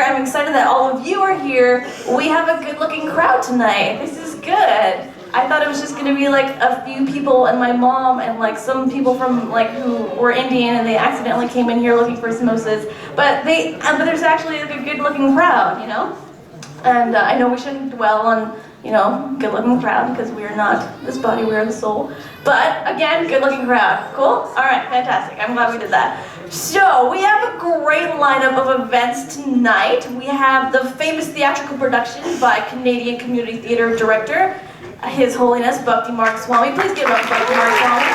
here. I'm excited that all of you are here. We have a good-looking crowd tonight. This is good. I thought it was just gonna be like a few people and my mom and like some people from like who were Indian and they accidentally came in here looking for samosas. But there's actually like a good-looking crowd, you know. And I know we shouldn't dwell on, you know, good-looking crowd because we are not this body, we are the soul. But again, good-looking crowd. Cool? All right, fantastic. I'm glad we did that. So we have a great lineup of events tonight. We have the famous theatrical production by Canadian Community Theatre Director, His Holiness Bhakti Mark Swami. Please give up Bhakti Mark Swami.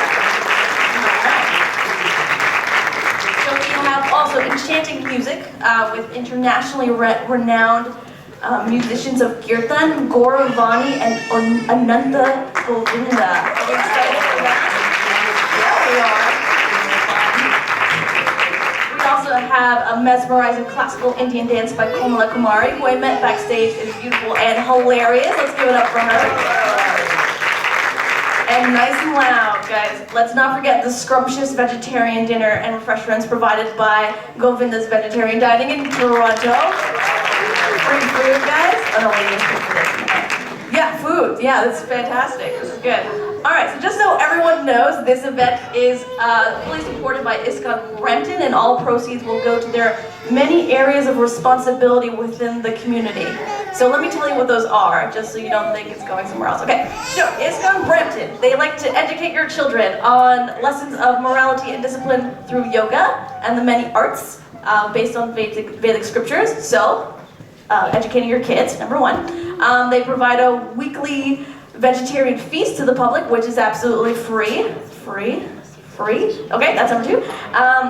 So we have also enchanting music with internationally renowned musicians of Kirtan, Gauravani, and Ananta Govinda. Are you excited for that? Yeah, we are. We also have a mesmerizing classical Indian dance by Komala Kumari, who I met backstage, is beautiful and hilarious. Let's give it up for her. And nice and loud, guys. Let's not forget the scrumptious vegetarian dinner and refreshments provided by Govinda's Vegetarian Dining in Toronto. Free food, guys? Oh, no, wait, yeah, food. Yeah, that's fantastic. This is good. All right, so just so everyone knows, this event is fully supported by ISKCON Brampton, and all proceeds will go to their many areas of responsibility within the community. So let me tell you what those are, just so you don't think it's going somewhere else. Okay, so ISKCON Brampton, they like to educate your children on lessons of morality and discipline through yoga and the many arts based on Vedic scriptures. So, educating your kids, number one. They provide a weekly vegetarian feast to the public, which is absolutely free. Free? Okay, that's number two.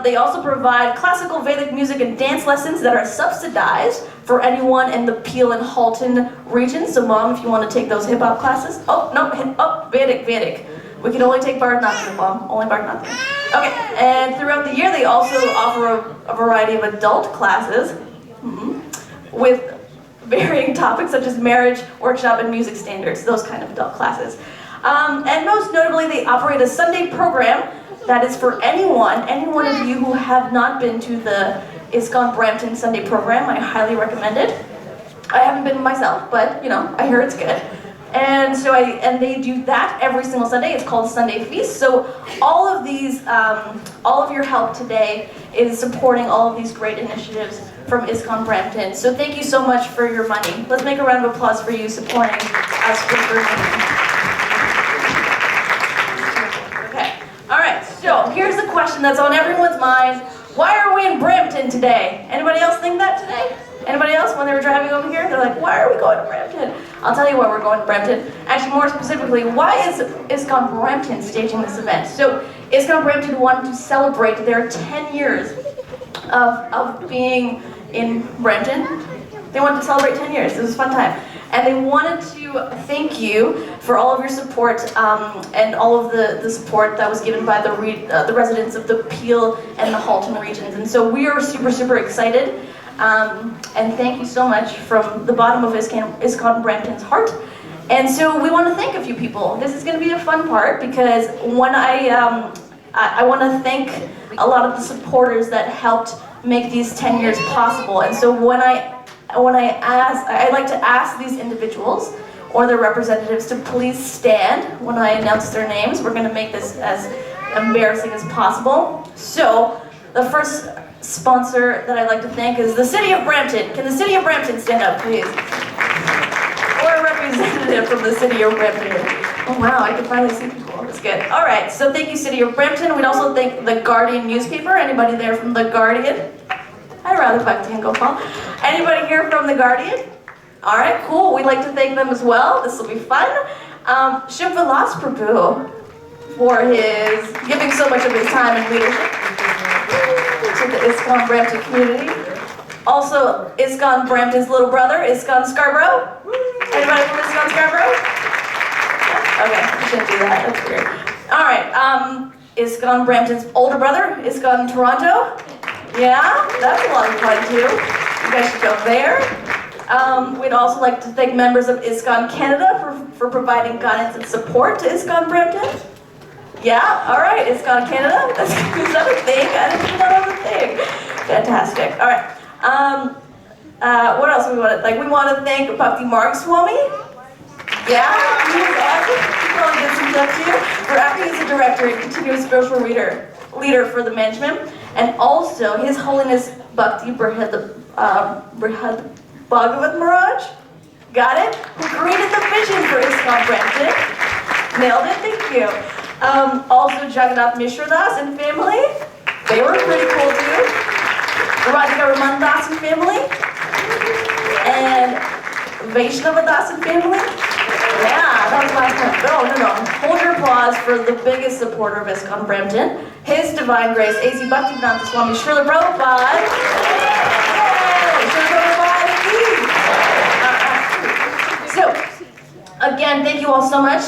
They also provide classical Vedic music and dance lessons that are subsidized for anyone in the Peel and Halton region. So mom, if you want to take those hip-hop classes. Oh, no, Vedic. We can only take Bharatanatyam, mom, only Bharatanatyam. Okay, and throughout the year they also offer a variety of adult classes with varying topics such as marriage, workshop, and music standards, those kind of adult classes. And most notably, they operate a Sunday program that is for any one of you who have not been to the ISKCON Brampton Sunday program. I highly recommend it. I haven't been myself, but you know, I hear it's good. And so they do that every single Sunday. It's called Sunday Feast. So all of these, all of your help today is supporting all of these great initiatives from ISKCON Brampton. So thank you so much for your money. Let's make a round of applause for you supporting us for money. Okay. All right. So here's the question that's on everyone's mind: why are we in Brampton today? Anybody else think that today? Anybody else, when they were driving over here, they're like, why are we going to Brampton? I'll tell you why we're going to Brampton. Actually, more specifically, why is ISKCON Brampton staging this event? So ISKCON Brampton wanted to celebrate their 10 years of being in Brampton. They wanted to celebrate 10 years. It was a fun time. And they wanted to thank you for all of your support and all of the support that was given by the residents of the Peel and the Halton regions. And so we are super, super excited. And thank you so much from the bottom of ISKCON Brampton's heart. And so we want to thank a few people. This is going to be a fun part because when I want to thank a lot of the supporters that helped make these 10 years possible. And so when I like to ask these individuals or their representatives to please stand when I announce their names. We're going to make this as embarrassing as possible. So the first sponsor that I'd like to thank is the City of Brampton. Can the City of Brampton stand up, please? Or a representative from the City of Brampton. Oh wow, I can finally see people. That's good. All right, so thank you, City of Brampton. We'd also thank the Guardian newspaper. Anybody there from the Guardian? I'd rather Bhakti and Gopal. Anybody here from the Guardian? All right, cool. We'd like to thank them as well. This will be fun. Shivalas Prabhu for his giving so much of his time and leadership to the ISKCON Brampton community. Also, ISKCON Brampton's little brother, ISKCON Scarborough. Anybody from ISKCON Scarborough? Okay, I shouldn't do that. That's weird. All right, ISKCON Brampton's older brother, ISKCON Toronto. Yeah, that's a lot of fun too. You guys should go there. We'd also like to thank members of ISKCON Canada for providing guidance and support to ISKCON Brampton. Yeah, all right, ISKCON Canada. Is that a thing? I didn't know that was a thing. Fantastic. All right. What else we want to thank? We want to thank Bhakti Marg Swami. Yeah, he was awesome. He probably did some stuff too. For acting as a director and continuous spiritual leader for the management. And also His Holiness Bhakti Bhagavat Maharaj. Got it? Who created the vision for ISKCON Brampton. Nailed it, thank you. Also Jagannath Mishra Das and family. They were pretty cool too. Radhika Raman Das and family. And Vaishnava Das and family. Yeah, that was last time. No. Hold your applause for the biggest supporter of ISKCON Brampton. His Divine Grace, A.C. Bhaktivedanta Swami Srila Prabhupada. Srila Prabhupada. So, again, thank you all so much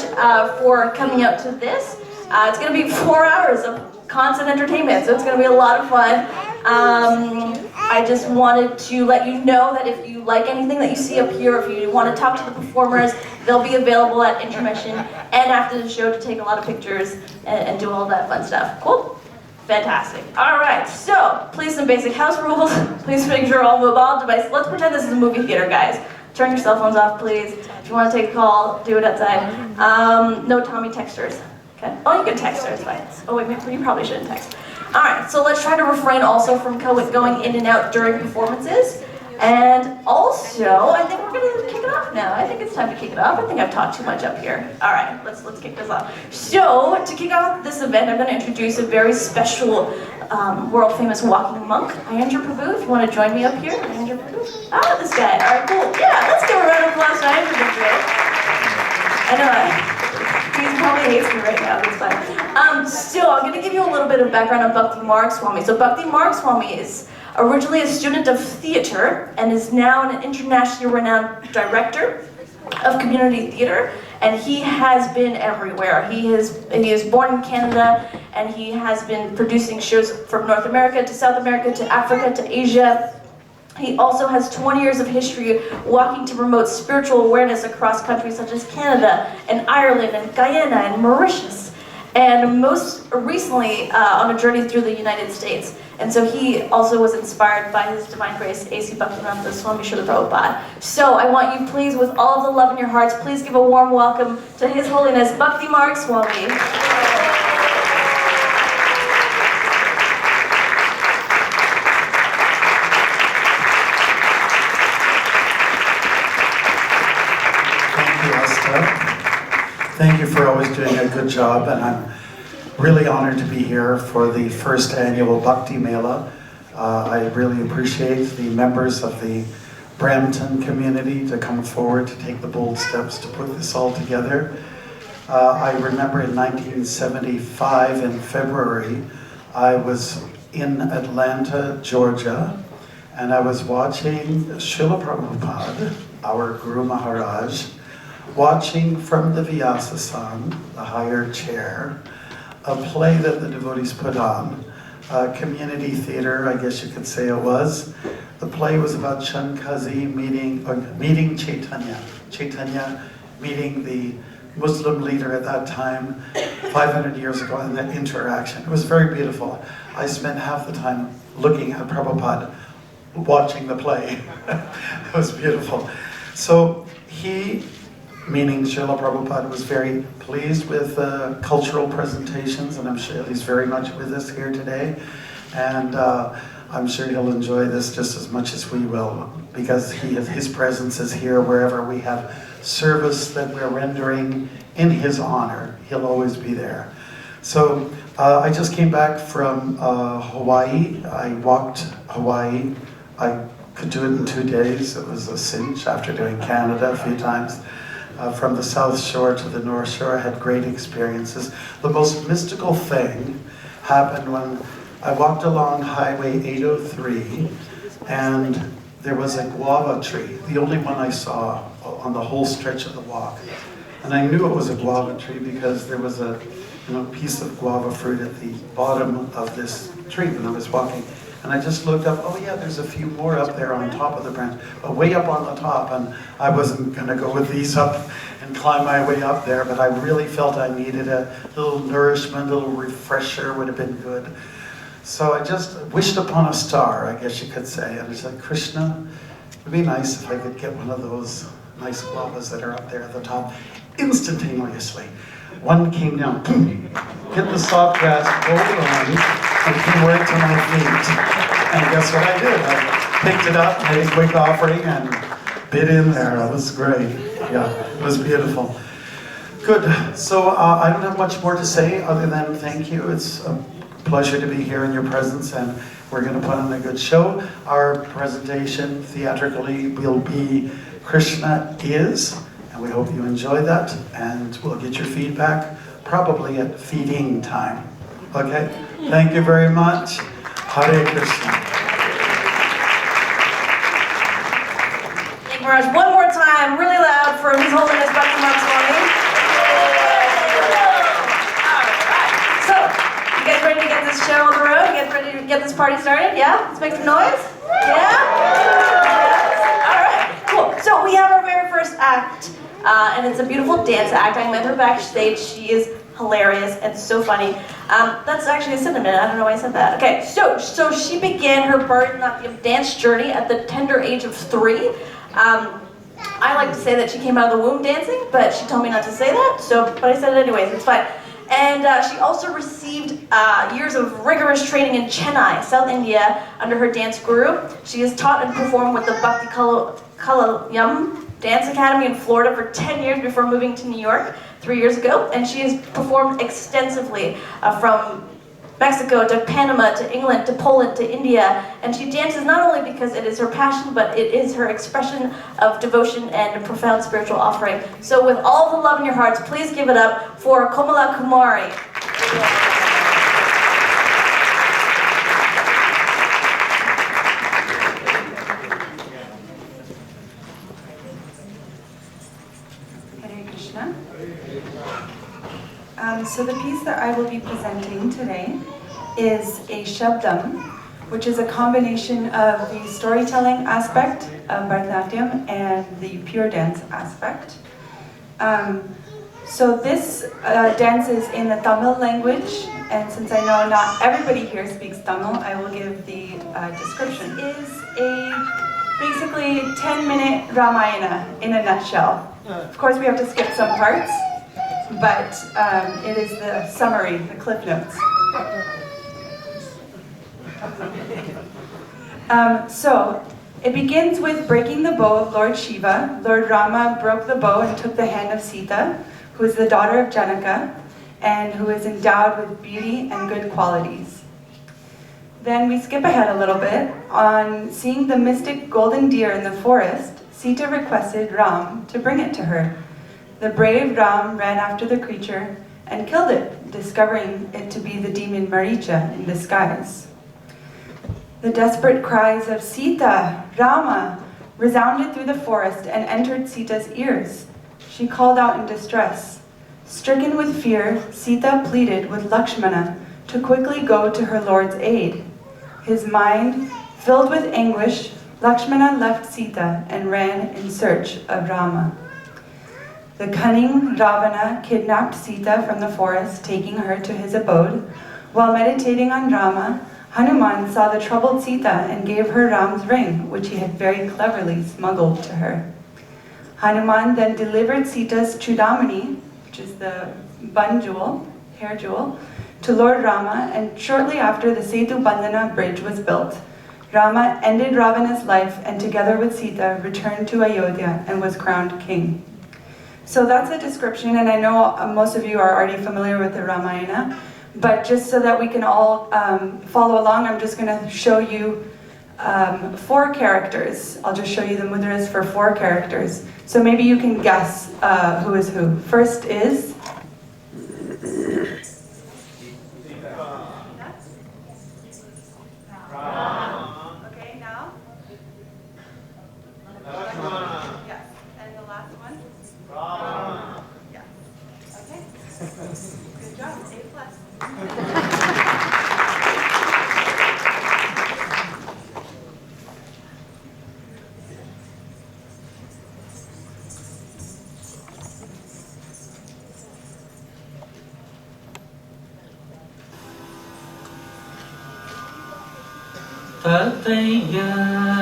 for coming out to this. It's going to be 4 hours of constant entertainment, so it's going to be a lot of fun. I just wanted to let you know that if you like anything that you see up here, if you want to talk to the performers, they'll be available at intermission and after the show to take a lot of pictures and do all that fun stuff. Cool? Fantastic. All right, so please some basic house rules. Please make sure all mobile devices. Let's pretend this is a movie theater, guys. Turn your cell phones off, please. If you want to take a call, do it outside. No Tommy texters. Okay. Oh, you can text her, it's fine. Oh wait, maybe you probably shouldn't text. Alright, so let's try to refrain also from going in and out during performances. And also, I think we're going to kick it off now. I think it's time to kick it off. I think I've talked too much up here. Alright, let's kick this off. So, to kick off this event, I'm going to introduce a very special world-famous walking monk, Ayendra Prabhu. If you want to join me up here, Ayendra Prabhu. Ah, this guy. Alright, cool. Yeah, let's give a round of applause to Ayendra Prabhu. I know, he probably hates me right now, that's fine. So I'm going to give you a little bit of background on Bhakti Marg Swami. So Bhakti Marg Swami is originally a student of theater and is now an internationally renowned director of community theater. And he has been everywhere. He is born in Canada and he has been producing shows from North America to South America to Africa to Asia. He also has 20 years of history walking to promote spiritual awareness across countries such as Canada and Ireland and Guyana and Mauritius. And most recently on a journey through the United States. And so he also was inspired by His Divine Grace, A.C. Bhaktivedanta Swami Srila Prabhupada. So I want you please, with all of the love in your hearts, please give a warm welcome to His Holiness Bhakti Marg Swami. Thank you for always doing a good job, and I'm really honored to be here for the first annual Bhakti Mela. I really appreciate the members of the Brampton community to come forward to take the bold steps to put this all together. I remember in 1975 in February, I was in Atlanta, Georgia, and I was watching Srila Prabhupada, our Guru Maharaj, watching from the Vyasa-san, the higher chair, a play that the devotees put on, community theater, I guess you could say it was. The play was about Chankazi meeting Chaitanya. Chaitanya meeting the Muslim leader at that time, 500 years ago, and that interaction. It was very beautiful. I spent half the time looking at Prabhupada, watching the play. It was beautiful. So he, meaning Srila Prabhupada, was very pleased with cultural presentations, and I'm sure he's very much with us here today. And I'm sure he'll enjoy this just as much as we will, because his presence is here wherever we have service that we're rendering in his honor. He'll always be there. So I just came back from Hawaii. I walked Hawaii. I could do it in 2 days. It was a cinch after doing Canada a few times. From the South Shore to the North Shore, I had great experiences. The most mystical thing happened when I walked along Highway 803, and there was a guava tree, the only one I saw on the whole stretch of the walk. And I knew it was a guava tree because there was a piece of guava fruit at the bottom of this tree when I was walking. And I just looked up, oh yeah, there's a few more up there on top of the branch, but way up on the top, and I wasn't gonna go with these up and climb my way up there, but I really felt I needed a little nourishment, a little refresher would have been good. So I just wished upon a star, I guess you could say, and I said, Krishna, It'd be nice if I could get one of those nice guavas that are up there at the top instantaneously. One came down, hit the soft grass, rolled around, and came right to my feet. And guess what I did? I picked it up, made a quick offering, and bit in there. It was great. Yeah, it was beautiful. Good. So I don't have much more to say other than thank you. It's a pleasure to be here in your presence, and we're going to put on a good show. Our presentation theatrically will be Krishna Is, and we hope you enjoy that, and we'll get your feedback probably at feeding time. Okay? Thank you very much. Hare Krishna. Thank you very much. One more time, really loud for His Holiness Brampton Bhakti. So, you guys ready to get this show on the road? You guys ready to get this party started? Yeah? Let's make some noise? Yeah? All right, cool. So we have our very first act, and it's a beautiful dance act. I met her backstage. She is hilarious and so funny. That's actually a synonym. I don't know why I said that. Okay, so she began her Bharatanatyam dance journey at the tender age of 3. I like to say that she came out of the womb dancing, but she told me not to say that, but I said it anyways, it's fine. And she also received years of rigorous training in Chennai, South India, under her dance guru. She has taught and performed with the Bhakti Kalayam Dance Academy in Florida for 10 years before moving to New York 3 years ago. And she has performed extensively from Mexico to Panama to England to Poland to India. And she dances not only because it is her passion, but it is her expression of devotion and a profound spiritual offering. So with all the love in your hearts, please give it up for Komala Kumari. Hare Krishna. So the piece that I will be presenting today is a Shabdam, which is a combination of the storytelling aspect of Bharatanatyam and the pure dance aspect. So this dance is in the Tamil language, and since I know not everybody here speaks Tamil, I will give the description. It is basically 10-minute Ramayana in a nutshell. Of course, we have to skip some parts, but it is the summary, the cliff notes. So it begins with breaking the bow of Lord Shiva. Lord Rama broke the bow and took the hand of Sita, who is the daughter of Janaka, and who is endowed with beauty and good qualities. Then we skip ahead a little bit. On seeing the mystic golden deer in the forest, Sita requested Ram to bring it to her. The brave Ram ran after the creature and killed it, discovering it to be the demon Maricha in disguise. The desperate cries of Sita, Rama, resounded through the forest and entered Sita's ears. She called out in distress. Stricken with fear, Sita pleaded with Lakshmana to quickly go to her lord's aid. His mind filled with anguish, Lakshmana left Sita and ran in search of Rama. The cunning Ravana kidnapped Sita from the forest, taking her to his abode. While meditating on Rama, Hanuman saw the troubled Sita and gave her Ram's ring, which he had very cleverly smuggled to her. Hanuman then delivered Sita's Chudamani, which is the bun jewel, hair jewel, to Lord Rama, and shortly after the Setu Bandhana bridge was built. Rama ended Ravana's life and together with Sita returned to Ayodhya and was crowned king. So that's a description, and I know most of you are already familiar with the Ramayana, but just so that we can all follow along, I'm just going to show you 4 characters. I'll just show you the mudras for 4 characters. So maybe you can guess who is who. First is... Okay, now? Yes. And the last one? Yeah. Okay. Good job. A+. Tatayati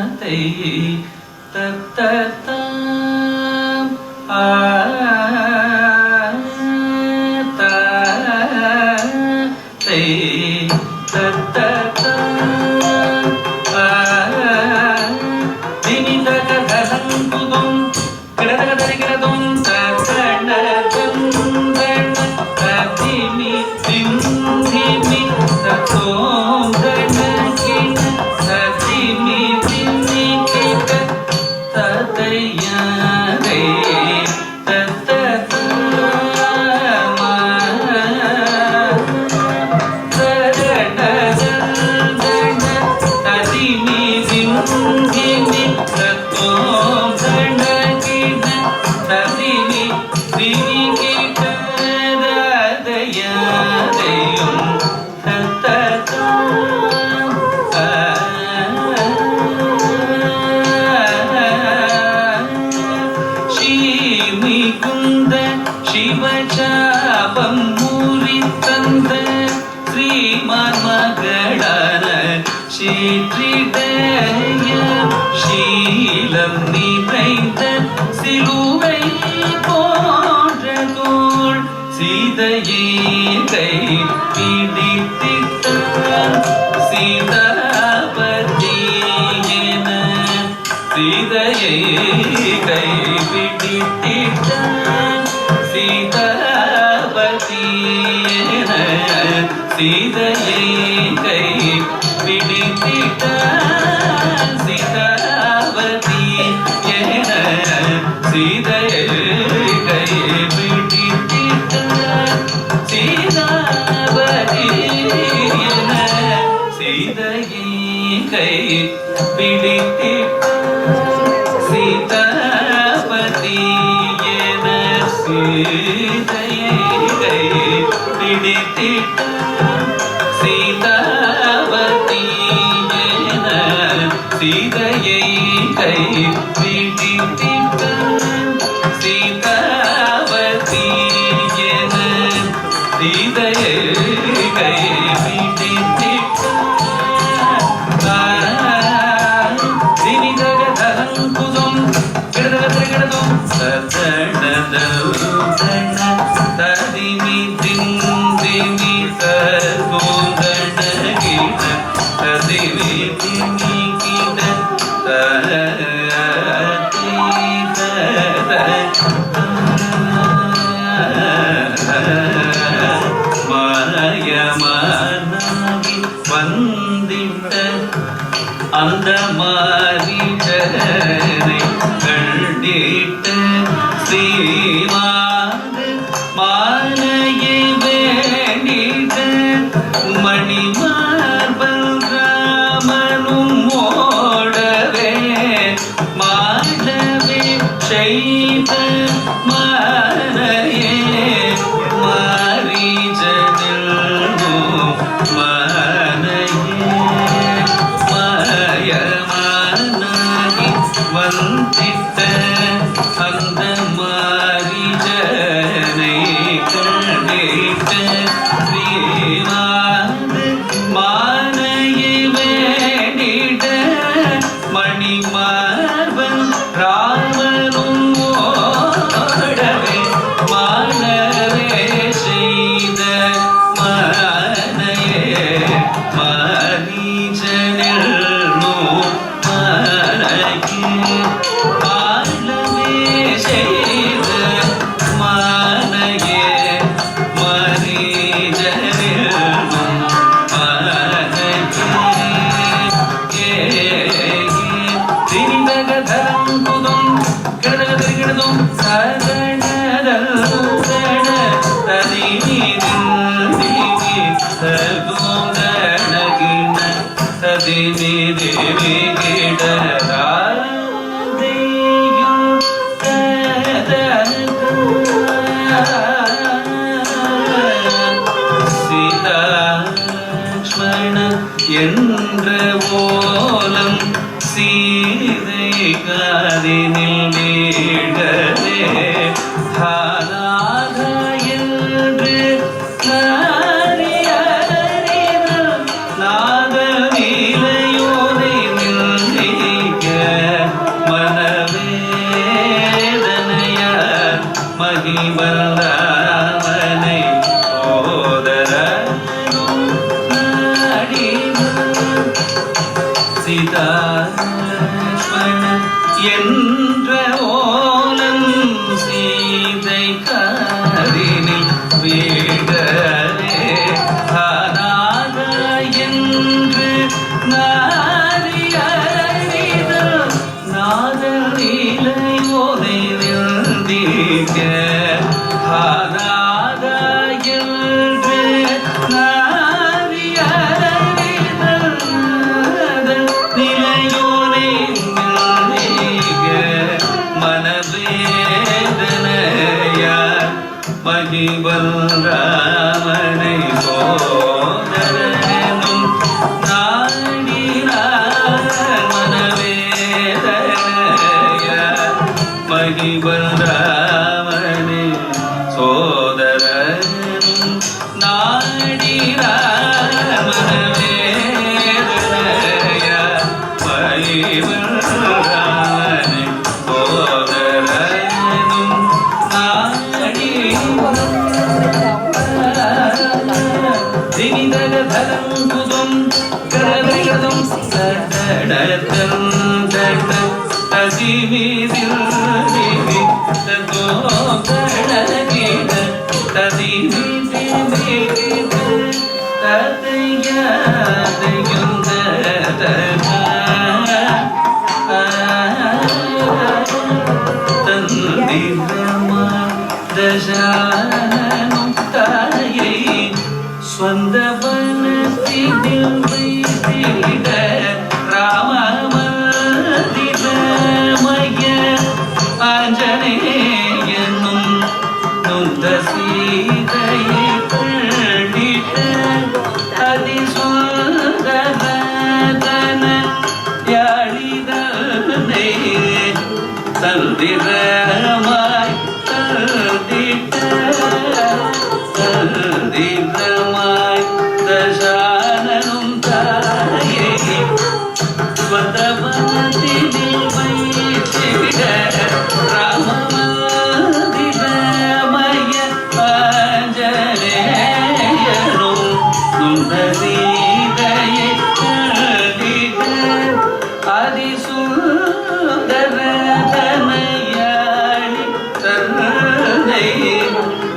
மன சீதா என்ற ஓலம் சீதை காரினில் வீடரே அநாத என்று நாரியறிதல் நாதலிலையோனை நிந்திக்க அநாத என்று நாரியறிதல் நிலையோனை மனவேதனையார் மகிபல் ராமனை சோதரனும் நாடினார் மனவேதனையார் மகிபல் ராமனை சோதரனும் நாடினார் மனவேதனையார் மகிபல் ராமனை சோதரனும் நாடி தினிதகதலம் குதும் கரதம் சடடத்தம் தட ததிவிதில் திவி ததோ கடகிட ததிவிதில் ததையாதையுந்த தந்திரமா தசானம் தாயை ஸ்வந்தவனத்தினில் வைத்திட ராமமந்திரமய ஆஞ்சநேயனும் நொந்த சீதையை கண்டிட்ட அதிசுந்தரதன யாழிதனை தந்திரமாய் தந்திரமாய் தசானனும் தாயை ஸ்வந்தவனத்தினில் வைத்திட ராமமந்திரமய ஆஞ்சநேயனும் நொந்த சீதையை கண்டிட அதிசுந்தரதனையாளி தந்தை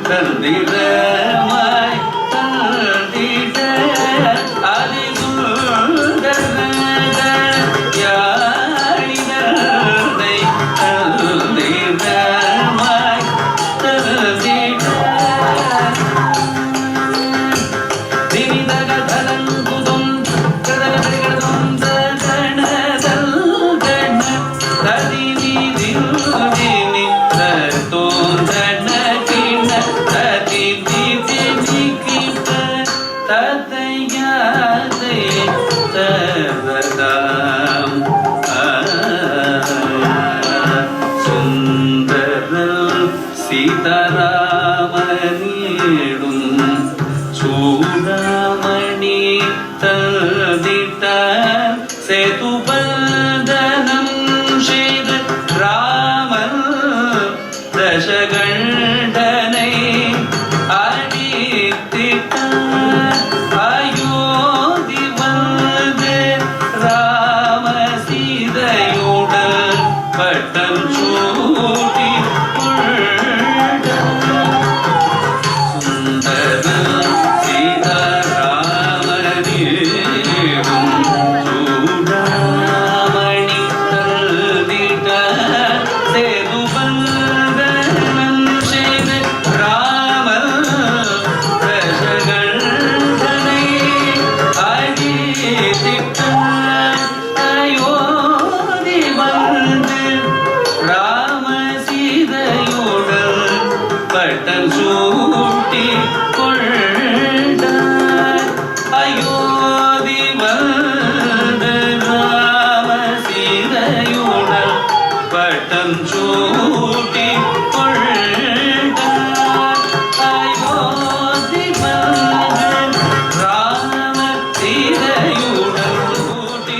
தந்திரமாய் தந்திட அதிசுந்தரதனையாளி தந்தை தந்திரமாய் தந்திட தினிதகதலம் குதும் கடகடகடம் தகணதல் கண ததிவிதில் தினி தோந்தன கிண ததிவிதிமிகிப்ப ததையாதை தவதாம் சுந்தரல் சீதாராமனிடும் சூடாமணி ததிட்ட சேதுபந்தனம் செய்து ராமன் தசகண்டனை அடித்திட்ட அயோத்தி வந்து ராம சீதையுடன் பட்டம் சூட்டி சுந்தர சீதாராமனிடும் சூடாமணி தந்திட்ட சேதுபந்தனம் செய்து ராமன் தசகண்டனை அடித்திட்ட அயோத்தி வந்து ராம சீதையுடன் பட்டம் சூட்டி கொண்டார் அயோத்தி வந்து ராம சீதையுடன் பட்டம் சூட்டி கொண்டார் அயோத்தி வந்து ராம சீதையுடன் சூட்டி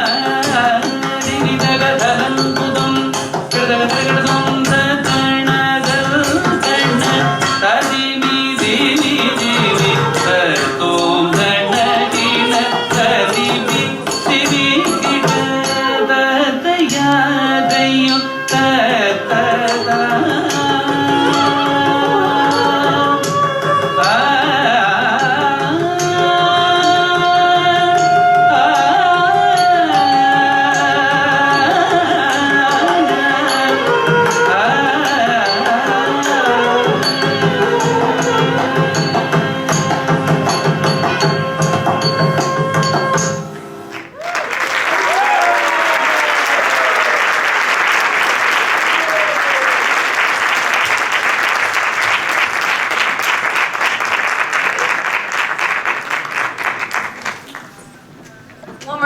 கொண்டார் தினிதகதலம் குதும் கிருதகதம் தகணதல் கண ததிவிதிவிதிவி தத்தோம் தன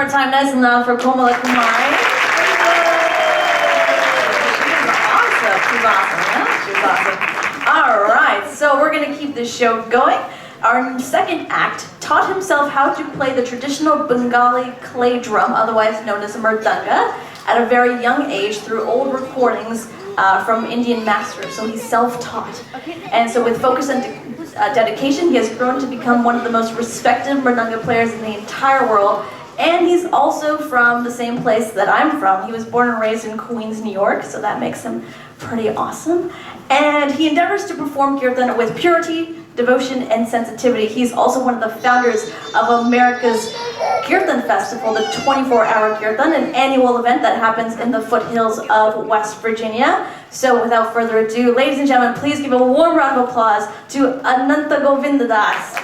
more time, nice and loud for Komala Kumari. She's awesome, yeah? She's awesome. All right, so we're gonna keep this show going. Our second act taught himself how to play the traditional Bengali clay drum, otherwise known as a mridanga, at a very young age through old recordings from Indian masters, so he's self-taught. And so with focus and dedication, he has grown to become one of the most respected mridanga players in the entire world, and he's also from the same place that I'm from. He was born and raised in Queens, New York, so that makes him pretty awesome. And he endeavors to perform kirtan with purity, devotion, and sensitivity. He's also one of the founders of America's Kirtan Festival, the 24-hour Kirtan, an annual event that happens in the foothills of West Virginia. So without further ado, ladies and gentlemen, please give a warm round of applause to Ananta Govindadas.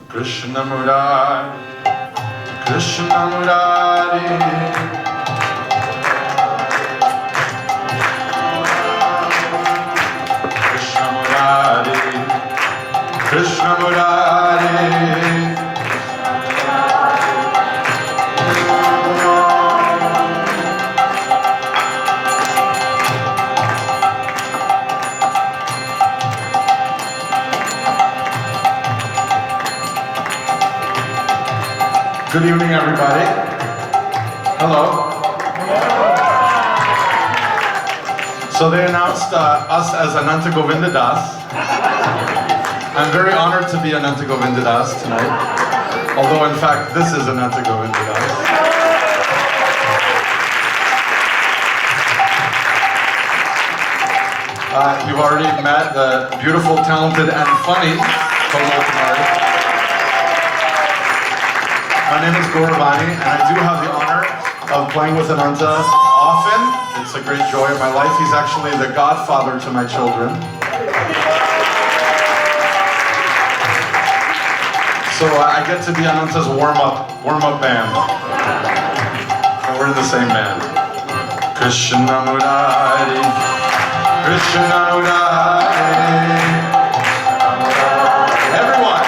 Krishna Murari, Krishna Murari, Krishna Murari, Krishna Murari. Good evening, everybody. Hello. So they announced us as Ananta Govinda Das. I'm very honored to be Ananta Govinda Das tonight, although in fact this is Ananta Govinda Das. You've already met the beautiful, talented, and funny Komala Kumari. My name is Gauravani, and I do have the honor of playing with Ananta often. It's a great joy in my life. He's actually the godfather to my children. So I get to be Ananta's warm-up band. And we're in the same band. Krishna Murari, Krishna Murari. Everyone.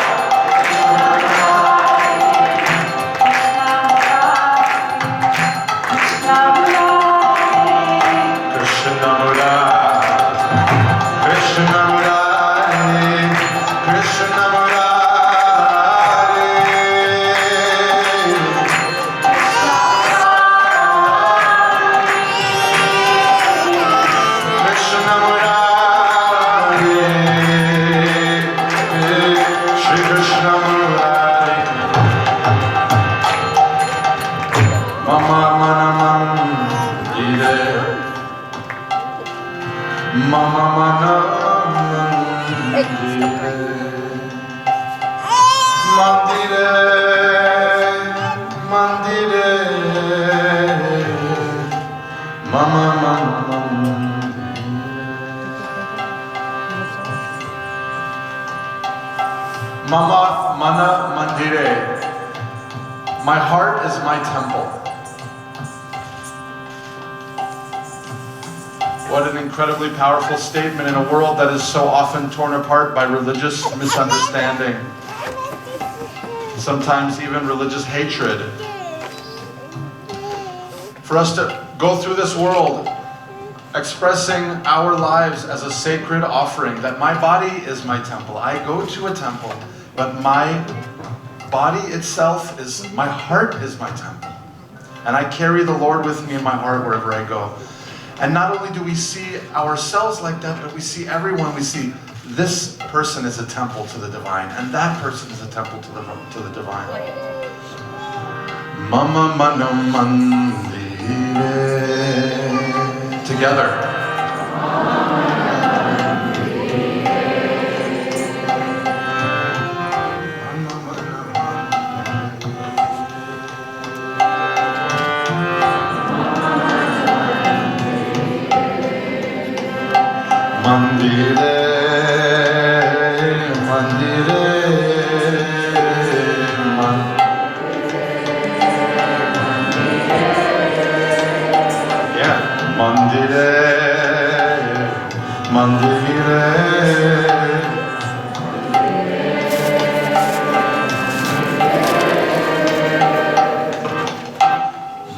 Mama Mana Mandire. My heart is my temple. What an incredibly powerful statement in a world that is so often torn apart by religious misunderstanding. Sometimes even religious hatred. For us to go through this world expressing our lives as a sacred offering, that my body is my temple. I go to a temple, but my body itself is, my heart is my temple. And I carry the Lord with me in my heart wherever I go. And not only do we see ourselves like that, but we see everyone. We see this person is a temple to the divine, and that person is a temple to the divine. Mama Mana Mandire. Together. Mandire, mandire, yeah, mandire, mandire.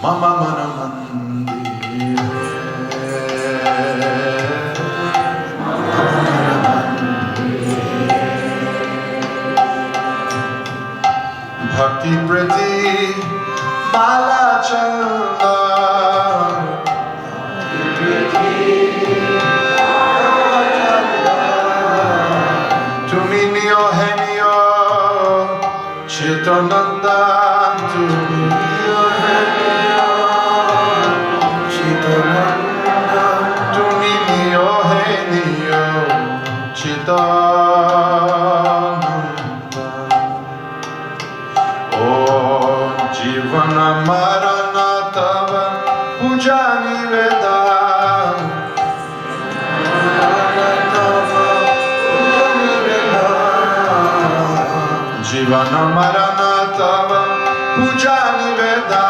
Mama mana mandire. Bhakti prati mala chanda. Tumi niyo hai niyo Chitananda. Tumi niyo hai niyo Chitananda. Tumi niyo hai niyo Chitananda. Jivana marana tava puja niveda. Jivana marana tava puja niveda.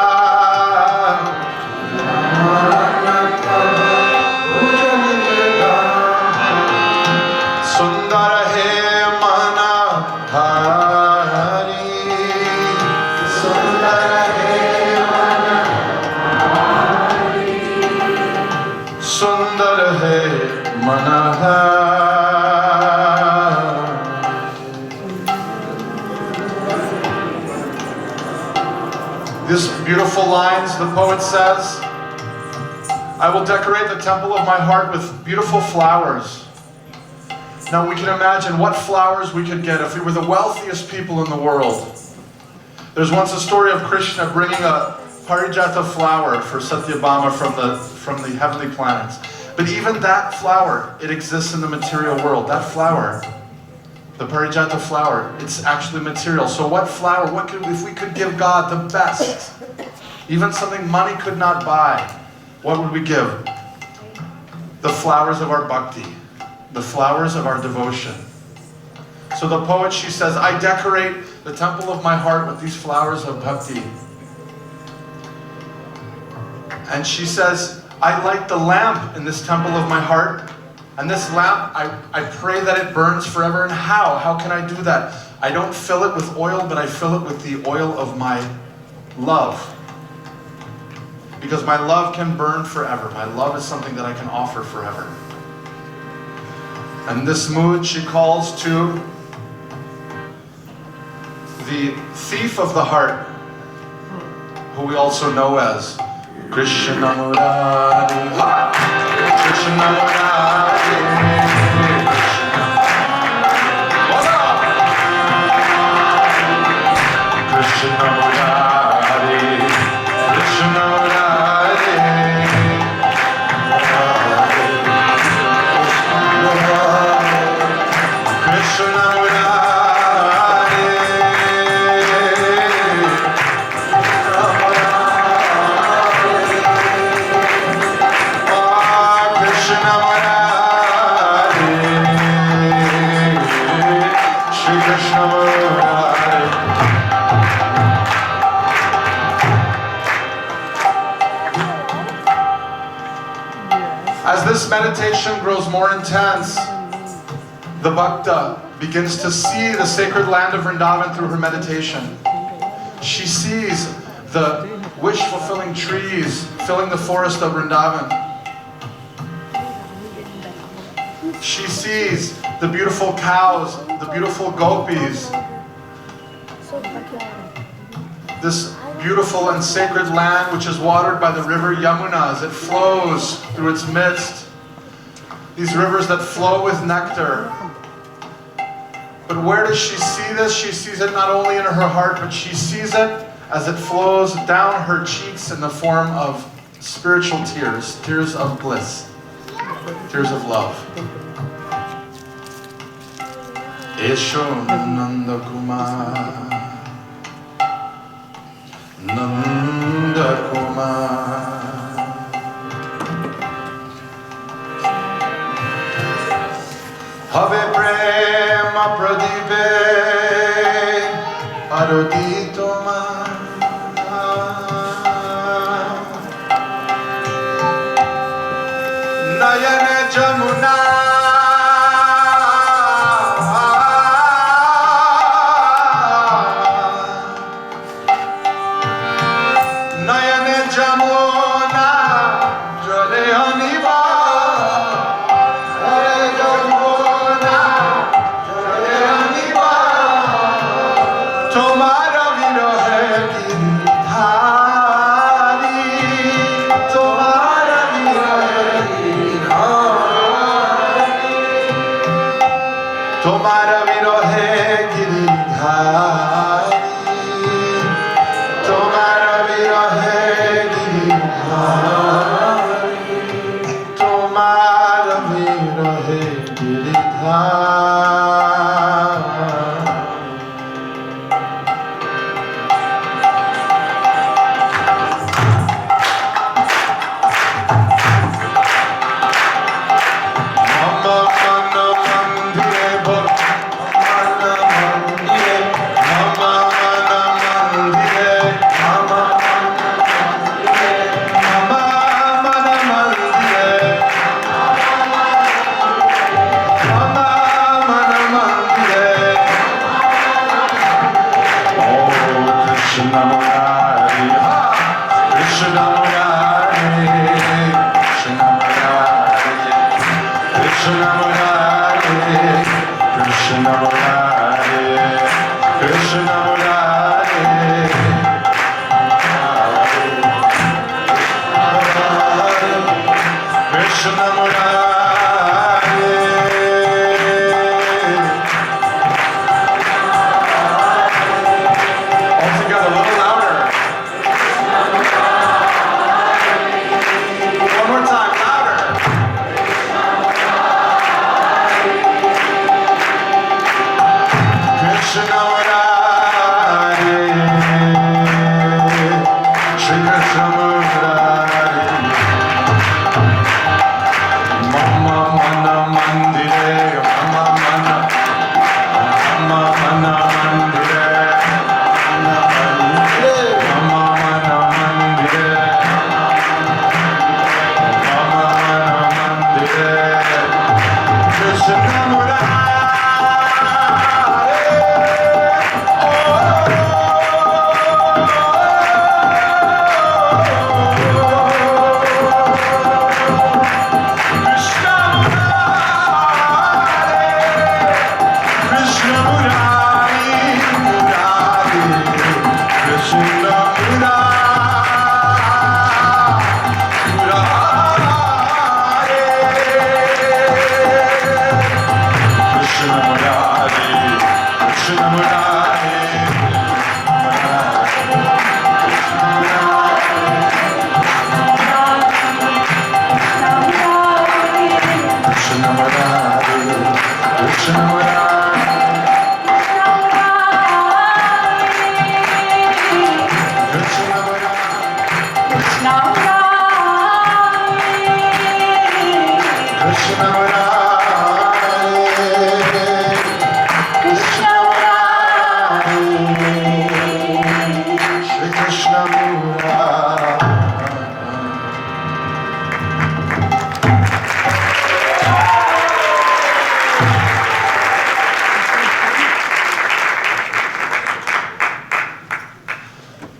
Sundara he mana hari. Sundar hai manahar. These beautiful lines, the poet says, I will decorate the temple of my heart with beautiful flowers. Now we can imagine what flowers we could get if we were the wealthiest people in the world. There's once a story of Krishna bringing a Parijata flower for Satyabhama from the heavenly planets. But even that flower, it exists in the material world. That flower, the Parijata flower, it's actually material. So what flower, if we could give God the best, even something money could not buy, what would we give? The flowers of our bhakti, the flowers of our devotion. So the poet, she says, I decorate the temple of my heart with these flowers of bhakti. And she says, I light the lamp in this temple of my heart. And this lamp, I pray that it burns forever. And how? How can I do that? I don't fill it with oil, but I fill it with the oil of my love. Because my love can burn forever. My love is something that I can offer forever. And this mood she calls to the thief of the heart, who we also know as Krishna Murari. Krishna Murari. Krishna Murari. Krishna Murari. Krishna As this meditation grows more intense, the bhakta begins to see the sacred land of Vrindavan through her meditation. She sees the wish-fulfilling trees filling the forest of Vrindavan. She sees the beautiful cows, the beautiful gopis, this beautiful and sacred land which is watered by the river Yamuna as it flows through its midst. These rivers that flow with nectar. But where does she see this? She sees it not only in her heart, but she sees it as it flows down her cheeks in the form of spiritual tears, tears of bliss, tears of love. Esho Nanda Kumar, Nanda Kumar. Jamuna Nayane Jamuna Jale Aniba Jamuna Jale Aniba Tomara Virohe Giridhari Tomara Virohe Giridhari Tomara Virohe Giridhari Tomara Virohe Giridhari Tomara Virohe Giridhari Mama Mana Mandire Mama Mandire Mama Mana Mandire Mama Mama Mana Mandire Mama Mana Mandire Oh Krishna Murari Krishna Murari Krishna Murari Krishna Murari, Krishna Murari, Krishna Murari, Krishna Murari. All together, a little louder. One more time, louder. Krishna Murari, Shri Krishna Murari, Mama Mana Mandire, Mama Mana Mandire, Mama Mana Mandire, Mama Mana Mandire, Krishna Murari.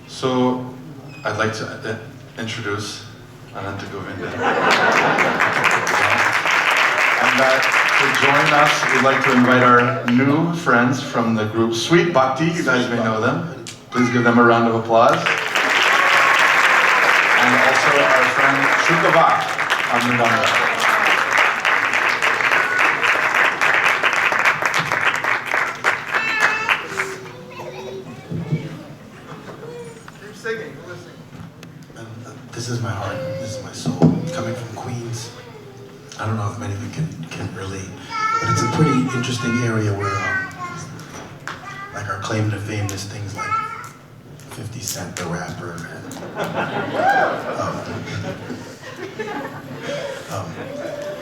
So, I'd like to introduce Ananta Govinda. And to join us, we'd like to invite our new friends from the group Sweet Bhakti. You guys may know them. Please give them a round of applause. And also our friend Shukavak on the danga. This is my heart, this is my soul, coming from Queens. I don't know if many of you can relate, but it's a pretty interesting area where, like, our claim to fame is things like 50 Cent the rapper,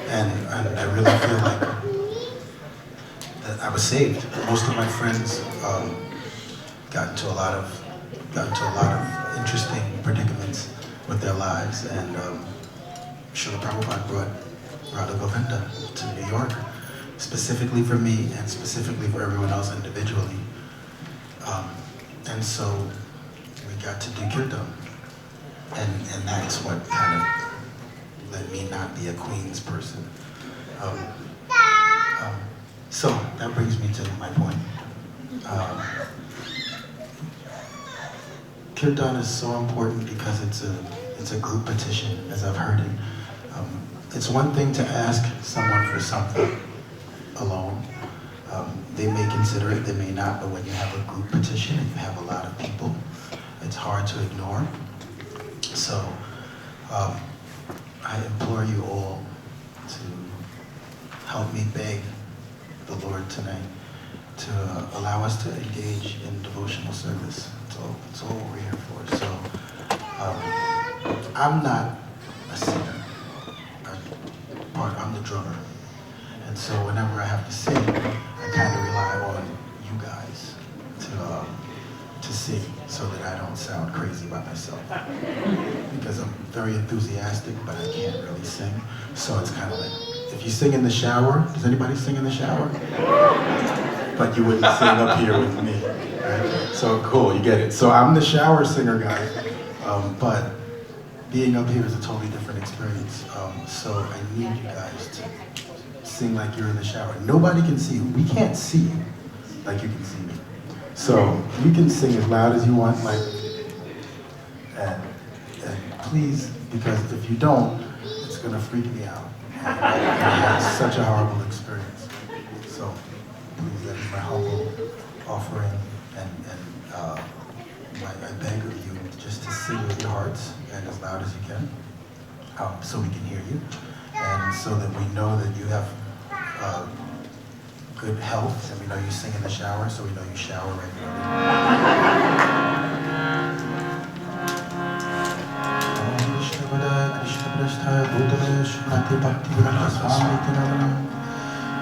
and I really feel like that I was saved. Most of my friends got into a lot of interesting predicaments with their lives, and Srila Prabhupada brought Radha Govinda to New York, specifically for me and specifically for everyone else individually. And so we got to do kirtan. And that's what kind of let me not be a Queens person. So that brings me to my point. Kirtan is so important because it's a group petition, as I've heard it. It's one thing to ask someone for something alone. They may consider it, they may not, but when you have a group petition and you have a lot of people, it's hard to ignore. So I implore you all to help me beg the Lord tonight to allow us to engage in devotional service. That's all we're here for. So I'm not a singer. I'm the drummer. And so whenever I have to sing, I kind of rely on you guys to sing so that I don't sound crazy by myself. Because I'm very enthusiastic, but I can't really sing. So it's kind of like, if you sing in the shower, does anybody sing in the shower? But you wouldn't sing up here with me, right? So cool, you get it. So I'm the shower singer guy, but being up here is a totally different experience. So I need you guys to sing like you're in the shower. Nobody can see you. We can't see you like you can see me. So you can sing as loud as you want, like, and please, because if you don't, it's gonna freak me out. It's such a horrible experience. So please, that is my humble offering, and I beg of you just to sing with your hearts and as loud as you can, so we can hear you, and so that we know that you have good health, and we know you sing in the shower, so we know you shower regularly.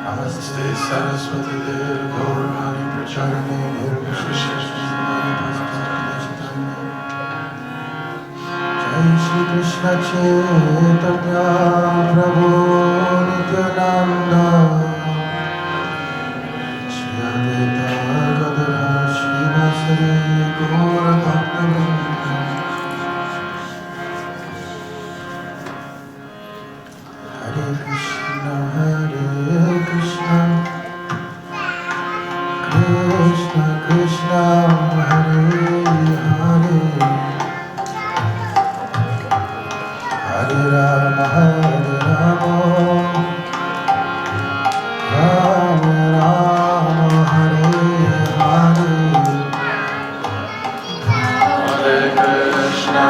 Namaste Saraswati Devi Gauravani Pracharane Jai Shri Krishna Chaitanya Prabhu Nityananda Shri Advaita Gadadhara Srivasari Gaura Bhakta Vrinda Hare Krishna Krishna Krishna Hare Hare Hare Rama Rama Rama Hare Hare Hare Krishna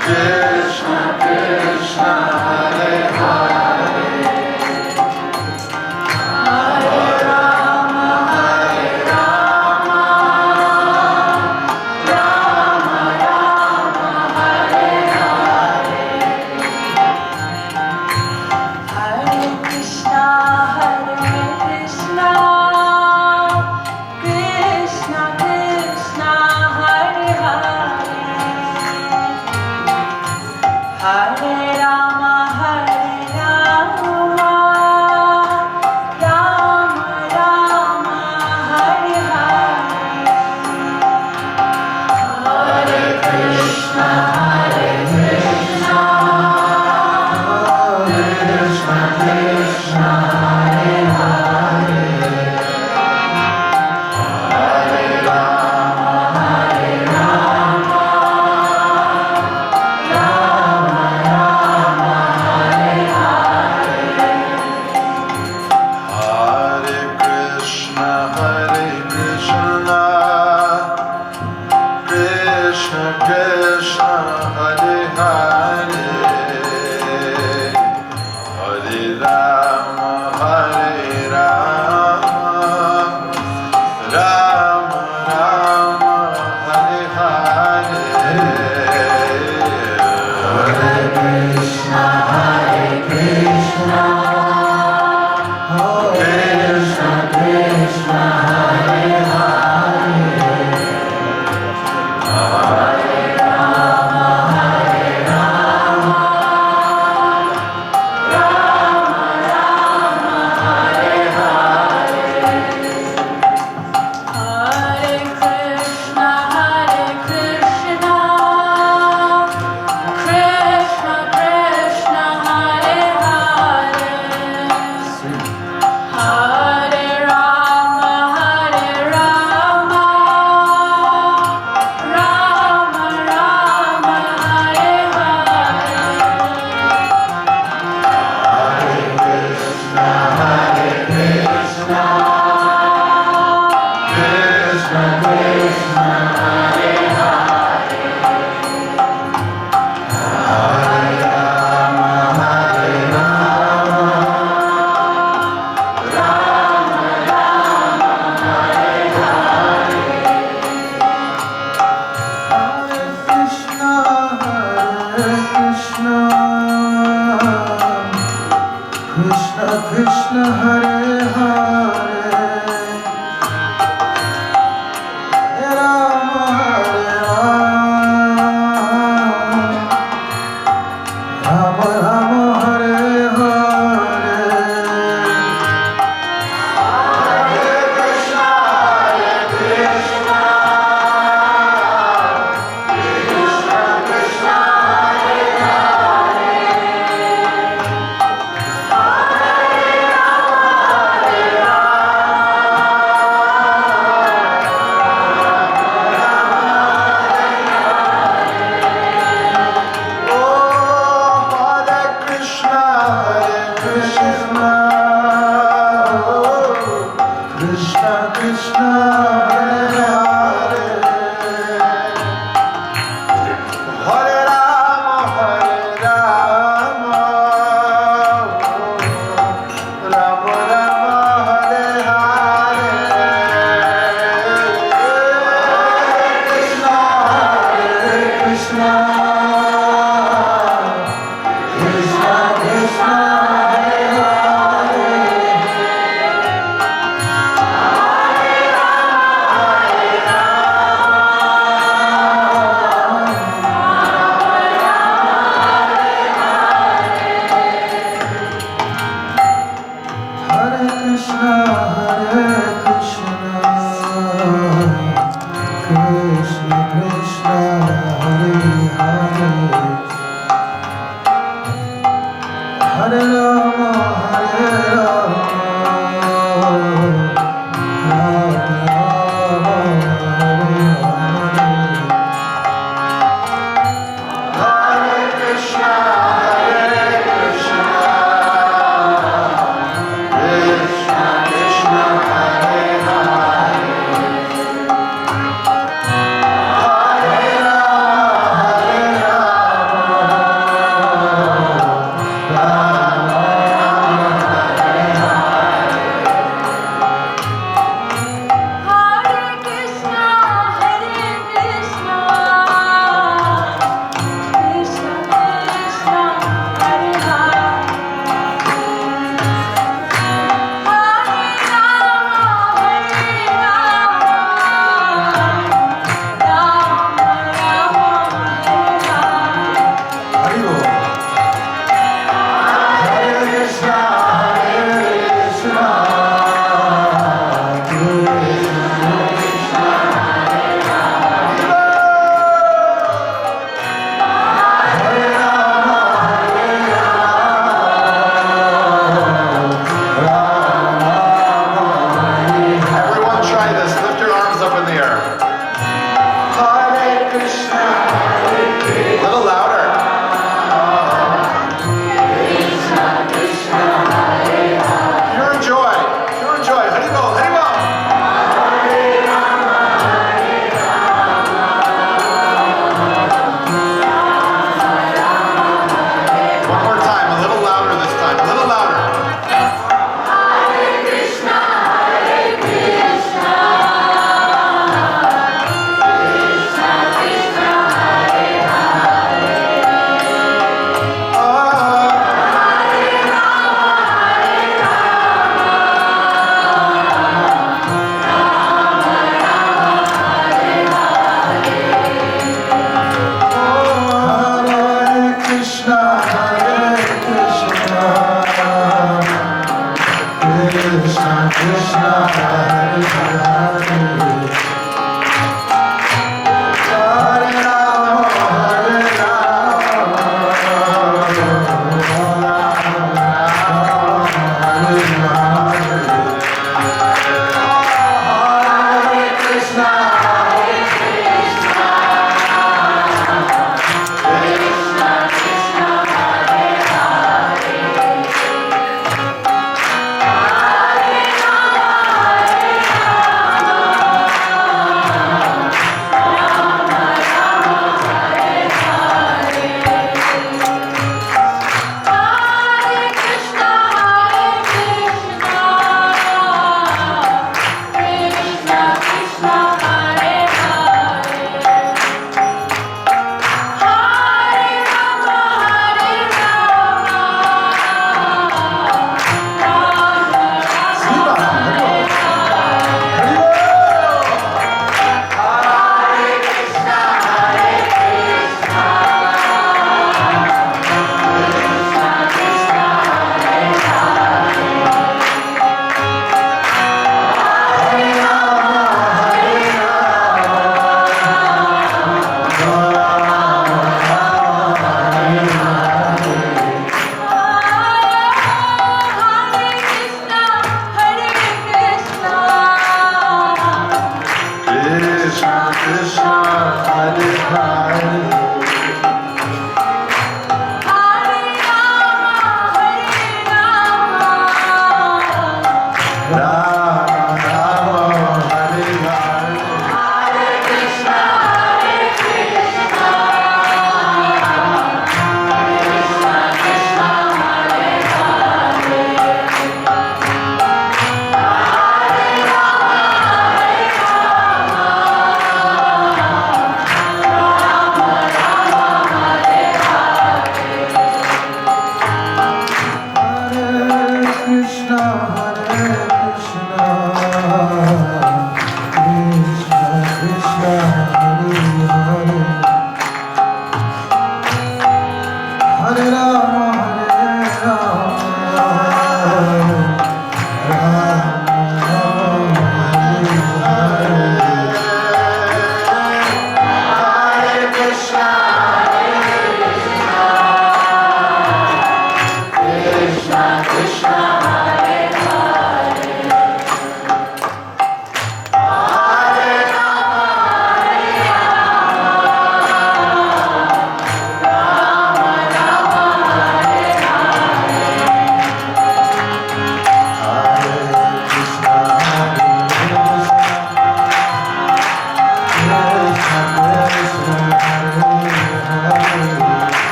Krishna Krishna Hare Hare A little louder. Pure joy. Pure joy. Haribol. Haribol. One more time. A little louder this time. A little louder. Krishna,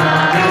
Radhe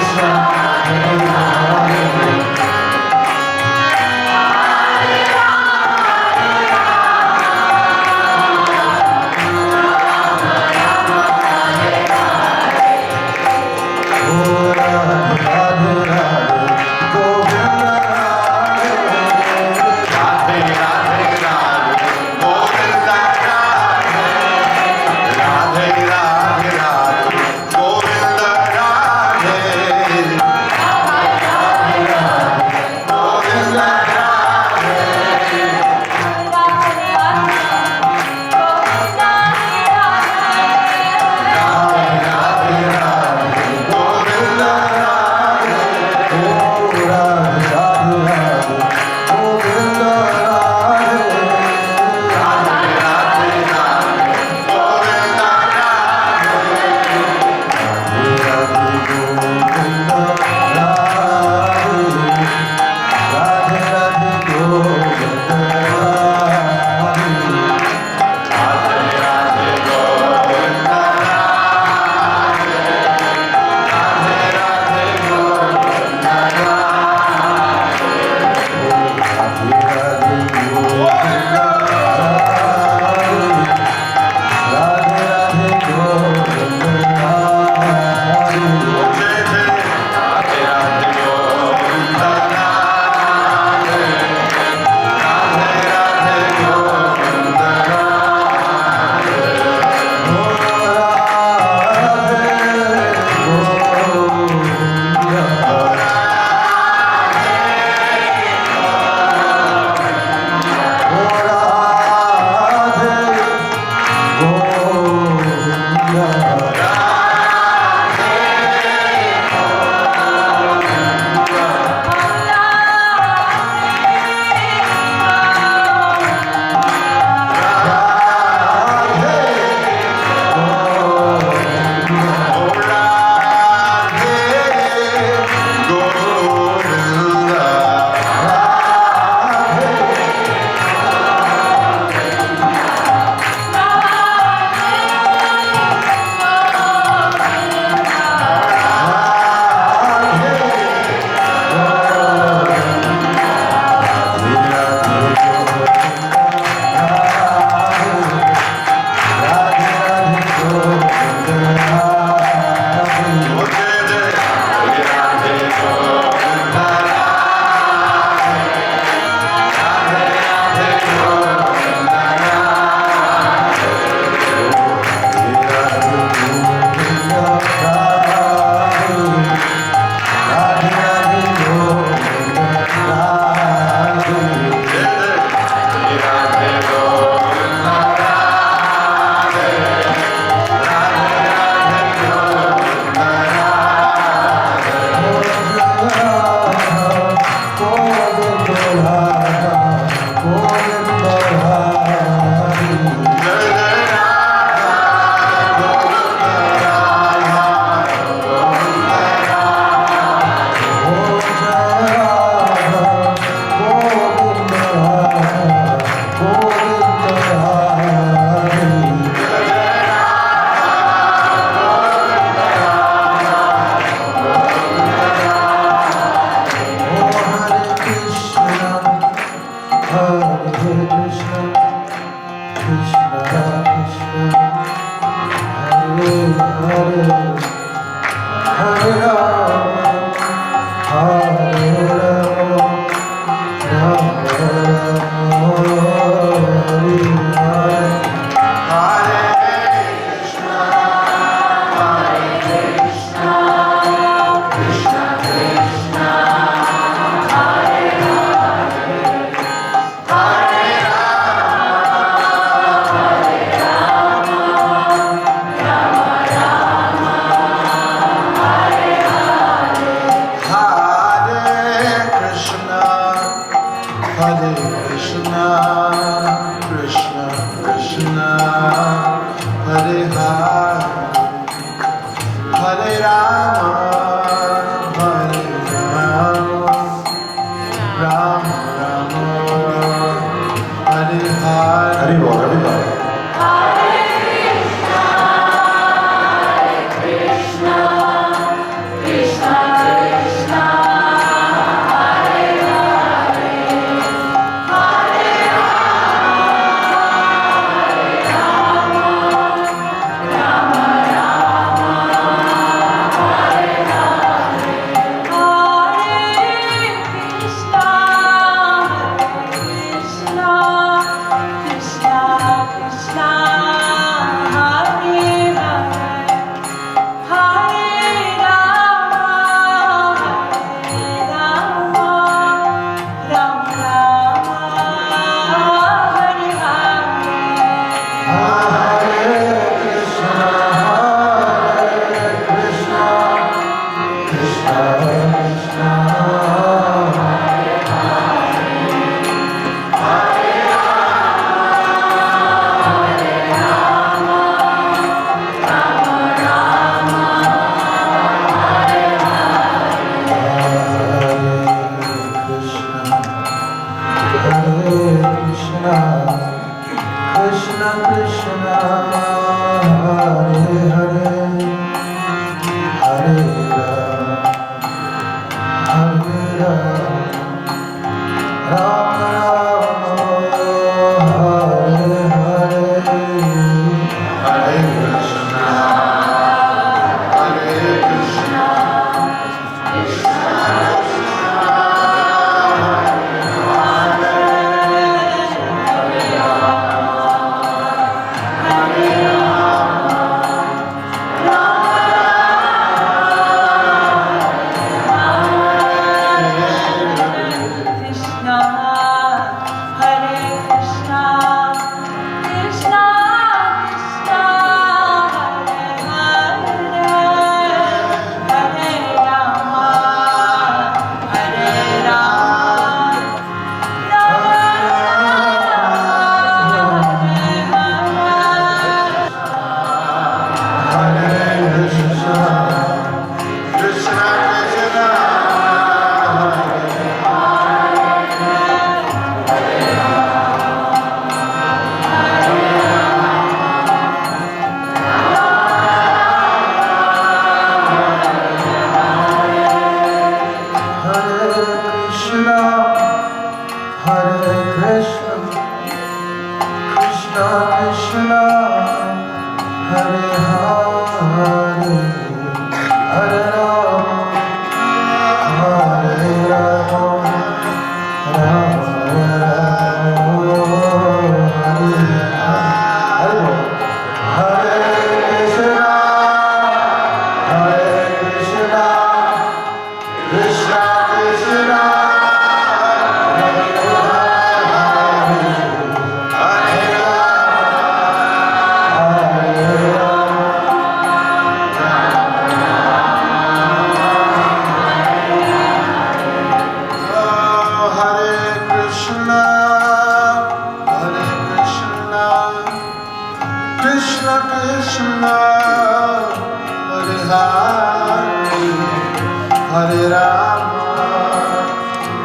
Hare Rama,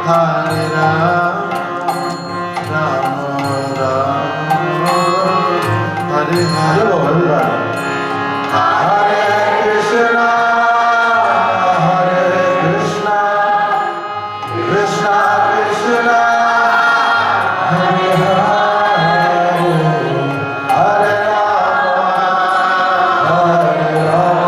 Hare Rama, Rama Rama, Hare Hare. Hare Krishna, Hare Krishna, Krishna Krishna, Hare Hare, Hare Rama, Hare Rama,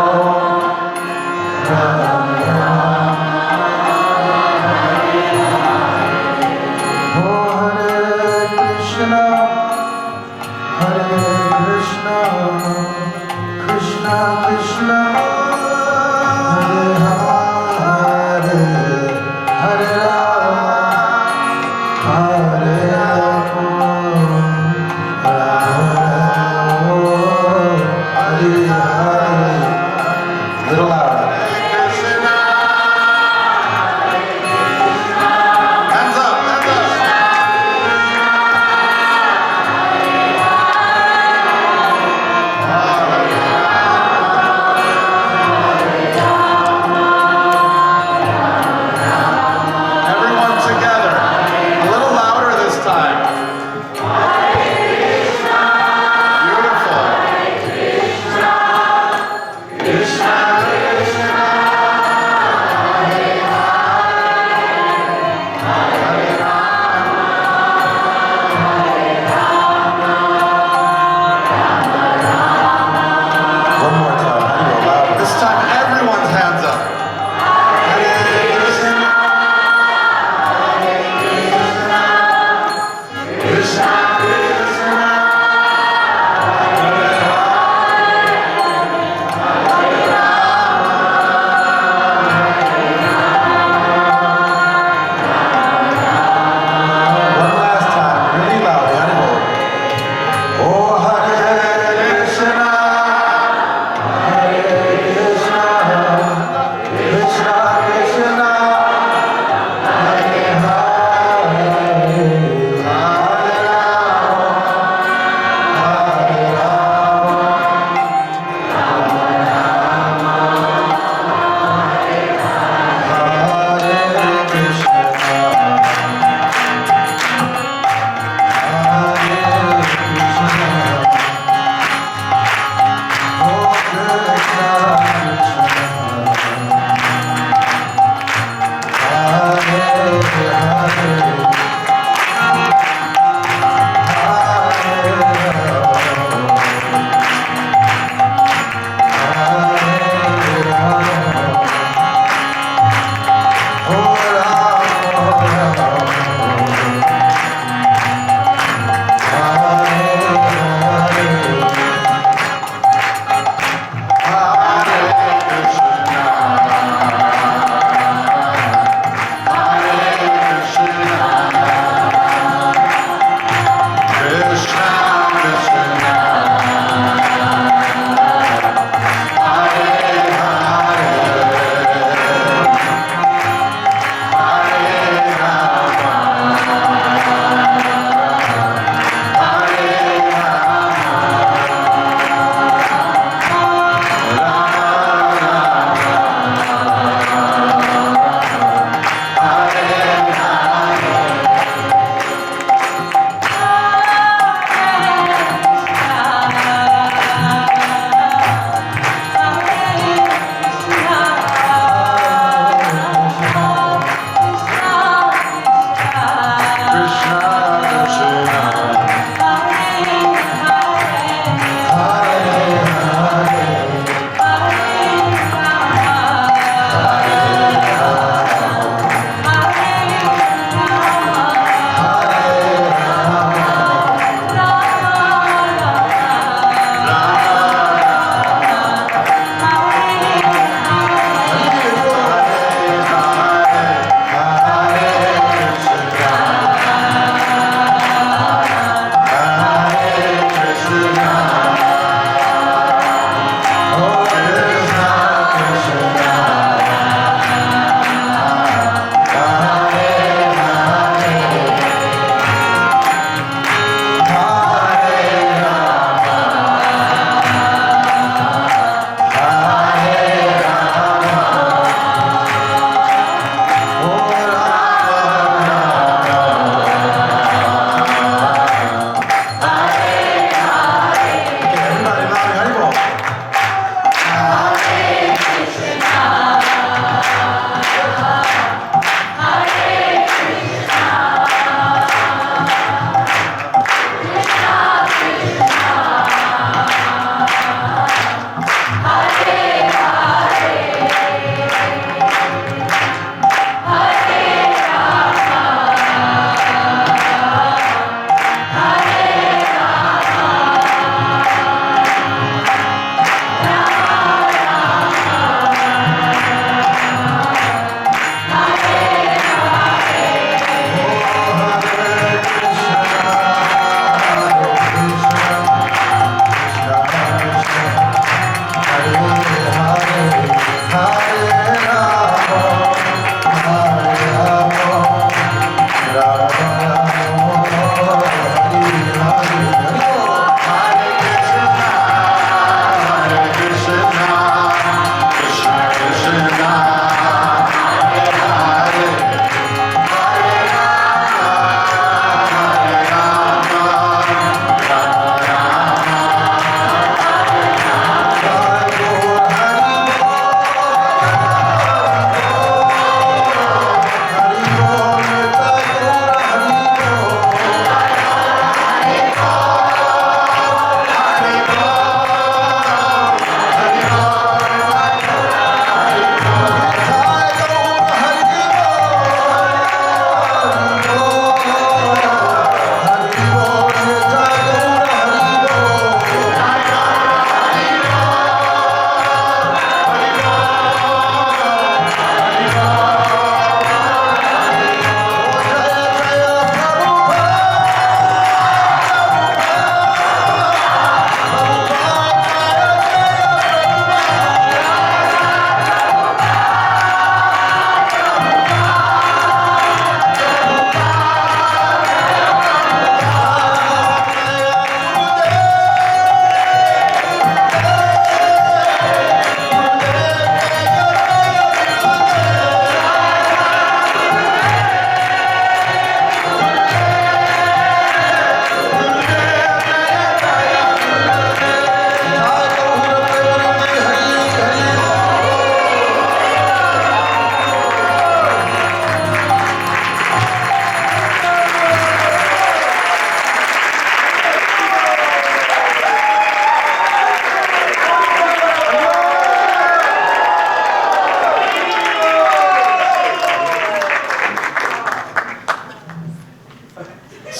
Krishna Krishna, Hare Hare, Hare Rama, Hare Rama, Hare Hare. Little louder. Hands up, hands up. Everyone together. A little louder this time. Beautiful. Krishna, Krishna, Hare Hare, Hare Rama. One more time. A little louder. This time, everyone's hands up. Hare Krishna, Krishna Krishna, Hare One last time, really loud, Hare. Oh Hare Krishna, Hare Krishna, Krishna Krishna, Hare Hare, Hare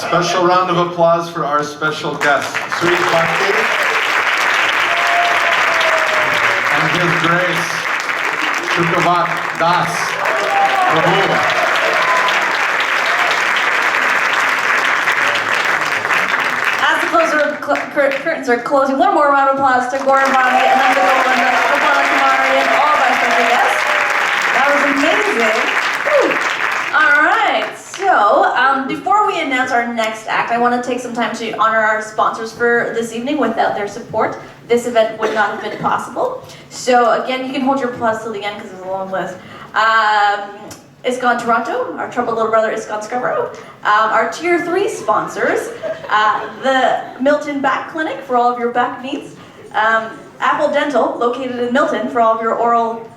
Special round of applause for our special guest, Sweet Bhakti, and His Grace, Shukavat Das Prabhu. As the curtains are closing, one more round of applause to Gordon Bobby and then and all of our special guests. That was amazing. Whew. All right, so before we announce our next act, I want to take some time to honor our sponsors for this evening. Without their support, this event would not have been possible. So again, you can hold your applause till the end because it's a long list. ISKCON Toronto, our troubled little brother ISKCON Scarborough, our Tier 3 sponsors, the Milton Back Clinic for all of your back needs, Apple Dental, located in Milton for all of your oral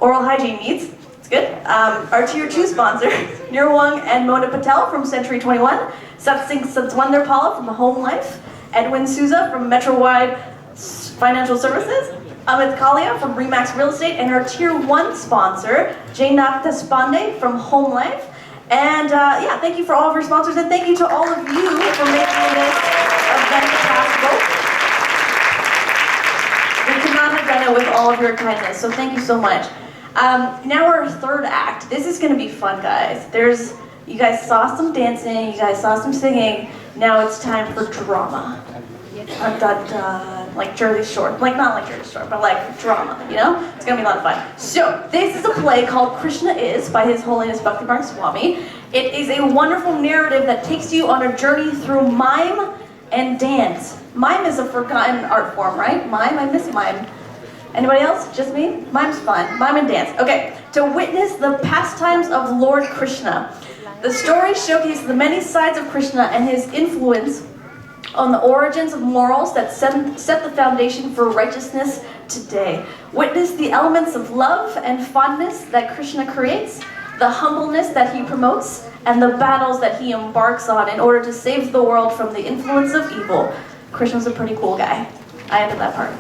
hygiene needs. It's good. Our Tier 2 sponsors, Nirwang and Mona Patel from Century 21, Satsing Satswander Pala from Home Life, Edwin Souza from Metro-Wide Financial Services, Amit Kalia from Remax Real Estate, and our Tier 1 sponsor, Jainath Despande from Home Life. And yeah, thank you for all of your sponsors, and thank you to all of you for making this event possible. We could not have done it with all of your kindness, so thank you so much. Now our third act. This is going to be fun, guys. You guys saw some dancing, you guys saw some singing. Now it's time for drama. Dun, dun, dun. Like Jersey Shore. Like, not like Jersey Shore, but like drama, you know? It's gonna be a lot of fun. So, this is a play called Krishna Is by His Holiness Bhakti Swami. It is a wonderful narrative that takes you on a journey through mime and dance. Mime is a forgotten art form, right? Mime? I miss mime. Anybody else? Just me? Mime's fun. Mime and dance. Okay, to witness the pastimes of Lord Krishna. The story showcases the many sides of Krishna and his influence on the origins of morals that set the foundation for righteousness today. Witness the elements of love and fondness that Krishna creates, the humbleness that he promotes, and the battles that he embarks on in order to save the world from the influence of evil. Krishna's a pretty cool guy. I added that part.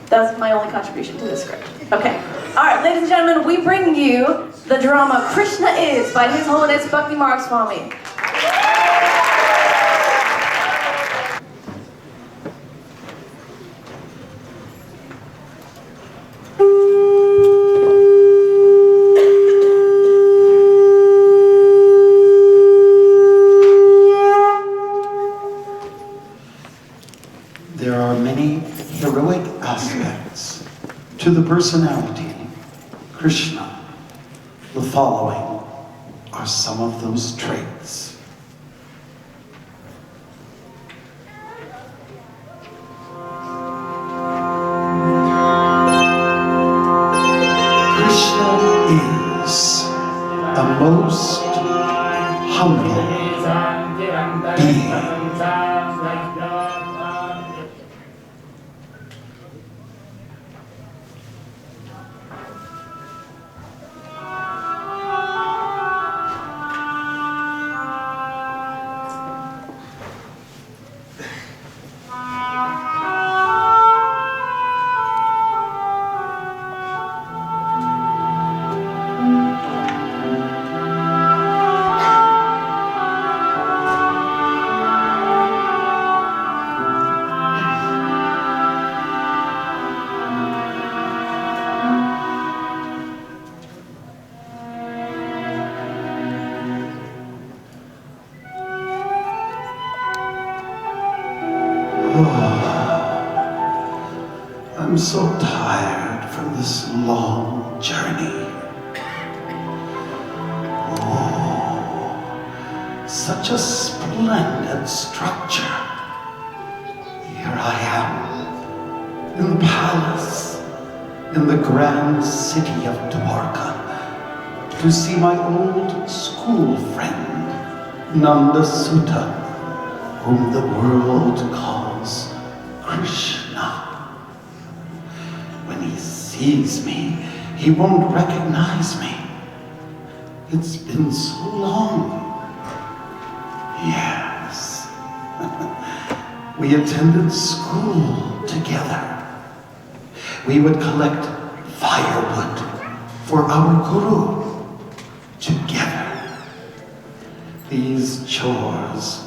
That was my only contribution to the script. Okay. All right, ladies and gentlemen, we bring you the drama Krishna Is by His Holiness Bhakti Swami. There are many heroic aspects to the personality, Krishna. The following are some of those traits. Krishna is a most humble being. I'm so tired from this long journey. Oh, such a splendid structure. Here I am, in the palace, in the grand city of Dwarka, to see my old school friend, Nanda Sutta, whom the world calls Krishna. When he sees me, he won't recognize me. It's been so long. Yes. We attended school together. We would collect firewood for our guru together. These chores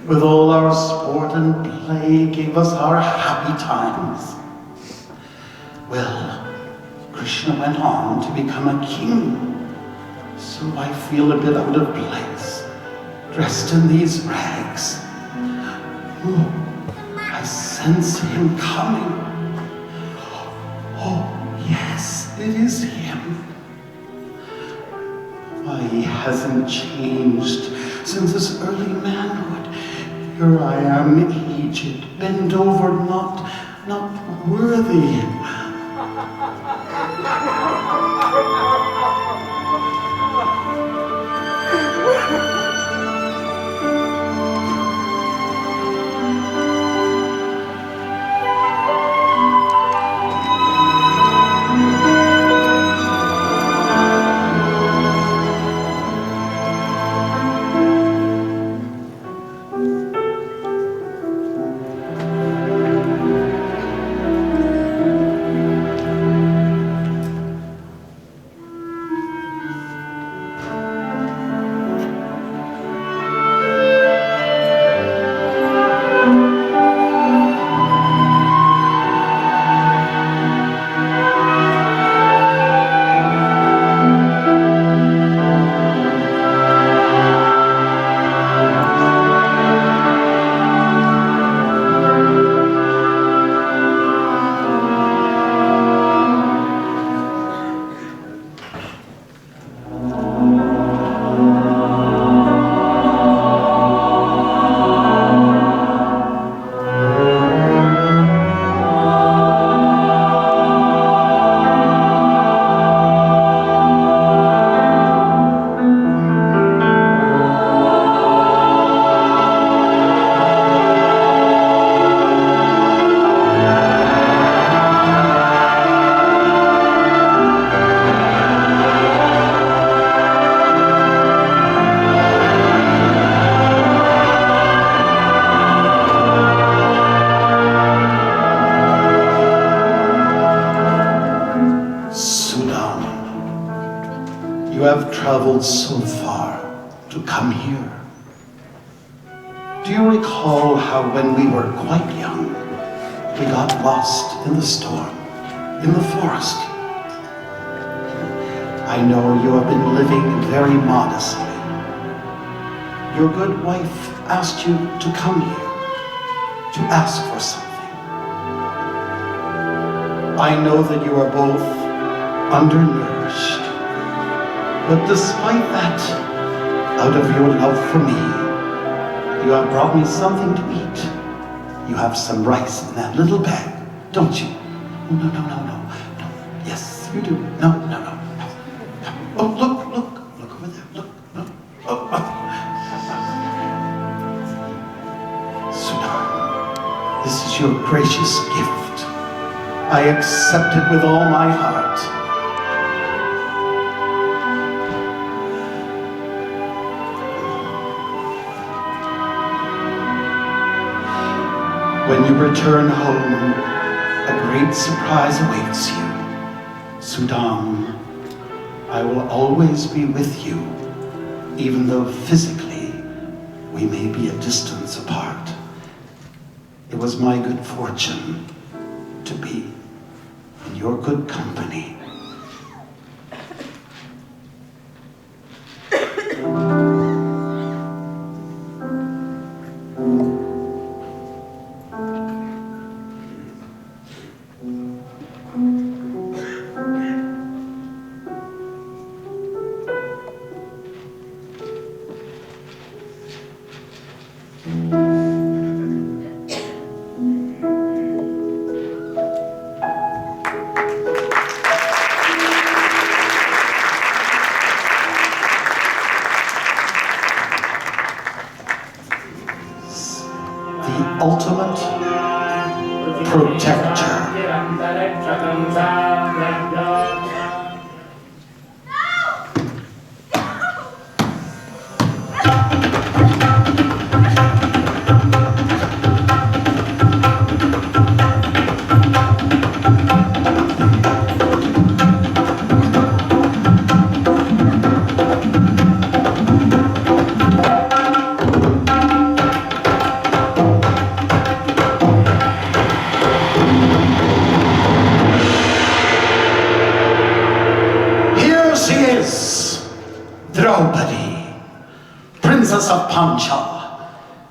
with all our sport and play, gave us our happy times. Well, Krishna went on to become a king, so I feel a bit out of place, dressed in these rags. Oh, I sense him coming. Oh, yes, it is him. Why, he hasn't changed since his early manhood. Here I am, aged, bent over, not worthy. You have traveled so far to come here. Do you recall how when we were quite young, we got lost in the storm, in the forest? I know you have been living very modestly. Your good wife asked you to come here, to ask for something. I know that you are both undernourished. But despite that, out of your love for me, you have brought me something to eat. You have some rice in that little bag, don't you? Oh, no. Yes, you do. No. Oh, look over there, look. Oh. Sudan, this is your gracious gift. I accept it with all my heart. When you return home, a great surprise awaits you. Sudan, I will always be with you, even though physically we may be a distance apart. It was my good fortune to be in your good company. Ultimate protector. Draupadi, Princess of Pancha,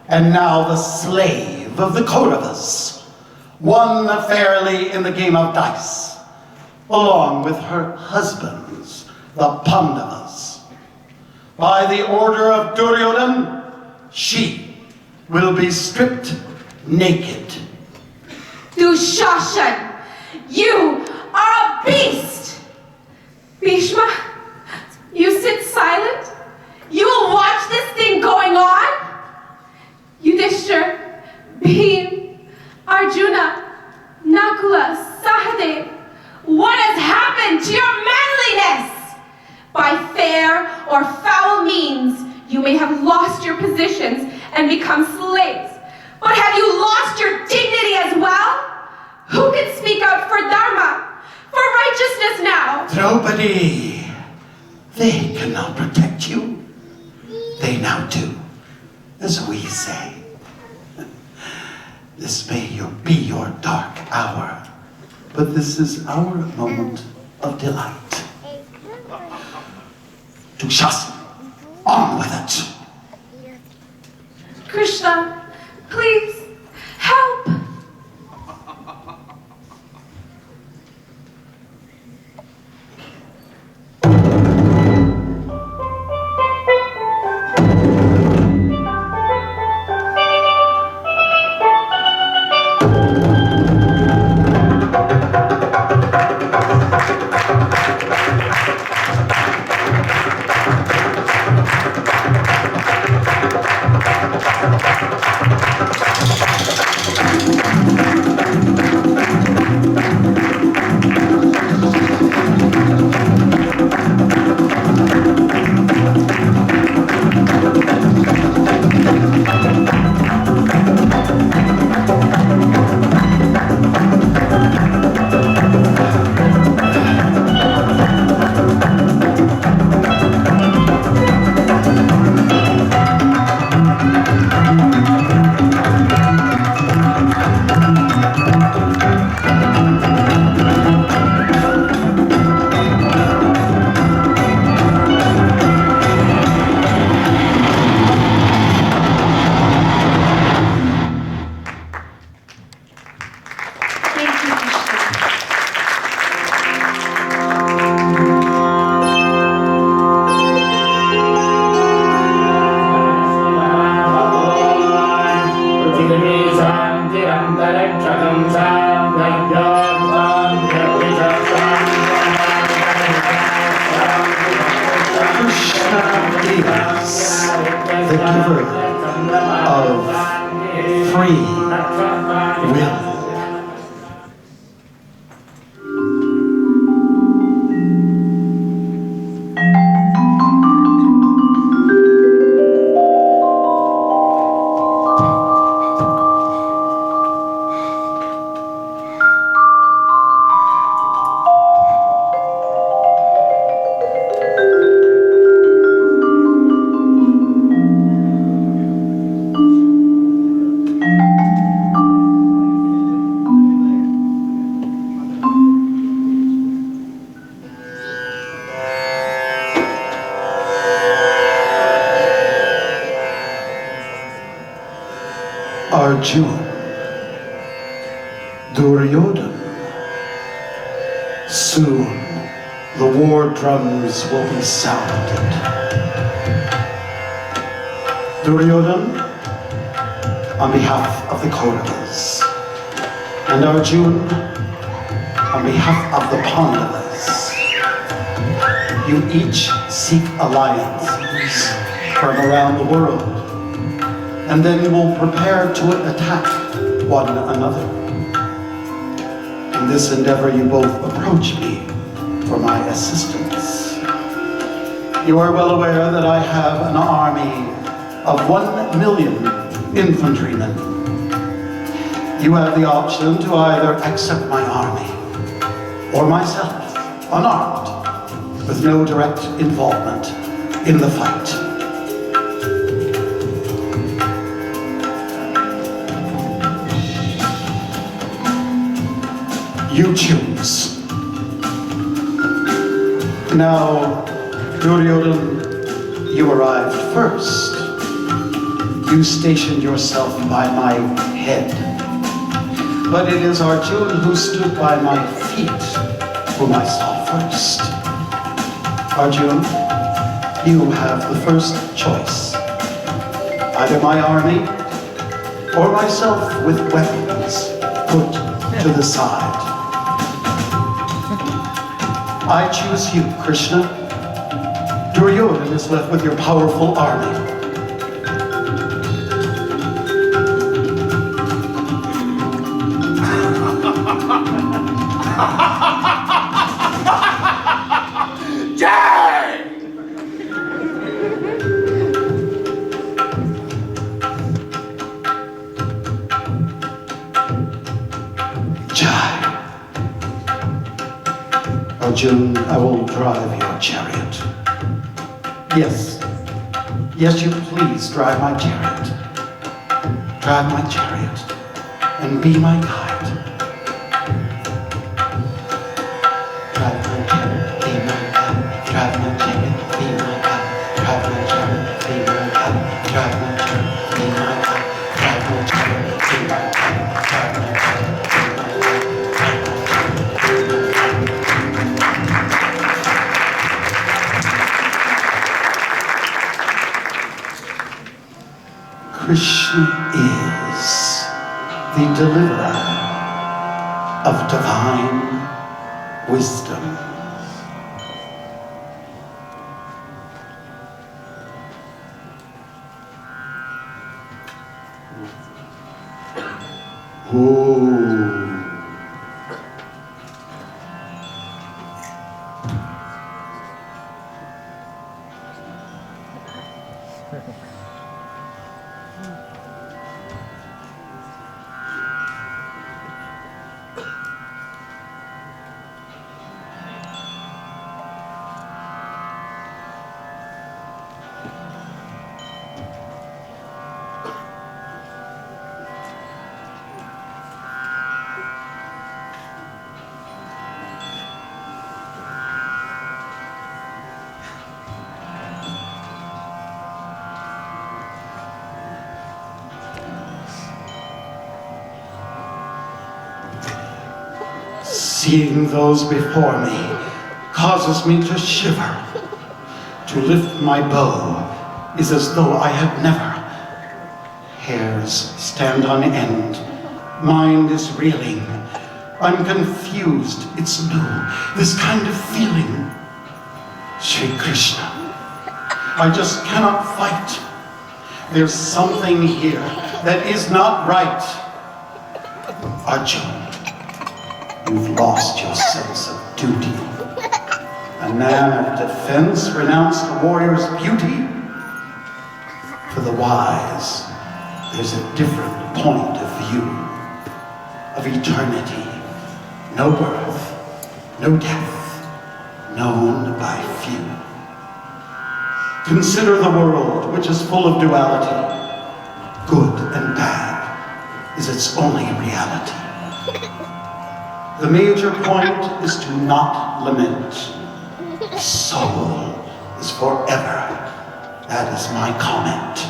and now the slave of the Kauravas, won fairly in the game of dice, along with her husbands, the Pandavas. By the order of Duryodhan, she will be stripped naked. Dushashan, you are a beast! Bhishma, you sit silent? You will watch this thing going on? Yudhishthir, Bhim, Arjuna, Nakula, Sahadev, what has happened to your manliness? By fair or foul means, you may have lost your positions and become slaves. But have you lost your dignity as well? Who can speak out for Dharma, for righteousness now? Draupadi, they cannot protect you. They now do, as we say. This may be your dark hour, but this is our moment of delight. Dushasana, on with it. Krishna, please, help! The giver of free will. Arjuna, Duryodhan. Soon the war drums will be sounded. Duryodhan, on behalf of the Kauravas, and Arjuna, on behalf of the Pandavas, you each seek alliances from around the world, and then you will prepare to attack one another. In this endeavor, you both approach me for my assistance. You are well aware that I have an army of 1 million infantrymen. You have the option to either accept my army or myself, unarmed, with no direct involvement in the fight. You choose. Now, Duryodhan, You arrived first. You stationed yourself by my head. But it is Arjun who stood by my feet whom I saw first. Arjun, you have the first choice. Either my army or myself with weapons put to the side. I choose you, Krishna. Duryodhana is left with your powerful army. Arjun, I will drive your chariot. Yes. Yes, you please drive my chariot. Drive my chariot and be my guide. Drive my chariot, be my guide. Drive my chariot, be my guide. Drive my chariot, be my guide. Drive my chariot, be my guide. Drive my chariot, be my guide. Drive my chariot, be my guide. Krishna is the deliverer of divine wisdom. Ooh. Seeing those before me causes me to shiver. To lift my bow is as though I had never. Hairs stand on end. Mind is reeling. I'm confused. It's new. This kind of feeling. Shri Krishna, I just cannot fight. There's something here that is not right. Arjun, you've lost your sense of duty. A man of defense renounced a warrior's beauty. For the wise, there's a different point of view. Of eternity, no birth, no death, known by few. Consider the world, which is full of duality. Good and bad is its only reality. The major point is to not lament. Soul is forever. That is my comment.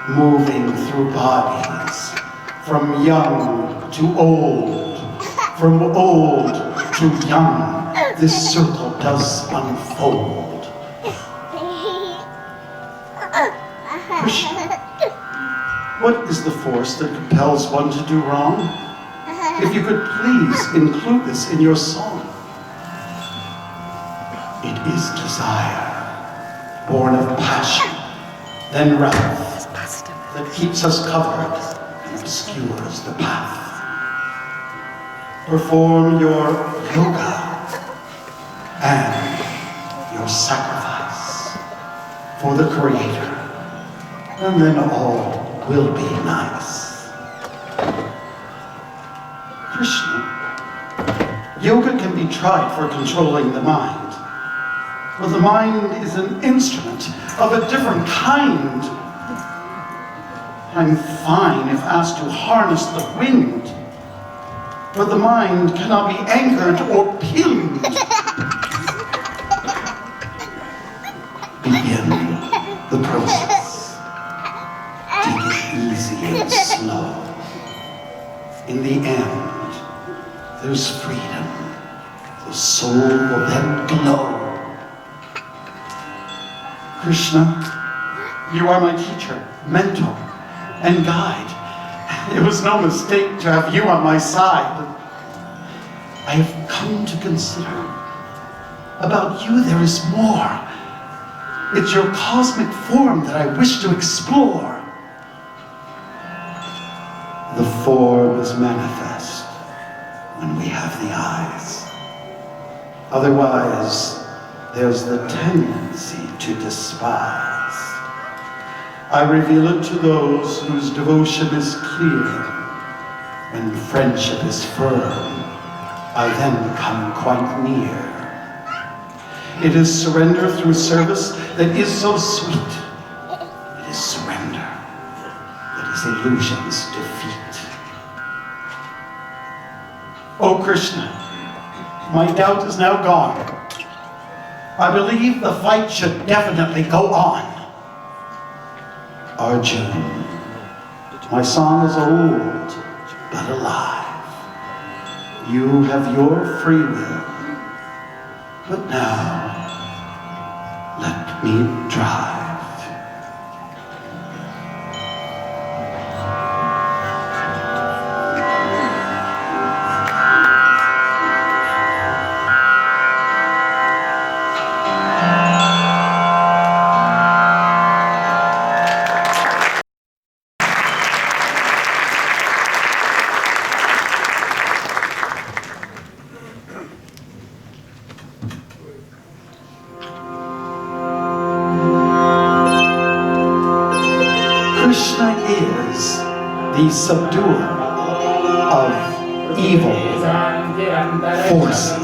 Moving through bodies, from young to old, from old to young, this circle does unfold. Krishna, what is the force that compels one to do wrong? If you could please include this in your song. It is desire, born of passion, then wrath, that keeps us covered and obscures the path. Perform your yoga and your sacrifice for the Creator, and then all will be nice. Krishna, yoga can be tried for controlling the mind, but the mind is an instrument of a different kind. I'm fine if asked to harness the wind, but the mind cannot be anchored or pinned. begin the process. Take it easy and slow. In the end, there's freedom. The soul will then glow. Krishna, you are my teacher, mentor, and guide. It was no mistake to have you on my side. I have come to consider. About you there is more. It's your cosmic form that I wish to explore. The form is manifest when we have the eyes. Otherwise, there's the tendency to despise. I reveal it to those whose devotion is clear. When friendship is firm, I then come quite near. It is surrender through service that is so sweet. It is surrender that is illusion's defeat. O Krishna, my doubt is now gone. I believe the fight should definitely go on. Arjun, my song is old but alive. You have your free will, but now let me drive. Krishna is the subduer of evil forces.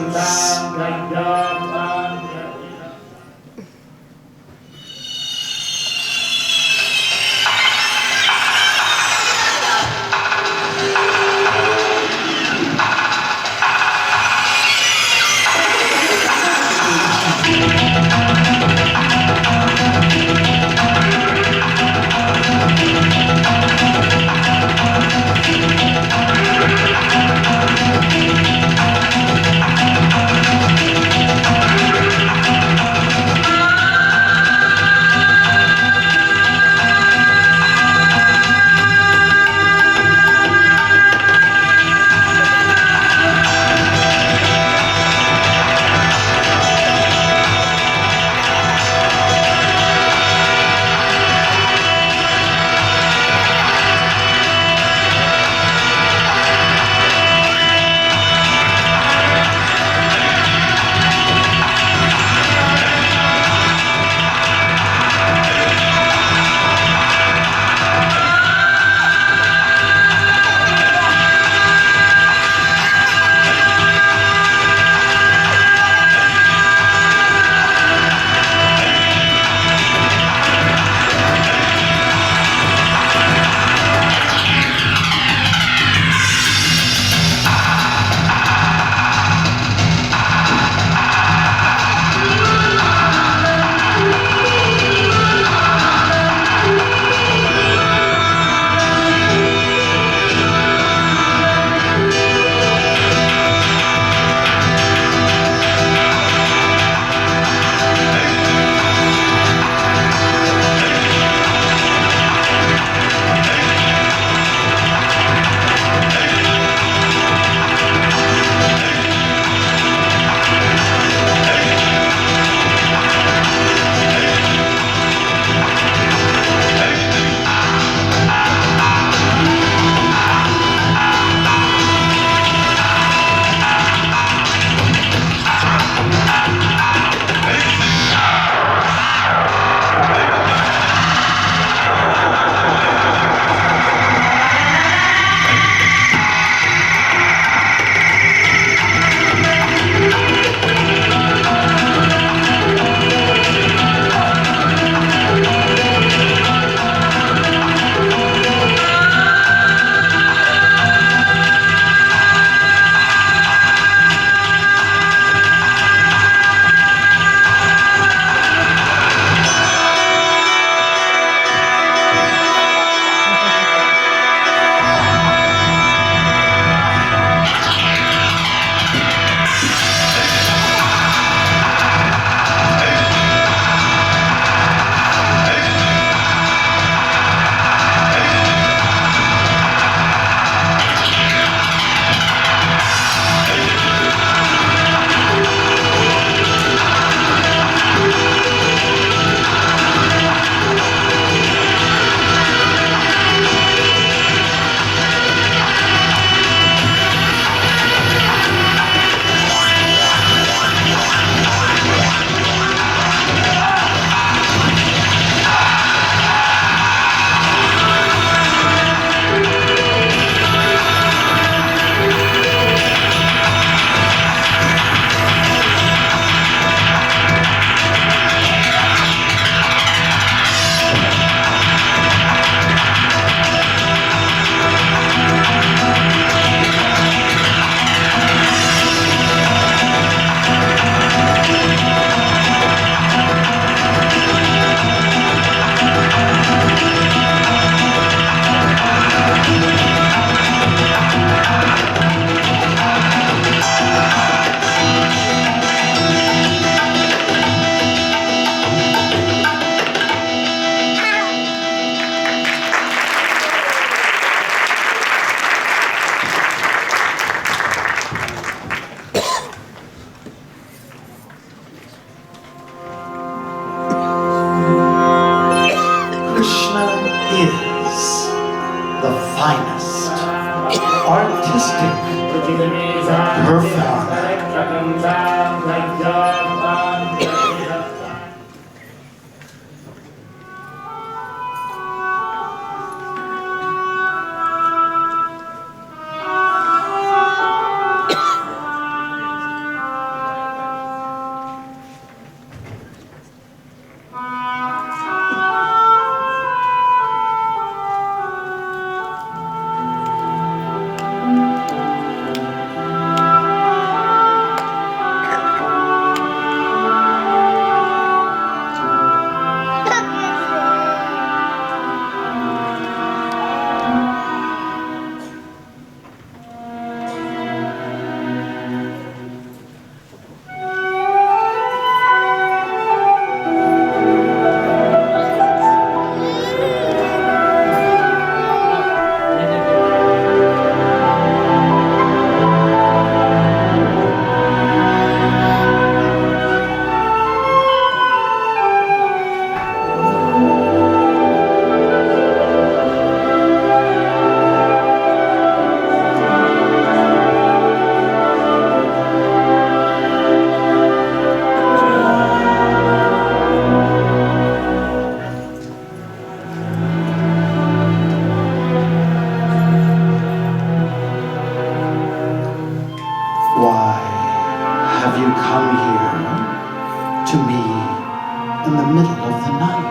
Why have you come here to me in the middle of the night?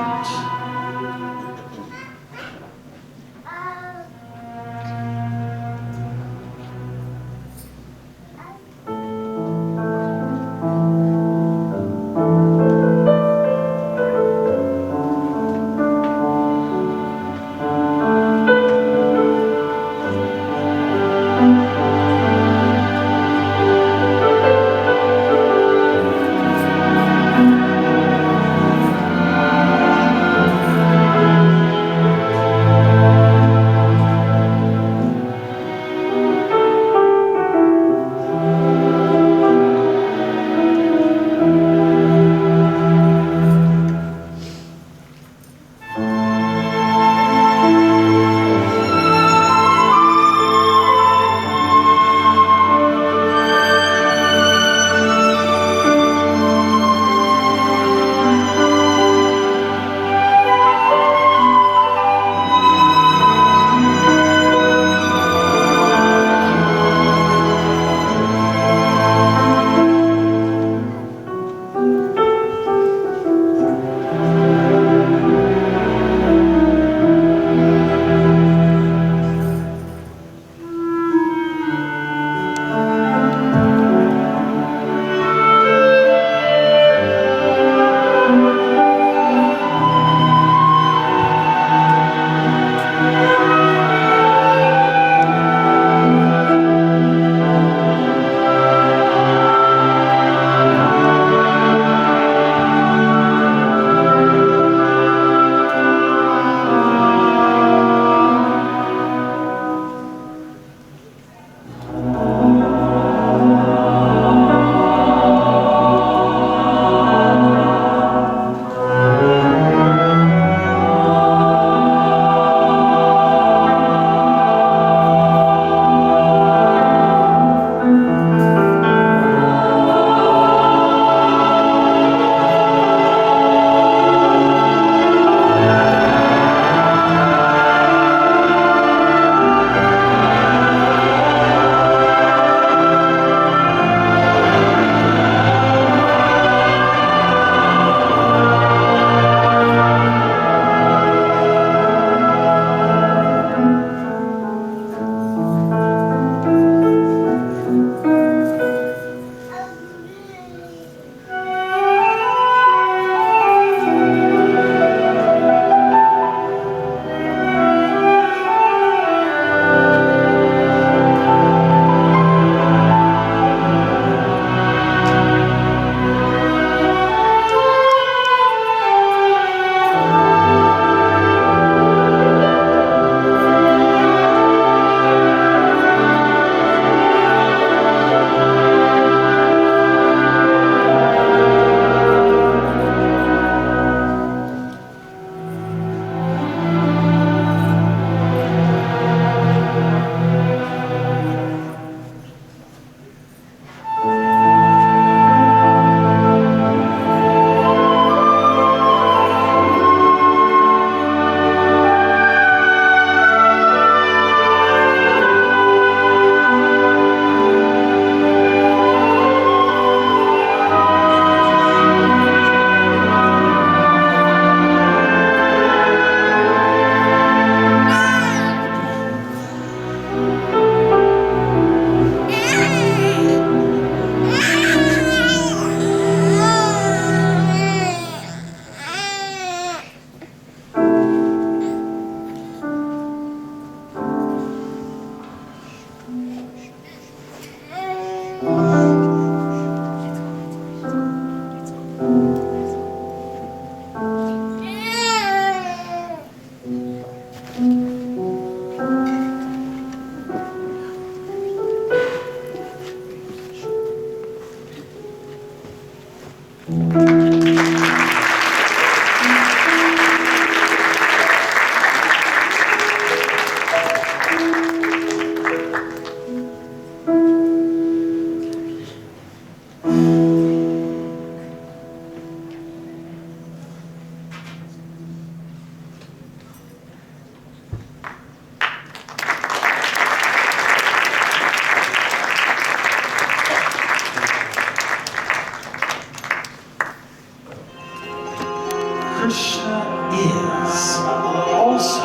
Krishna is also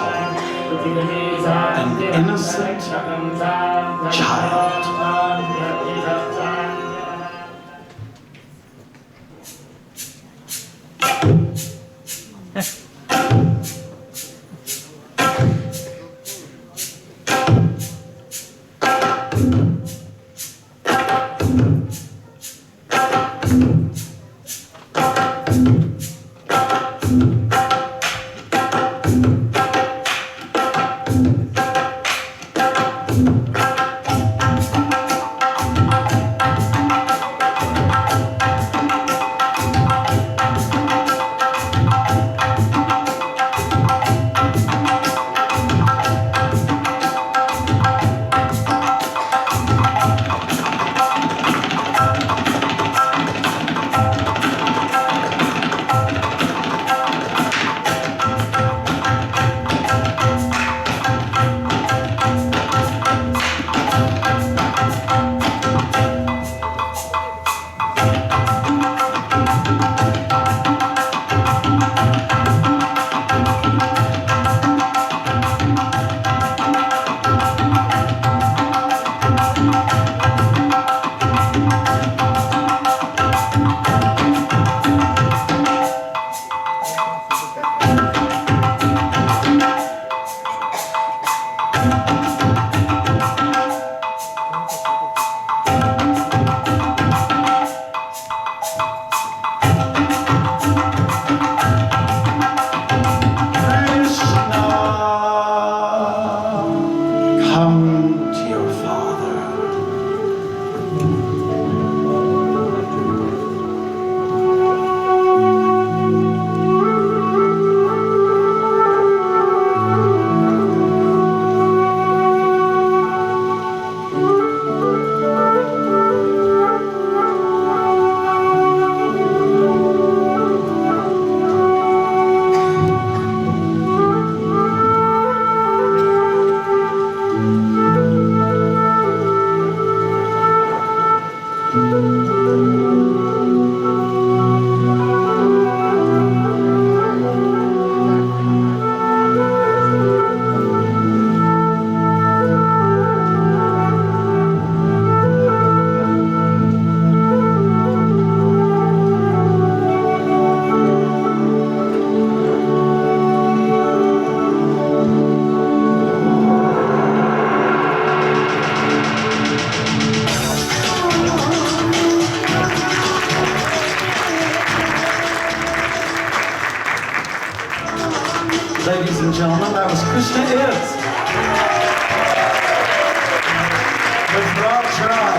an innocent child. Ladies and gentlemen, that was Krishna Is. With Raj Rai,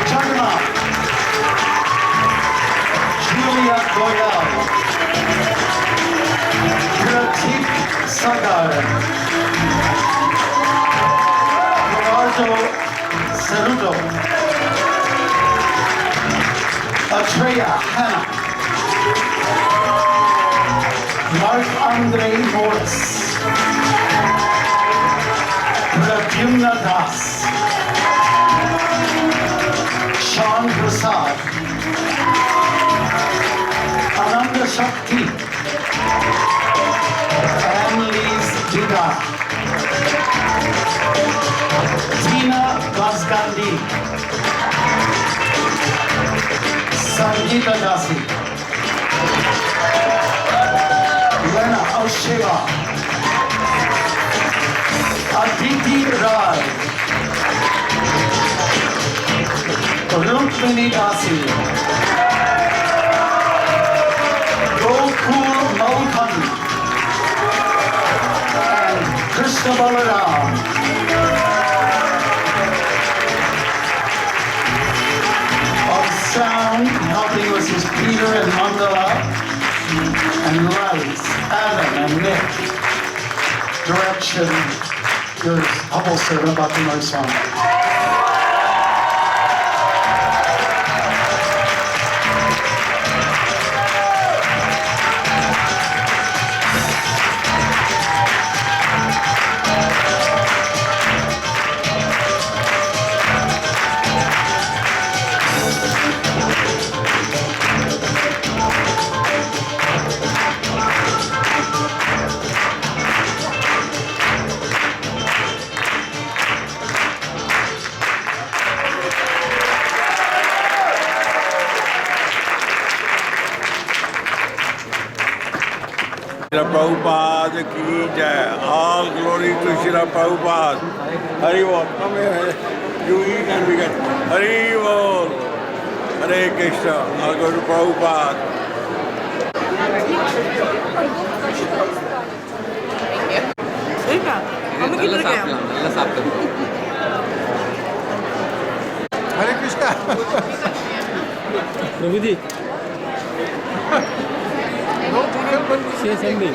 Jagannath, Julia Goyal, Pratik Sagar, Gerardo Cerudo, Atreya Hannah, Marc-Andre Morris, Pradyumna Das, Sean Prasad, Ananda Shakti, Annalise Dida, Tina Vasgandhi, Sangeeta Dasi, Lena Osheva, Aditi Rai, Rukmini Dasi, Gokul Malkan, and Krishna Balaram. On sound, helping us is Peter and Mandala, and lights, Adam and Nick. Direction, your humble servant, Bhakti Mela. Srila Prabhupada ki jai. All glory to Srila Prabhupada. Hari Bol. Come here. You eat and we get. Hari Bol. Hare Krishna. I'll go to Prabhupada. Hare Krishna. Prabhuji. Say something.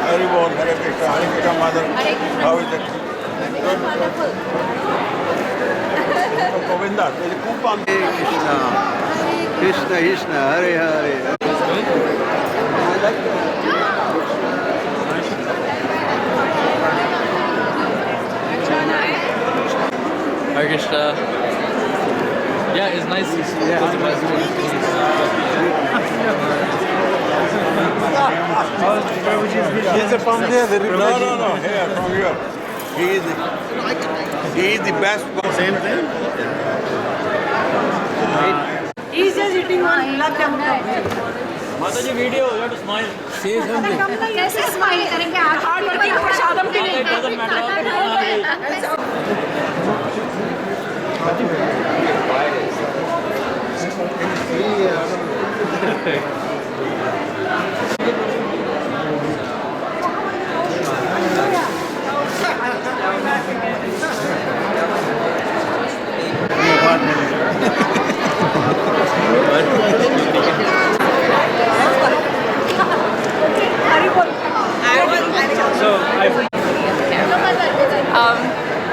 Hari Bol. Hare Krishna. Hare Krishna, mother. How is it? Wonderful. Govinda, there's a coupon. Krishna, Krishna, Krishna, Hare Hare. Hare Krishna. Yeah, it's nice to see. Yeah, He's from there. No, here, from here. He is the best. Same thing? He's just eating one gulab jamun. Mataji video, you have to smile. Say something. कैसे smile करेंगे आप? Hard working प्रसादम के लिए. It doesn't matter.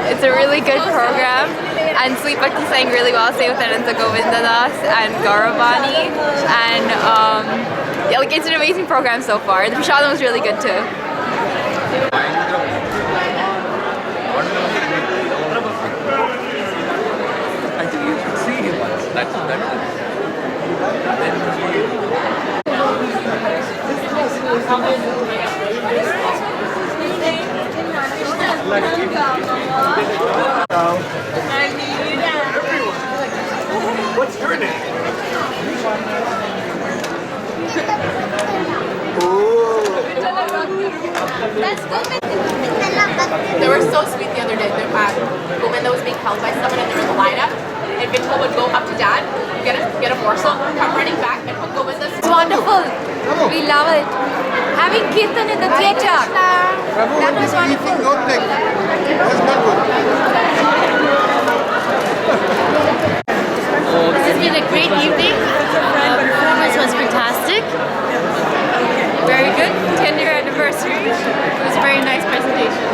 It's a really good program, and Sweet Bhakti sang really well, same with Ananta Govinda Das and Gauravani, and yeah, like it's an amazing program so far. The prasadam was really good too. What's your name? They were so sweet the other day. Govinda was being held by someone and there was a lineup. And Vittal would go up to Dad, get a morsel, come running back and put Govinda's. It's wonderful. We love it. Having Kirtan in the theatre. That was wonderful. This has been a great evening. Performance was fantastic. Very good. 10-year anniversary. It was a very nice presentation.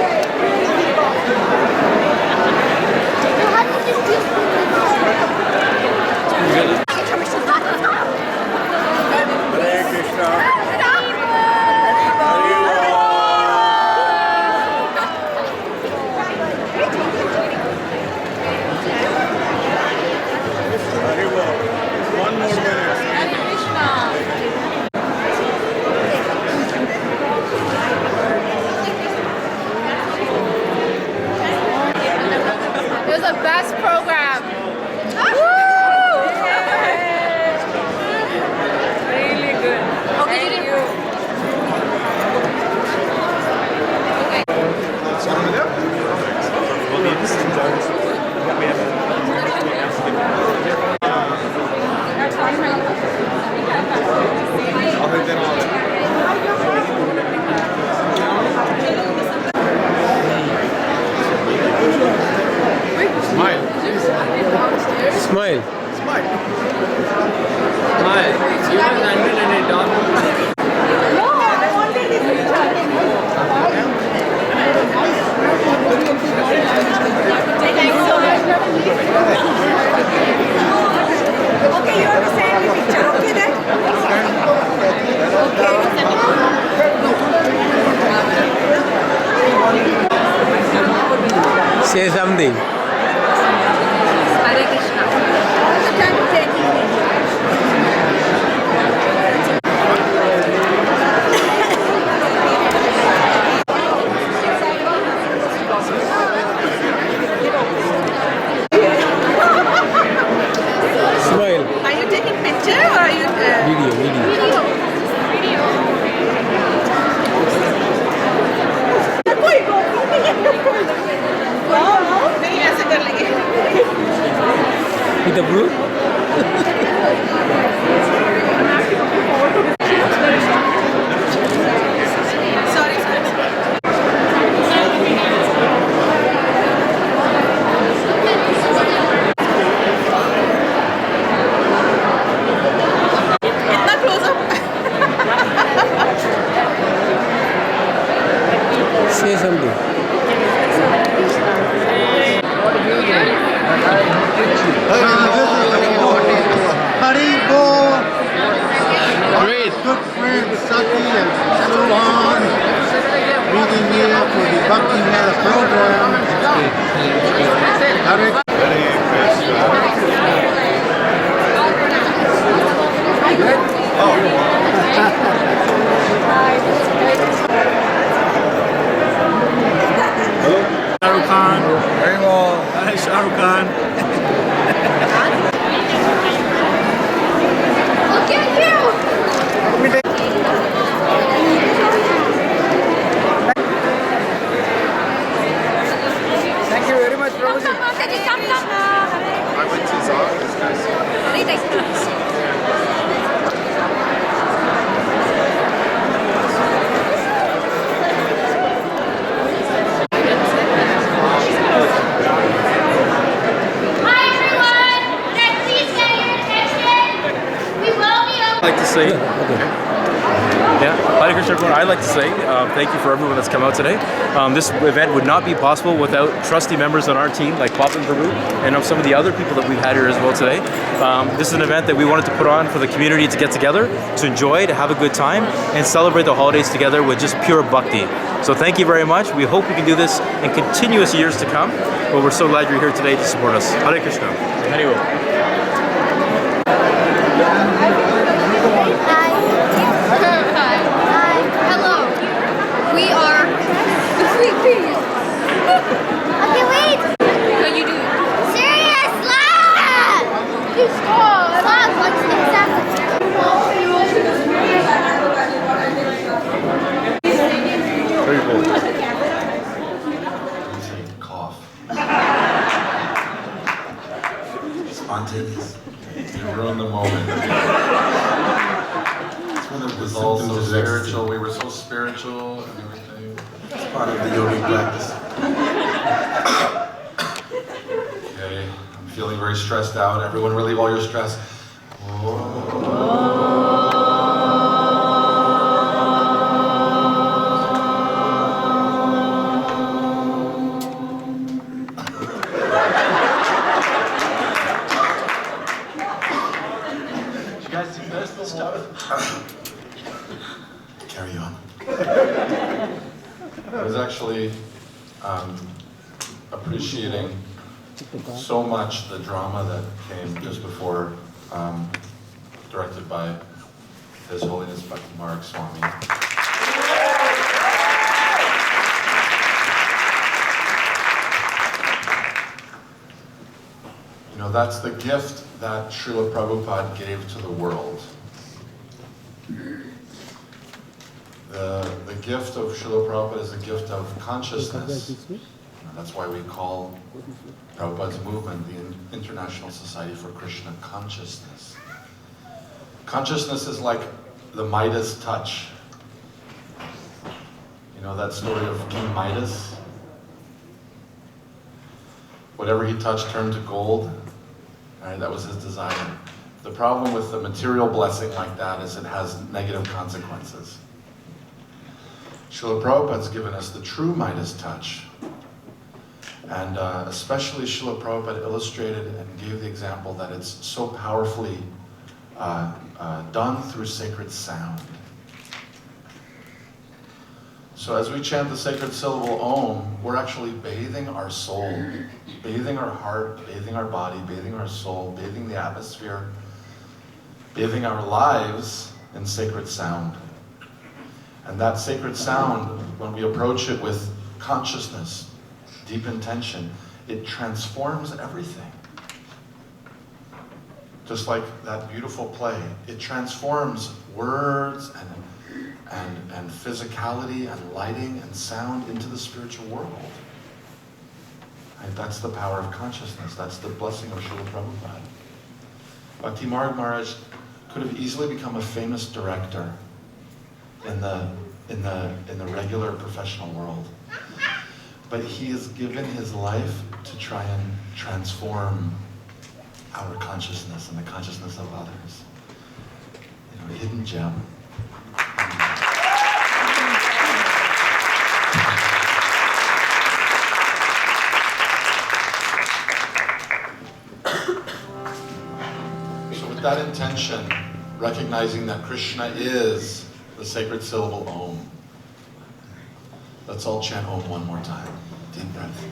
Hare Krishna. One more minute. It was the best program. Really good. Okay, thank you. Smile. Smile. Smile. You have landed in it, Don. Okay, you have to send me picture. Okay then? Say something. Hare Krishna. Say something. Haribo! Great! Good friends, Sati and Suhan, meeting here for the Bhakti Mela program. Hare Shahrukh Khan. Very well. Hi, Shahrukh Khan. Look at you! Thank you very much, Prabhuji. I went to Zog, guys. Hi everyone! Can I please get your attention? We will be open. I'd like to say, Hare Krishna, everyone. I'd like to say thank you for everyone that's come out today. This event would not be possible without trusty members on our team like Pop and Baru and some of the other people that we've had here as well today. This is an event that we wanted to put on for the community to get together, to enjoy, to have a good time, and celebrate the holidays together with just pure bhakti. So thank you very much. We hope we can do this in continuous years to come, but we're so glad you're here today to support us. Hare Krishna. Hare Hello. We are the Sweet Peas. Okay, wait. No, you do. Serious, loud. You score. Loud, like 6 seconds. Cough. Spontaneous. You ruined the moment. It's one of the It was all so symptoms of spiritual. We were so spiritual and everything. It's part of the yogic practice. Okay, I'm feeling very stressed out. Everyone relieve all your stress. You guys do this stuff? Carry on. I was actually appreciating so much the drama that came just before, directed by His Holiness Bhakti Marg Swami. You know, that's the gift that Srila Prabhupada gave to the world. The gift of Srila Prabhupada is a gift of consciousness. And that's why we call Prabhupada's movement the International Society for Krishna Consciousness. Consciousness is like the Midas touch. You know that story of King Midas? Whatever he touched turned to gold. Right, that was his desire. The problem with the material blessing like that is it has negative consequences. Srila Prabhupada's given us the true Midas touch. And especially Srila Prabhupada illustrated and gave the example that it's so powerfully done through sacred sound. So as we chant the sacred syllable Om, we're actually bathing our soul, bathing our heart, bathing our body, bathing our soul, bathing the atmosphere, bathing our lives in sacred sound. And that sacred sound, when we approach it with consciousness, deep intention, it transforms everything. Just like that beautiful play, it transforms words and physicality and lighting and sound into the spiritual world. And that's the power of consciousness. That's the blessing of Srila Prabhupada. Bhakti Marg Maharaj could have easily become a famous director in the regular professional world. But he has given his life to try and transform our consciousness and the consciousness of others. You know, a hidden gem. So with that intention, recognizing that Krishna is the sacred syllable Om, let's all chant Om one more time. Deep breath.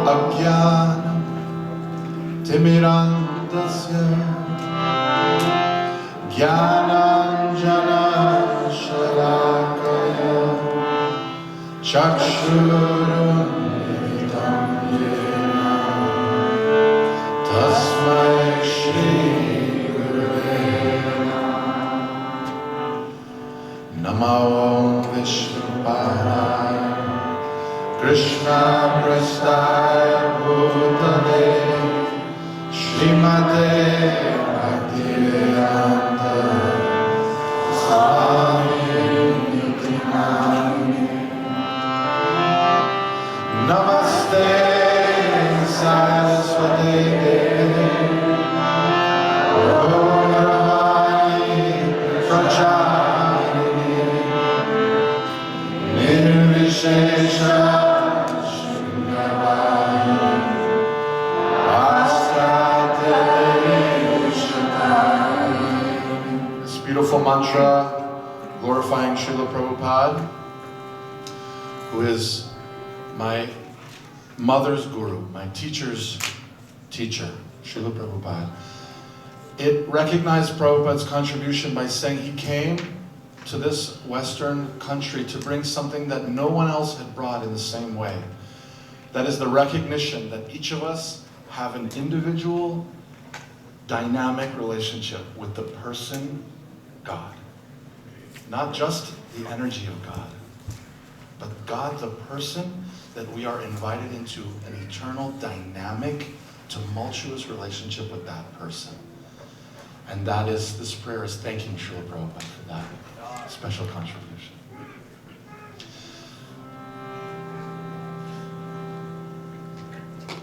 Ajnanam timirandasya Jnananjana Shalakaya Chakshurumilitam Yena Tasmai Shri Gurave Namah Namo Vishnupadaya Krishna Prasthaya Bhutale Srimate Bhaktivedanta Swami Niti Namine Namaste Saraswati Devi Gauravani Pracharine Nirvishesha This beautiful mantra glorifying Srila Prabhupada, who is my mother's guru, my teacher's teacher, Srila Prabhupada. It recognized Prabhupada's contribution by saying he came to this Western country to bring something that no one else had brought in the same way. That is the recognition that each of us have an individual, dynamic relationship with the person God. Not just the energy of God, but God, the person, that we are invited into an eternal, dynamic, tumultuous relationship with that person. And that is, this prayer is thanking Srila Prabhupada for that special contribution.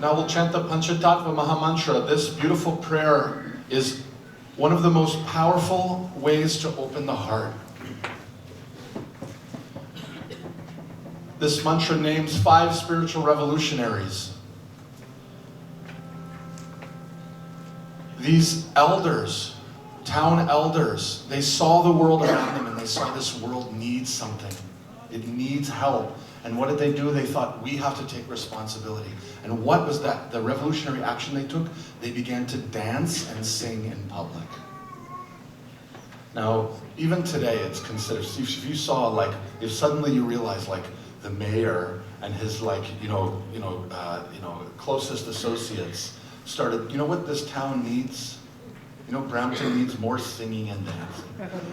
Now we'll chant the Panchatattva Mahamantra. This beautiful prayer is one of the most powerful ways to open the heart. This mantra names 5 spiritual revolutionaries. These elders, town elders, they saw the world around them and they saw this world needs something. It needs help. And what did they do? They thought, we have to take responsibility. And what was that? The revolutionary action they took? They began to dance and sing in public. Now, even today, it's considered, if you saw, like, if suddenly you realize, like, the mayor and his, like, closest associates started, you know what this town needs? You know, Brampton needs more singing and dancing.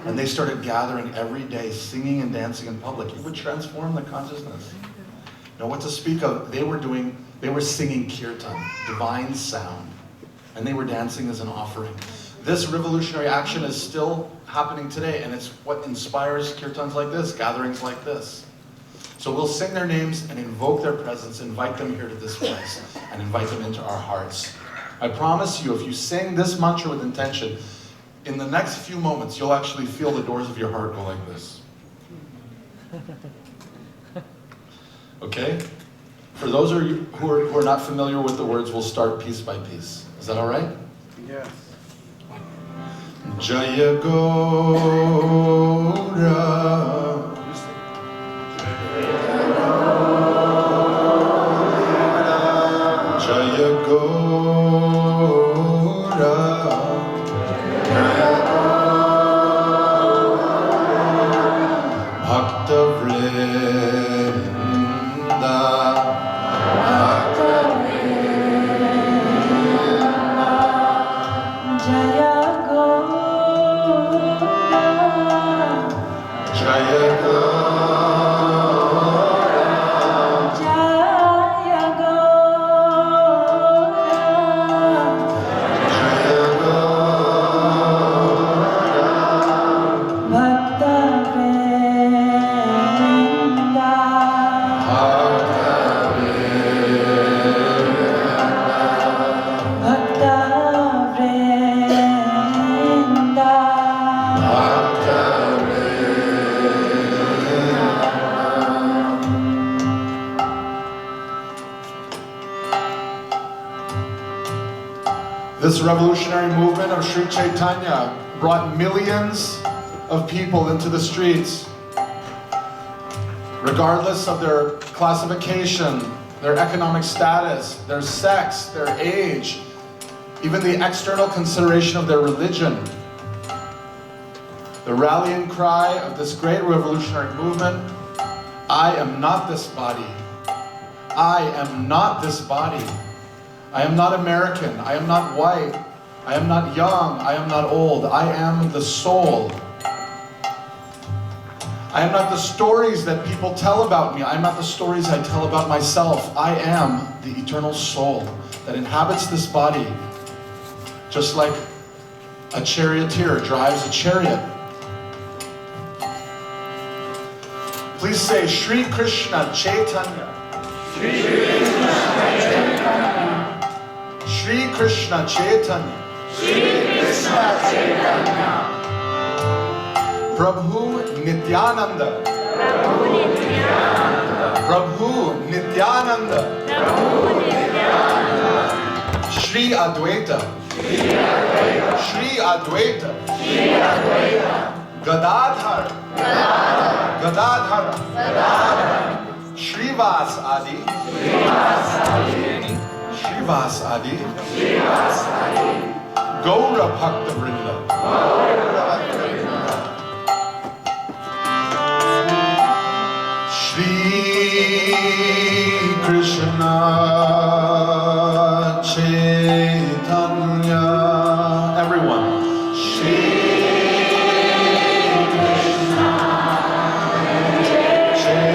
And they started gathering every day, singing and dancing in public. It would transform the consciousness. Now, what to speak of, they were singing kirtan, divine sound. And they were dancing as an offering. This revolutionary action is still happening today, and it's what inspires kirtans like this, gatherings like this. So we'll sing their names and invoke their presence, invite them here to this place, and invite them into our hearts. I promise you, if you sing this mantra with intention, in the next few moments, you'll actually feel the doors of your heart go like this. Okay? For those of you who are not familiar with the words, we'll start piece by piece. Is that all right? Yes. Jaya Gaura Jaya Gaura Bhakta Vrinda Jaya Gaura Jaya This revolutionary movement of Sri Chaitanya brought millions of people into the streets, regardless of their classification, their economic status, their sex, their age, even the external consideration of their religion. The rallying cry of this great revolutionary movement, I am not this body. I am not this body. I am not American. I am not white. I am not young. I am not old. I am the soul. I am not the stories that people tell about me. I am not the stories I tell about myself. I am the eternal soul that inhabits this body, just like a charioteer drives a chariot. Please say, Shri Krishna Chaitanya. Shri Krishna Chaitanya. Shri Krishna Chaitanya. Shri Krishna Chaitanya. Prabhu Nityananda. Prabhu Nityananda. Prabhu Nityananda. Prabhu Nityananda. Shri Advaita. Shri Advaita. Shri Advaita. Shri Advaita. Gadadhar. Gadadhar. Gadadhar. Gadadhar. Shrivas Adi. Shrivas Adi. Shrivas Adi. Shrivas Adi. Gaura Bhakta Vrinda. Gaura Bhakta Vrinda. Shri Krishna Chaitanya. Everyone. Shri Krishna Chaitanya.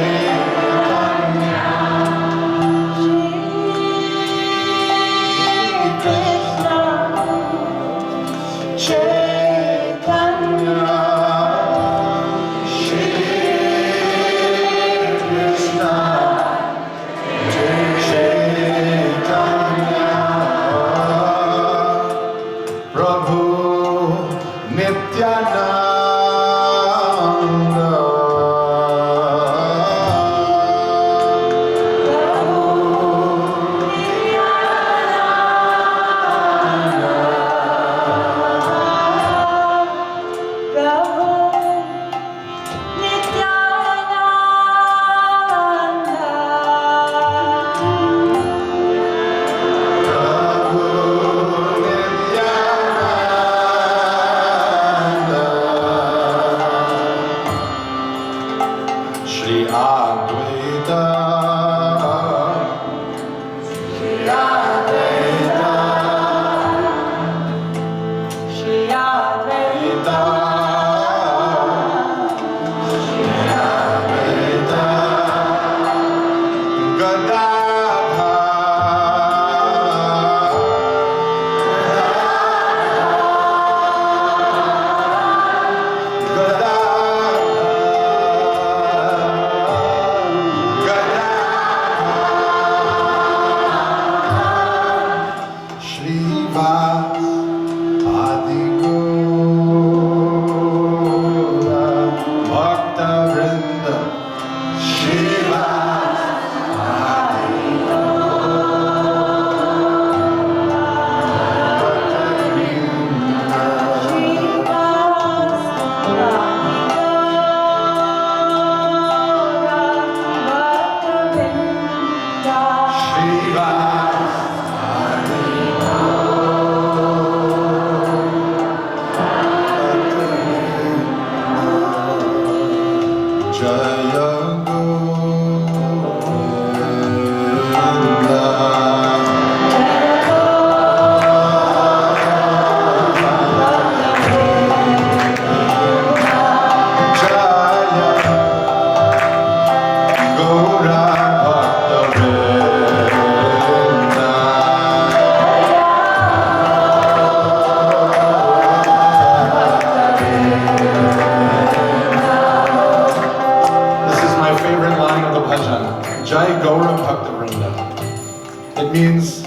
It means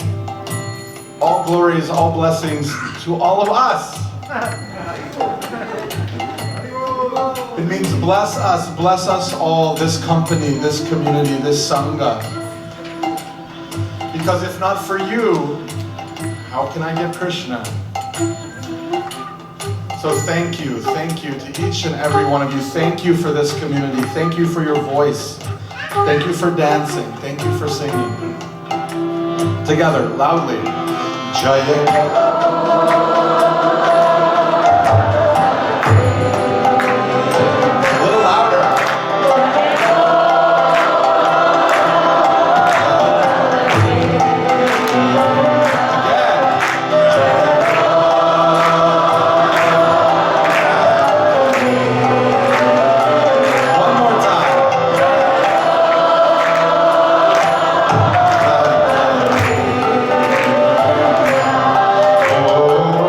all glories, all blessings to all of us. It means bless us all, this company, this community, this Sangha. Because if not for you, how can I get Krishna? So thank you to each and every one of you. Thank you for this community. Thank you for your voice. Thank you for dancing. Thank you for singing. Together, loudly. Jaya. Oh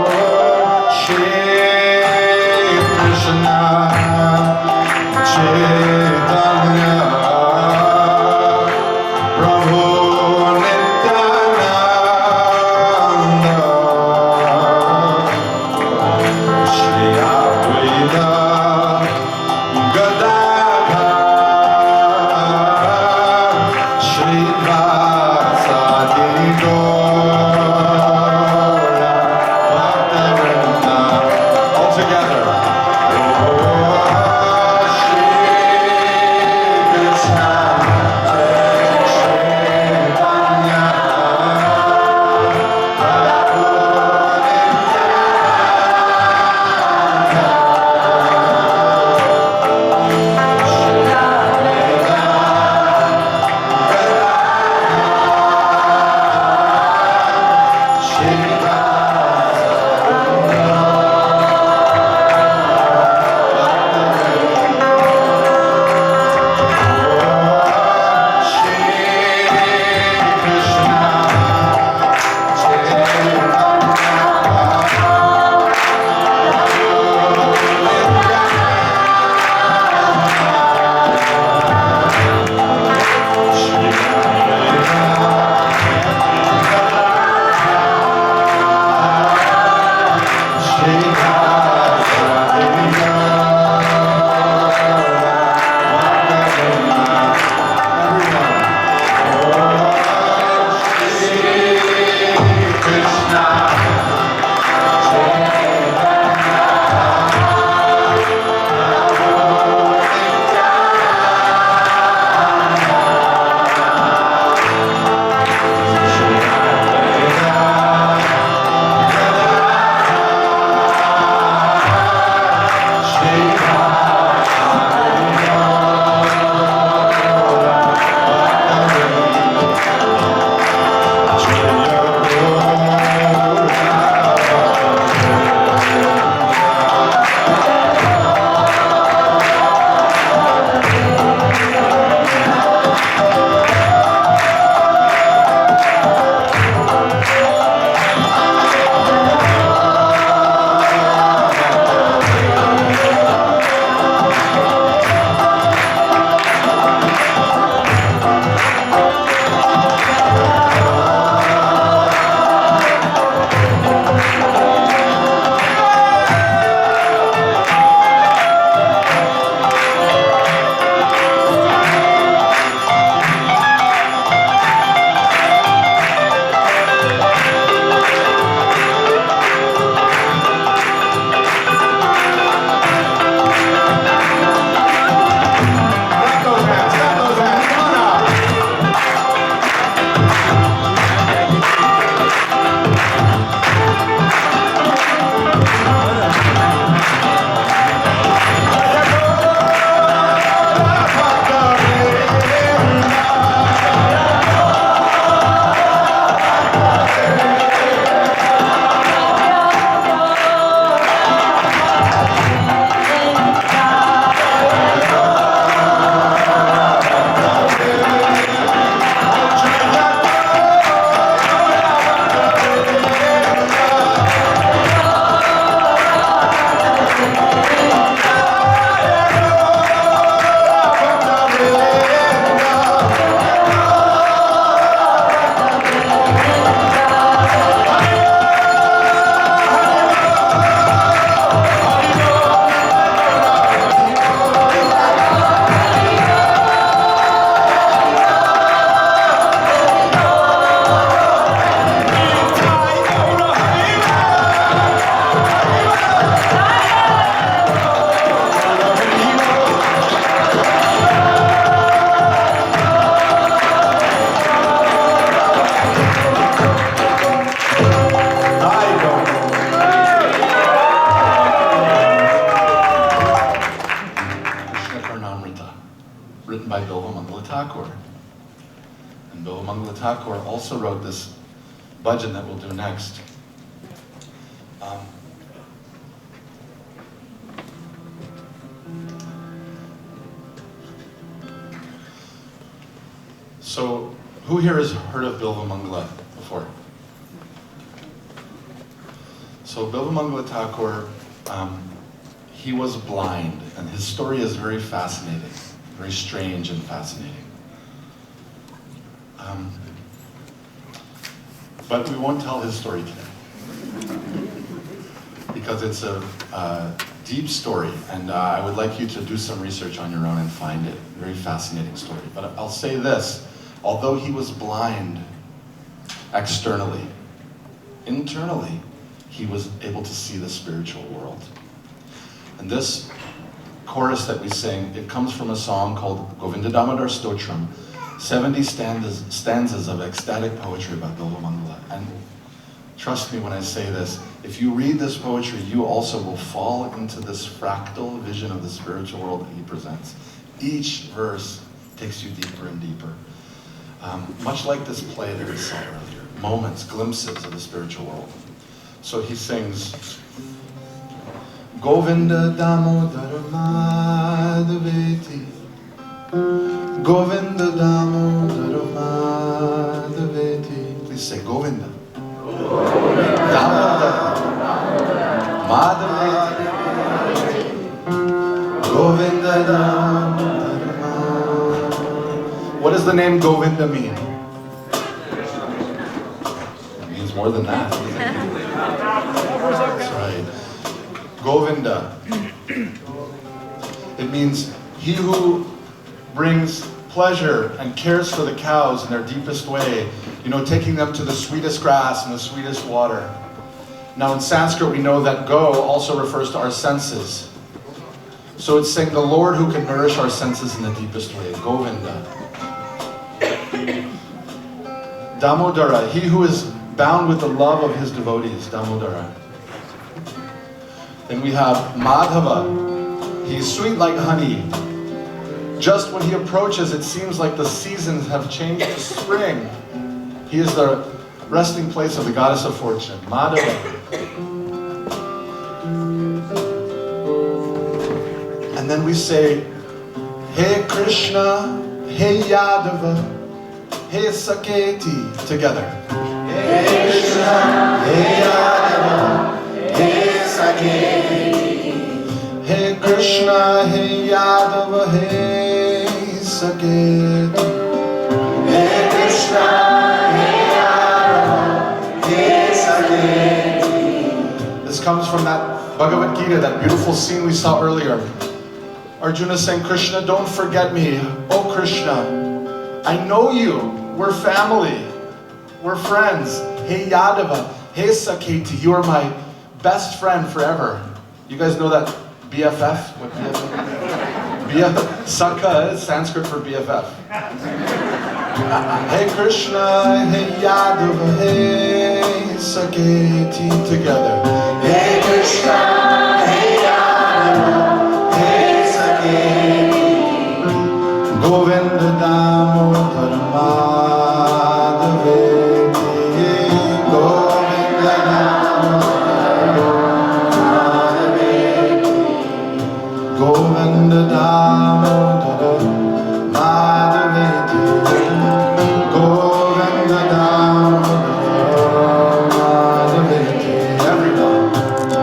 by Bilva Thakur. And Bilva Thakur also wrote this bhajan that we'll do next. So, who here has heard of Bilva Mangala before? So Bilva Thakur, he was blind, and his story is very fascinating, very strange and fascinating. But we won't tell his story today, because it's a deep story, and I would like you to do some research on your own and find it. Very fascinating story. But I'll say this, although he was blind externally, internally, he was able to see the spiritual world. And this chorus that we sing, it comes from a song called Govinda Damodar Stotram, 70 stanzas of ecstatic poetry by Bilva Mangala. And trust me when I say this, if you read this poetry, you also will fall into this fractal vision of the spiritual world that he presents. Each verse takes you deeper and deeper. Much like this play that we saw earlier, moments, glimpses of the spiritual world. So he sings, Govinda Damodar Madhaveti, Govinda Damodar Madhaveti. Please say Govinda. Damodar Madhaveti, Govinda Damodar Madhaveti. What does the name Govinda mean? It means more than that. That's right. Govinda. It means he who brings pleasure and cares for the cows in their deepest way, taking them to the sweetest grass and the sweetest water. Now in Sanskrit we know that go also refers to our senses. So it's saying the Lord who can nourish our senses in the deepest way, Govinda. Damodara, he who is bound with the love of his devotees, Damodara. Then we have Madhava. He's sweet like honey. Just when he approaches, it seems like the seasons have changed to spring. He is the resting place of the goddess of fortune, Madhava. And then we say, Hey Krishna, Hey Yadava, Hey Saketi, together. Hey Krishna, Hey Yadava, Hey Saketi. Hey Krishna, Hey Yadava, Hey Saketi. Hey Krishna, Hey Yadava, Hey Saketi. This comes from that Bhagavad Gita, that beautiful scene we saw earlier. Arjuna saying, Krishna, don't forget me. Oh Krishna, I know you. We're family. We're friends. Hey Yadava, hey Saketi, you are my best friend forever. You guys know that BFF? What BFF? BFF. Sakha is Sanskrit for BFF. Hey Krishna, hey Yadava, hey Saketi, together. Hey Krishna, hey Yadava, hey Saketi. Govinda Damodar Madhaveti. Govinda Govinda Damodara Madhaveti, Govinda Damodara Madhaveti. Everyone.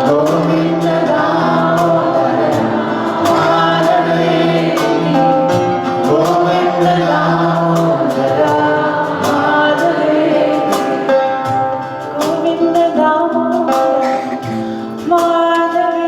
Govinda Damodara Madhaveti, Govinda Damodara Madhaveti, Govinda Damodara Madhaveti.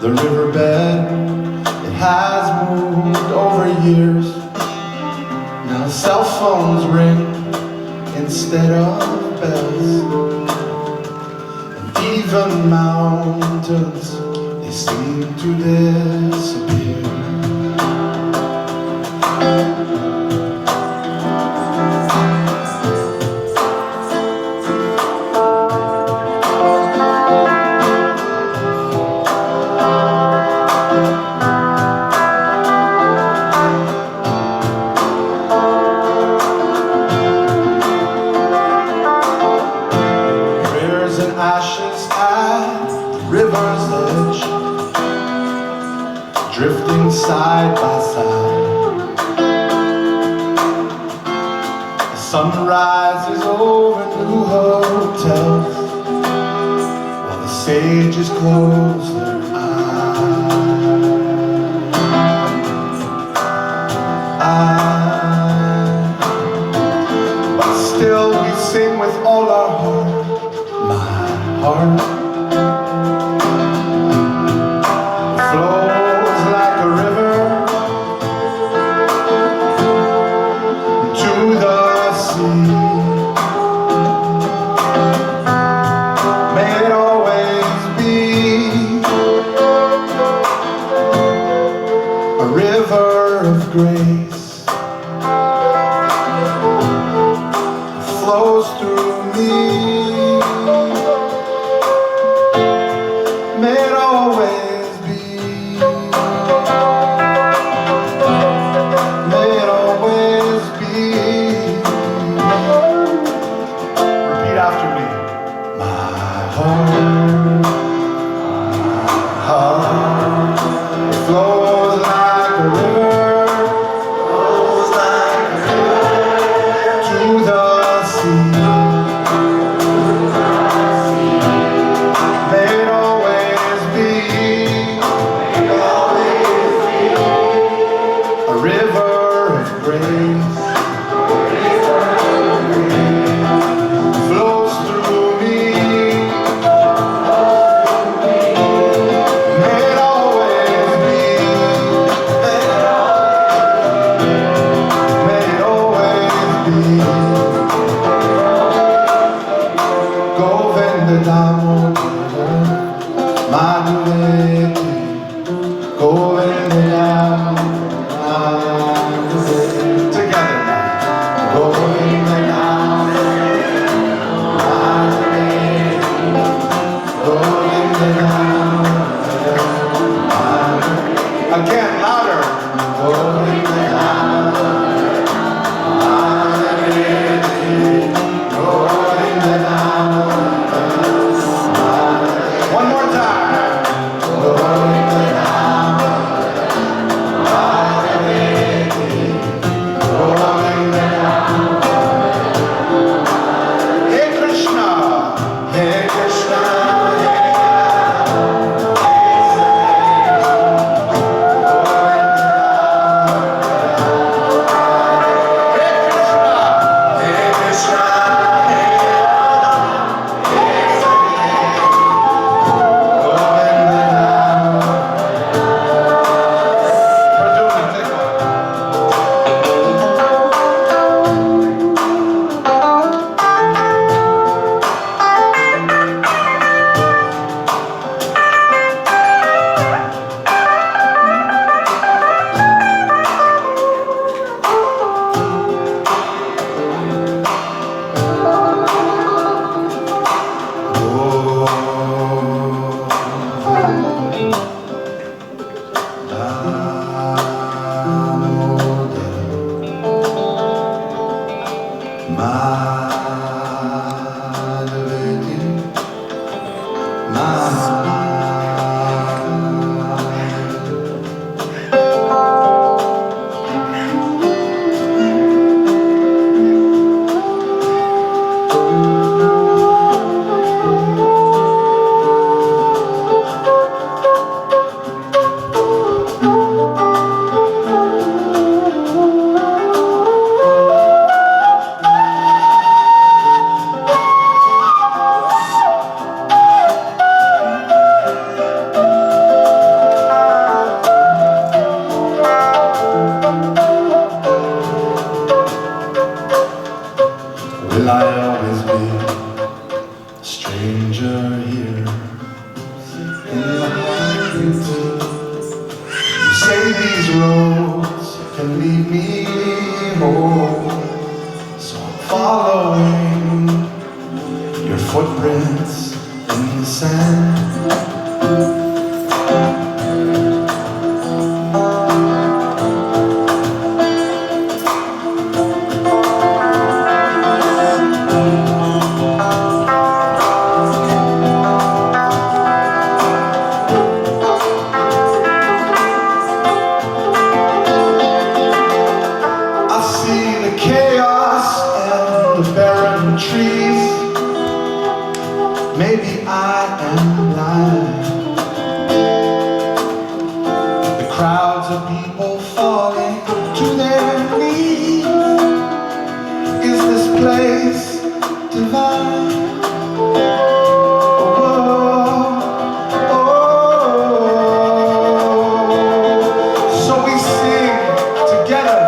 The riverbed, it has moved over years. Now cell phones ring instead of bells, and even mountains, they seem to disappear. Drifting side by side, the sun rises over new hotels while the sages close their eyes. But still we sing with all our heart, my heart. Grace flows through me. May it always be. May it always be. Repeat after me. My heart, flows like a river. Will I always be a stranger here in the heart of beauty? You say these roads can lead me home, so I'm following your footprints in the sand. Trees, maybe I am blind. The crowds of people falling to their knees. Is this place divine? So we sing together,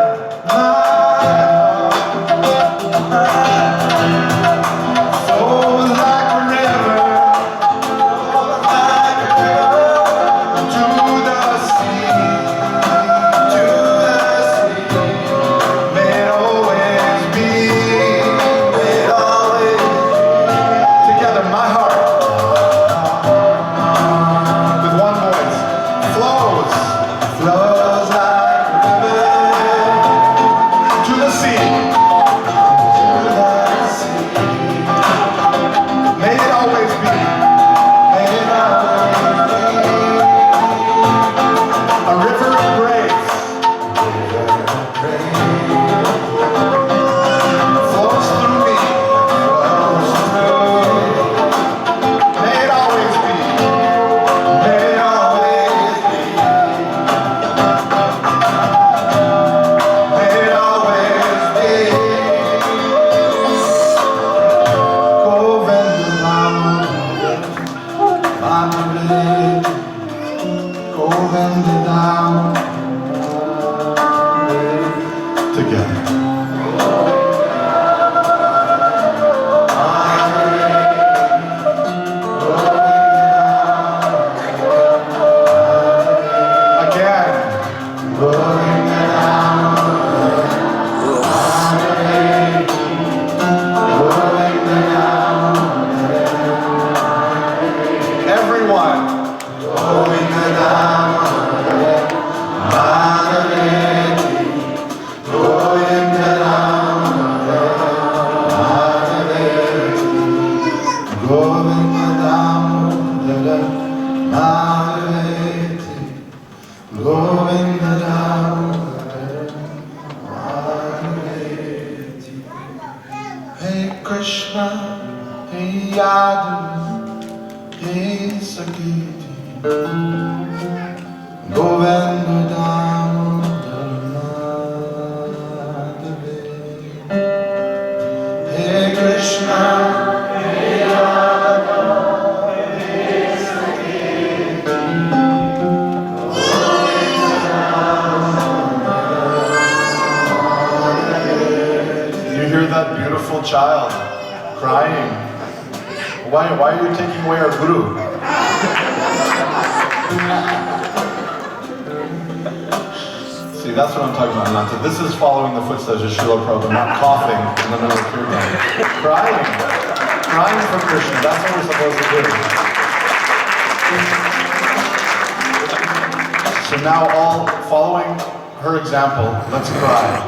Krishna, hey Yadu, hey Sakiti, Govinda Damodar, hey Krishna, hey Yadu, hey Sakiti, Govinda. You hear that beautiful child crying? Why are you taking away our guru? See, that's what I'm talking about, Nanta. This is following the footsteps of Srila Prabhupada, not coughing in the middle of kirtan. Crying for Krishna. That's what we're supposed to do. now all following her example, let's cry.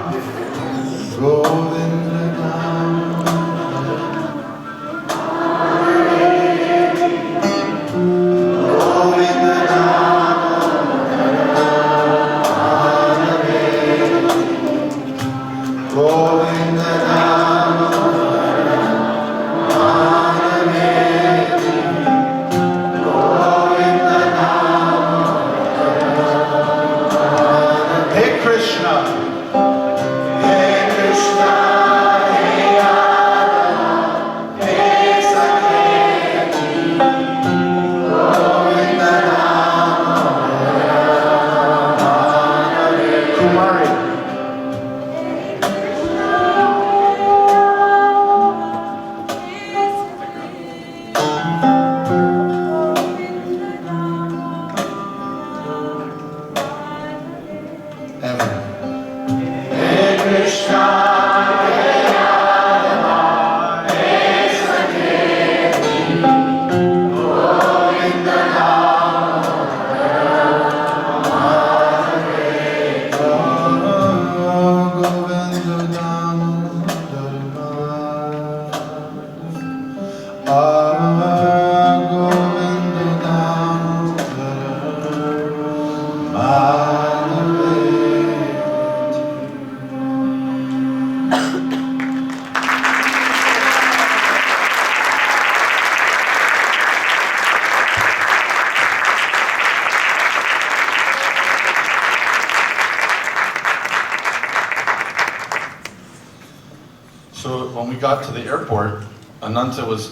So when we got to the airport, Ananta was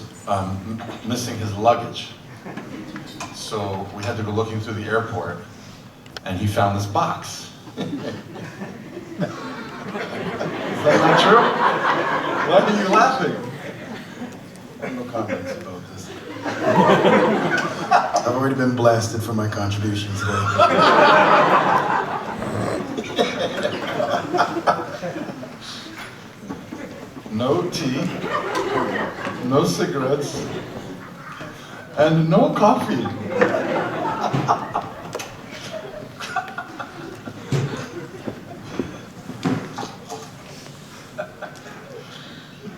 missing his luggage. So we had to go looking through the airport, and he found this box. Is that not true? Why are you laughing? I have no comments about this. I've already been blasted for my contribution today. No tea, no cigarettes, and no coffee.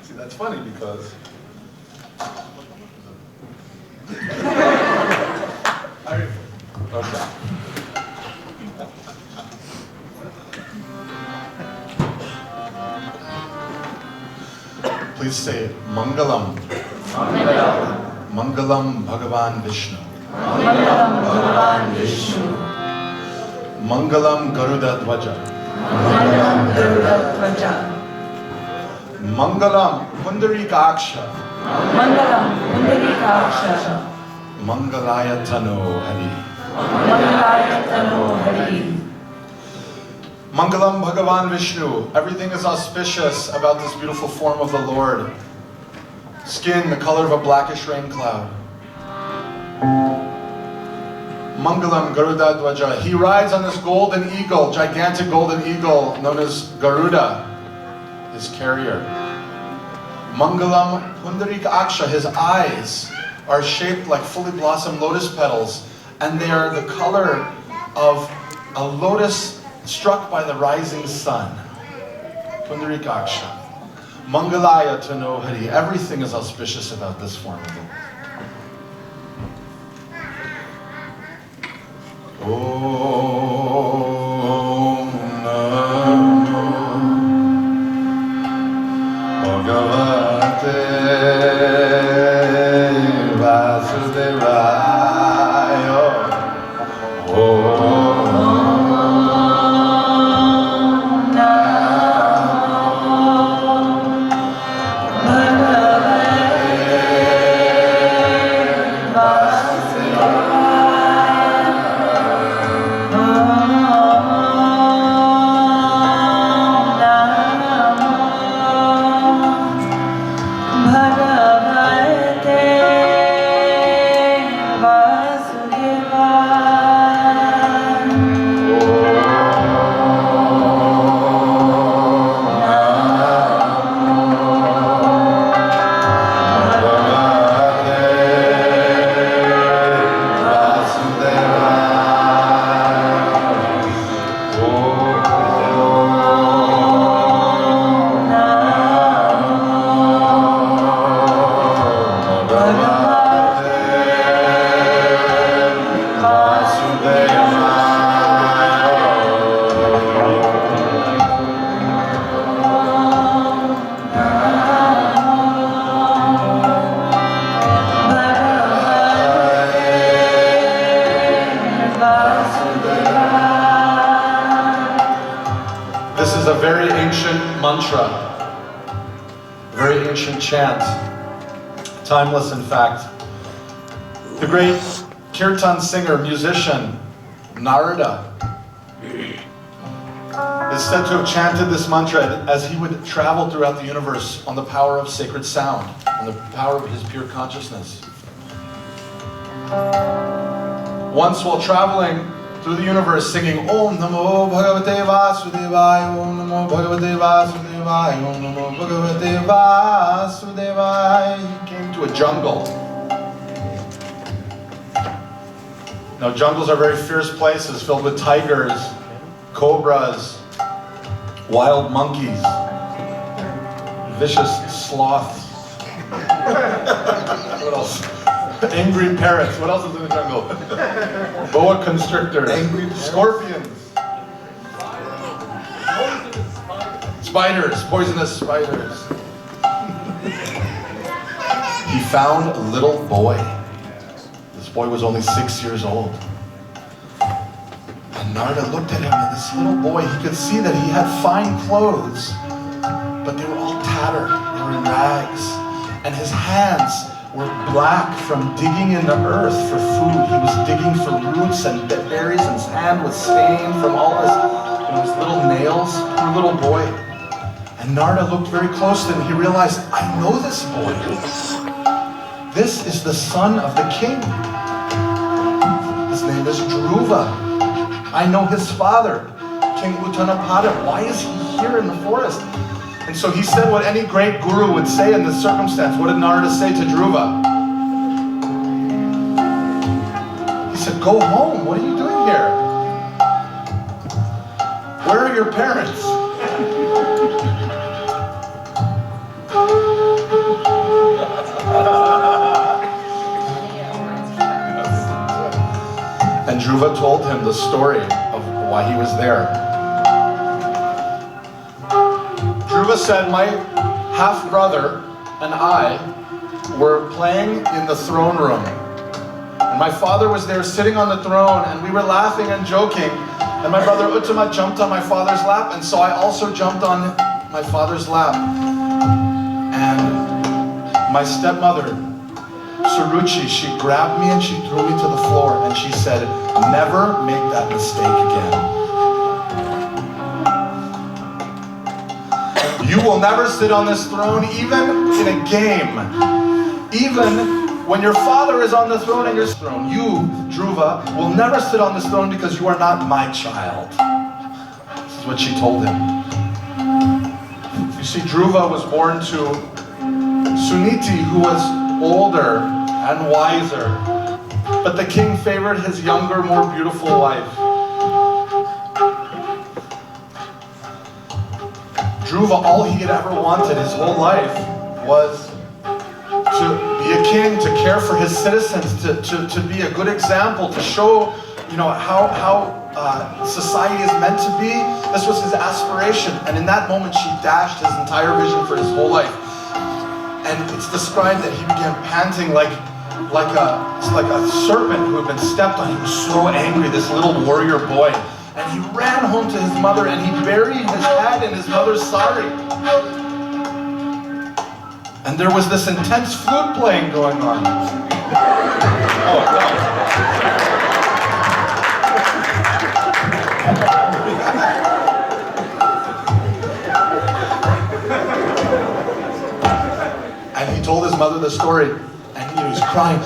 See, that's funny because okay. Please say Mangalam. Mangalam. Mangalam Bhagavan Vishnu. Mangalam Bhagavan Vishnu. Mangalam Garuda Dvaja. Mangalam Garuda Dvaja. Mangalam Pundarikaksha. Mangalam Pundarikaksha. Mangalaya Tano Hari. Mangalaya Tano Hari. Mangalam Bhagavan Vishnu. Everything is auspicious about this beautiful form of the Lord. Skin the color of a blackish rain cloud. Mangalam Garuda Dvaja. He rides on this golden eagle, gigantic golden eagle known as Garuda, his carrier. Mangalam Pundarikaksha. His eyes are shaped like fully blossomed lotus petals, and they are the color of a lotus struck by the rising sun. Pundarikaksha. Mangalaya Tano Hari. Everything is auspicious about this form of the Om Namo Bhagavate Vasudevaya. Om This is a very ancient mantra, very ancient chant, timeless in fact. The great kirtan singer, musician, Narada, is said to have chanted this mantra as he would travel throughout the universe on the power of sacred sound, on the power of his pure consciousness. Once while traveling through the universe singing Om Namo Bhagavate Vasudevaya, Om Namo Bhagavate Vasudevaya, Om Namo Bhagavate Vasudevaya, he came to a jungle. Now jungles are very fierce places filled with tigers, cobras, wild monkeys, vicious sloths. What else? Angry parrots. What else is in the jungle? Boa constrictors. Angry scorpions. Spiders. Poisonous spiders. He found a little boy. This boy was only 6 years old. And Narada looked at him, and this little boy, he could see that he had fine clothes, but they were all tattered. They were in rags. And his hands were black from digging in the earth for food. He was digging for roots and berries, and his hand was stained from all his little nails. Poor little boy. And Narada looked very closely, and he realized, I know this boy. This is the son of the king. His name is Dhruva. I know his father, King Uttanapada. Why is he here in the forest? And so he said what any great guru would say in this circumstance. What did Narada say to Dhruva? He said, go home. What are you doing here? Where are your parents? And Dhruva told him the story of why he was there. Dhruva said, my half-brother and I were playing in the throne room. And my father was there sitting on the throne, and we were laughing and joking. And my brother Uttama jumped on my father's lap, and so I also jumped on my father's lap. And my stepmother, Suruchi, she grabbed me and she threw me to the floor, and she said, never make that mistake again. You will never sit on this throne, even in a game. Even when your father is on the throne and you're throne. You, Dhruva, will never sit on this throne because you are not my child. This is what she told him. You see, Dhruva was born to Suniti, who was older and wiser. But the king favored his younger, more beautiful wife. Dhruva, all he had ever wanted his whole life was to be a king, to care for his citizens, to be a good example, to show, how society is meant to be. This was his aspiration, and in that moment she dashed his entire vision for his whole life. And it's described that he began panting like a serpent who had been stepped on. He was so angry, this little warrior boy. And he ran home to his mother, and he buried his head in his mother's sari. And there was this intense flute playing going on. Oh, no. And he told his mother the story, and he was crying.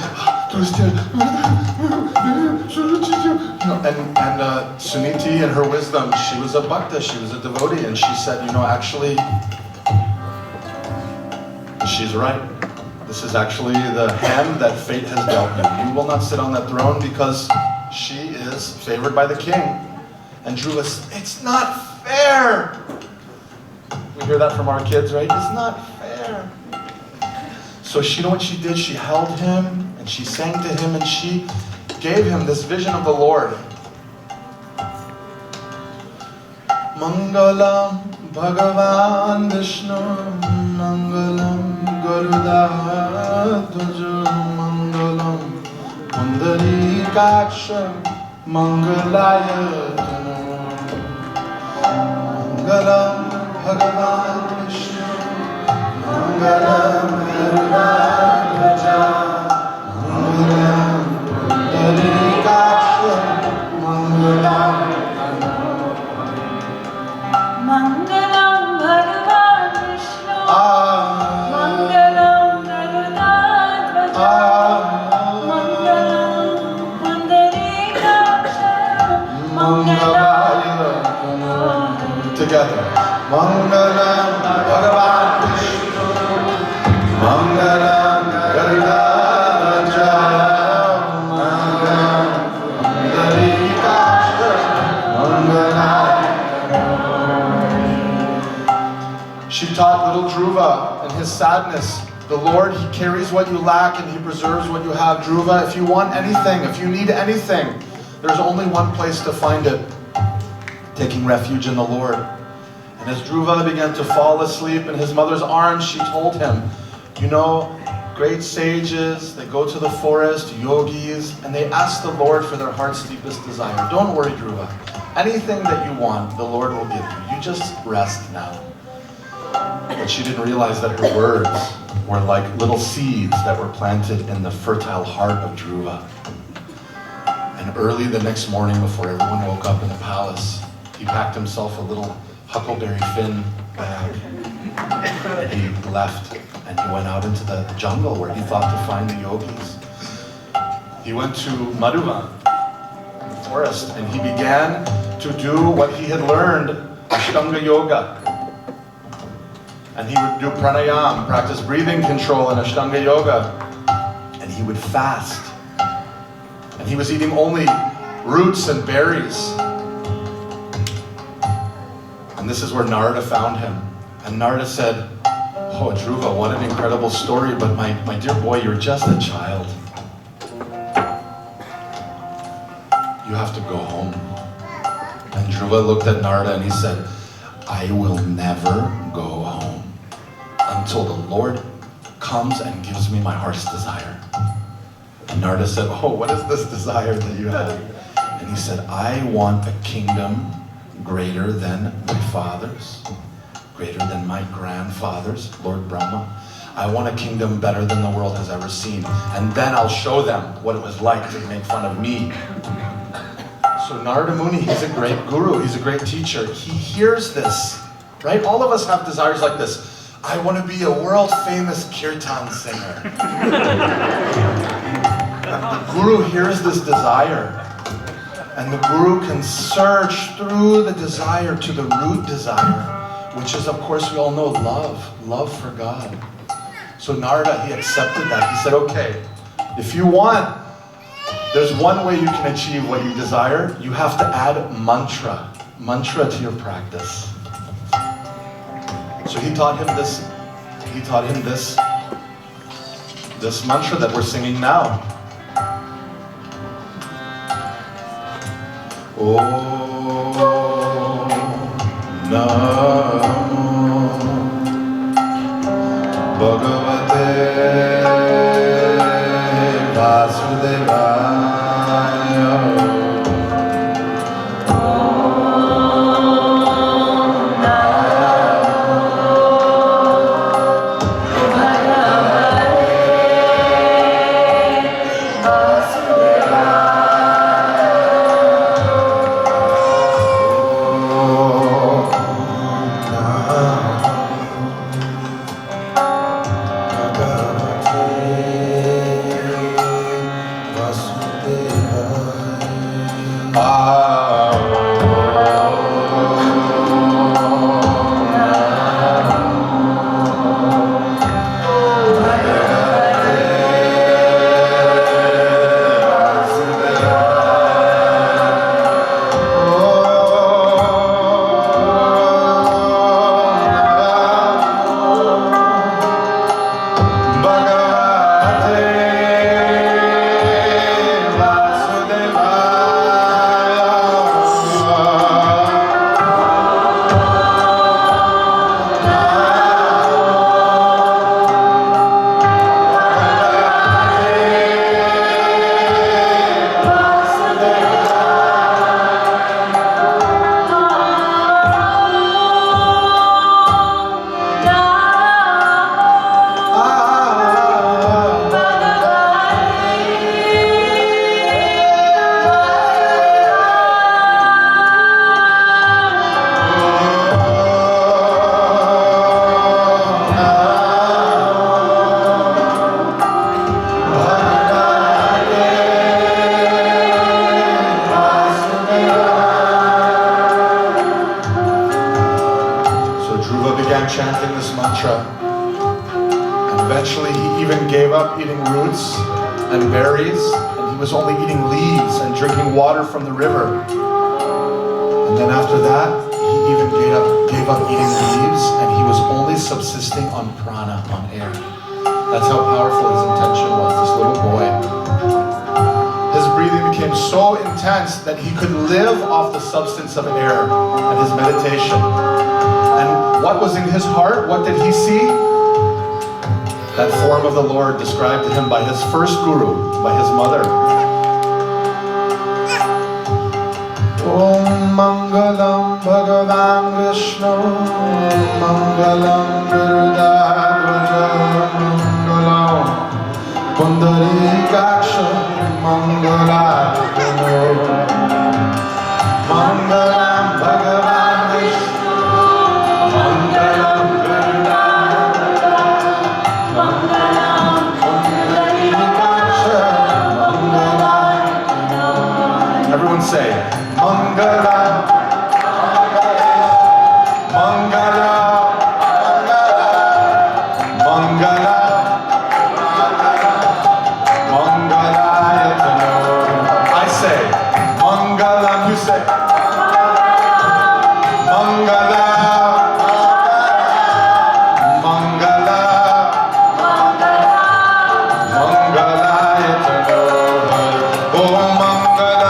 And Suniti, in her wisdom, she was a bhakta, she was a devotee, and she said, actually, she's right. This is actually the hand that fate has dealt you. You will not sit on that throne because she is favored by the king. And Dhruva said, it's not fair. We hear that from our kids, right? It's not fair. So you know what she did? She held him, and she sang to him, and she gave him this vision of the Lord. Mangalam Bhagavan Vishnu, Mangalam Garudadhaj, Mangalam Pundarikaksha, Mangalaya Tanu Mangalam Bhagavan Vishnu Mangalam Garudaja Mangalam Pundarikaksha Mangalam Mangalam Bhagavan Vishnu Mangalam Garudadvaja Mangalam Pundarikaksha Mangalam Together. Mangalam Bhagavan Vishnu Mangalam Garudaja Mangalam Pundarikaksha Mangalam. She taught little Dhruva in his sadness. The Lord, He carries what you lack and He preserves what you have. Dhruva, if you want anything, if you need anything, there's only one place to find it. Taking refuge in the Lord. And as Dhruva began to fall asleep in his mother's arms, she told him, you know, great sages, they go to the forest, yogis, and they ask the Lord for their heart's deepest desire. Don't worry, Dhruva. Anything that you want, the Lord will give you. You just rest now. But she didn't realize that her words were like little seeds that were planted in the fertile heart of Dhruva. And early the next morning, before everyone woke up in the palace, he packed himself a little huckleberry fin bag. And he left and he went out into the jungle where he thought to find the yogis. He went to Madhuvan, the forest, and he began to do what he had learned, Ashtanga Yoga. And he would do pranayam, practice breathing control in Ashtanga Yoga. And he would fast. And he was eating only roots and berries. And this is where Narada found him. And Narada said, oh, Dhruva, what an incredible story, but my dear boy, you're just a child. You have to go home. And Dhruva looked at Narada and he said, I will never go home until the Lord comes and gives me my heart's desire. And Narada said, oh, what is this desire that you have? And he said, I want a kingdom greater than my father's, greater than my grandfather's, Lord Brahma. I want a kingdom better than the world has ever seen. And then I'll show them what it was like to make fun of me. So Narada Muni, he's a great guru, he's a great teacher. He hears this, right? All of us have desires like this. I want to be a world famous kirtan singer. The guru hears this desire. And the guru can search through the desire to the root desire, which is, of course, we all know love for God. So Narada, he accepted that. He said, okay, if you want, there's one way you can achieve what you desire. You have to add mantra to your practice. So he taught him this mantra that we're singing now. Om Namo Bhagavate Vasudevaya. Eventually, he even gave up eating roots and berries, and he was only eating leaves and drinking water from the river. And then after that, he even gave up eating leaves, and he was only subsisting on prana, on air. That's how powerful his intention was, this little boy. His breathing became so intense that he could live off the substance of air and his meditation. And what was in his heart? What did he see? That form of the Lord described to him by his first guru, by his mother. Om Mangalam Bhagavan Vishnu Mangalam Virudadvaja Mangalam Pundarikaksha Mangalatano Mangalam Bhagavan Vishnu Mangalam Virudadvaja Mangalam Pundarikaksha Mangalatano. Everyone say Mangala, Mangala, Mangala, Mangalayatano. I say Mangalam, you say Mangala, Mangala, Mangalayatano. Oh Mangala.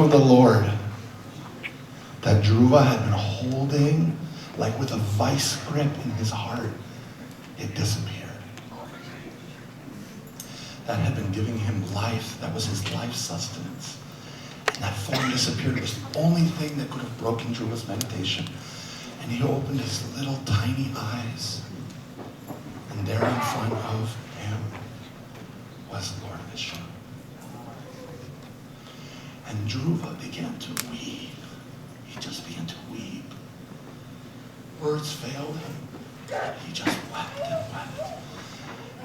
of the Lord that Dhruva had been holding like with a vice grip in his heart, it disappeared. That had been giving him life, that was his life sustenance. And that form disappeared. It was the only thing that could have broken Dhruva's meditation. And he opened his little tiny eyes, and there in front of him was Lord Vishnu. And Dhruva began to weep. He just began to weep. Words failed him. He just wept and wept.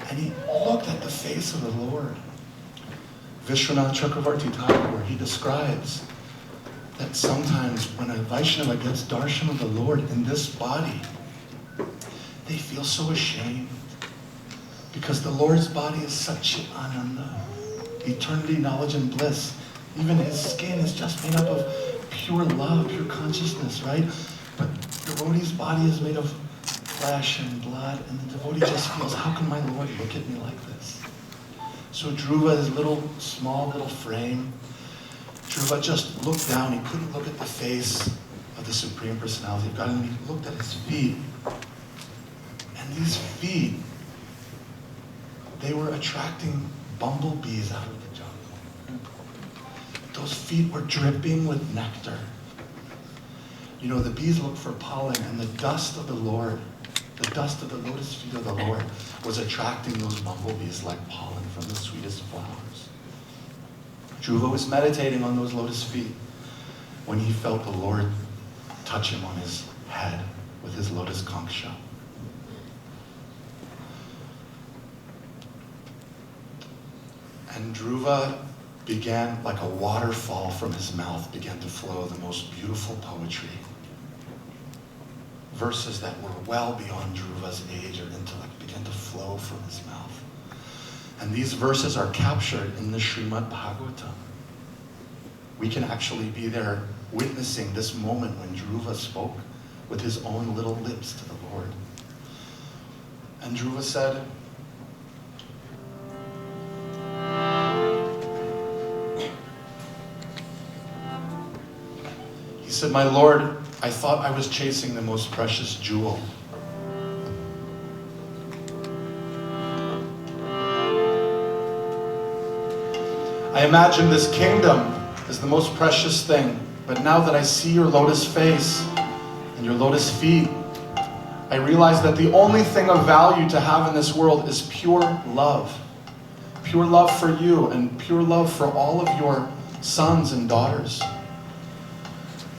And he looked at the face of the Lord. Vishwanath Chakravarti Thakur, he describes that sometimes when a Vaishnava gets darshan of the Lord in this body, they feel so ashamed because the Lord's body is such ananda, eternity, knowledge, and bliss. Even his skin is just made up of pure love, pure consciousness, right? But the devotee's body is made of flesh and blood, and the devotee just feels, how can my Lord look at me like this? So Dhruva, his small little frame, Dhruva just looked down. He couldn't look at the face of the Supreme Personality of God, and he looked at his feet. And these feet, they were attracting bumblebees out of the jungle. Those feet were dripping with nectar. You know, the bees look for pollen, and the dust of the Lord, the dust of the lotus feet of the Lord, was attracting those bumblebees like pollen from the sweetest flowers. Dhruva was meditating on those lotus feet when he felt the Lord touch him on his head with his lotus concha. And Dhruva began, like a waterfall from his mouth, began to flow the most beautiful poetry. Verses that were well beyond Dhruva's age or intellect began to flow from his mouth. And these verses are captured in the Srimad Bhagavatam. We can actually be there witnessing this moment when Dhruva spoke with his own little lips to the Lord. And Dhruva said, he said, my Lord, I thought I was chasing the most precious jewel. I imagined this kingdom as the most precious thing, but now that I see your lotus face and your lotus feet, I realize that the only thing of value to have in this world is pure love. Pure love for you and pure love for all of your sons and daughters.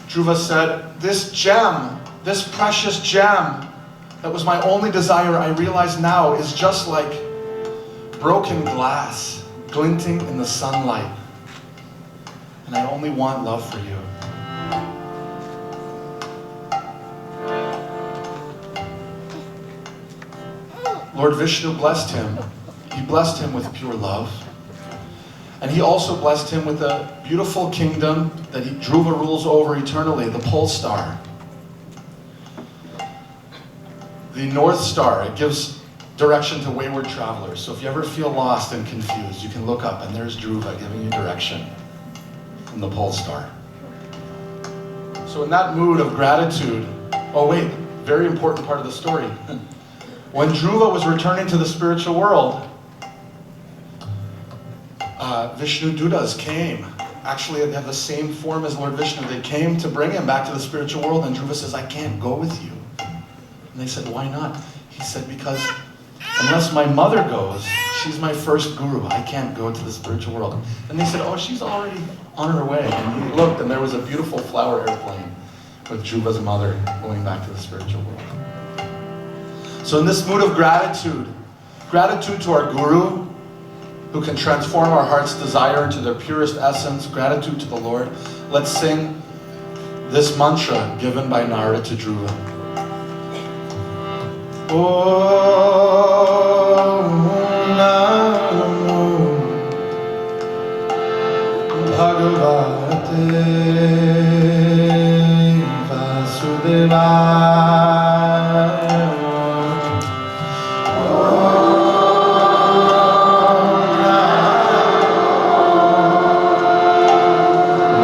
Dhruva said, this gem, this precious gem that was my only desire, I realize now is just like broken glass glinting in the sunlight. And I only want love for you. Lord Vishnu blessed him. He blessed him with pure love. And he also blessed him with a beautiful kingdom that Dhruva rules over eternally, the pole star. The North Star, it gives direction to wayward travelers. So if you ever feel lost and confused, you can look up and there's Dhruva giving you direction from the pole star. So in that mood of gratitude, oh wait, very important part of the story. When Dhruva was returning to the spiritual world, Vishnu Dutas came. Actually, they have the same form as Lord Vishnu. They came to bring him back to the spiritual world, and Dhruva says, I can't go with you. And they said, why not? He said, because unless my mother goes, she's my first guru. I can't go to the spiritual world. And they said, oh, she's already on her way. And he looked, and there was a beautiful flower airplane with Dhruva's mother going back to the spiritual world. So in this mood of gratitude, gratitude to our guru, who can transform our heart's desire into their purest essence, gratitude to the Lord, let's sing this mantra given by Narada to Dhruva. Om Namo Bhagavate Vasudevaya.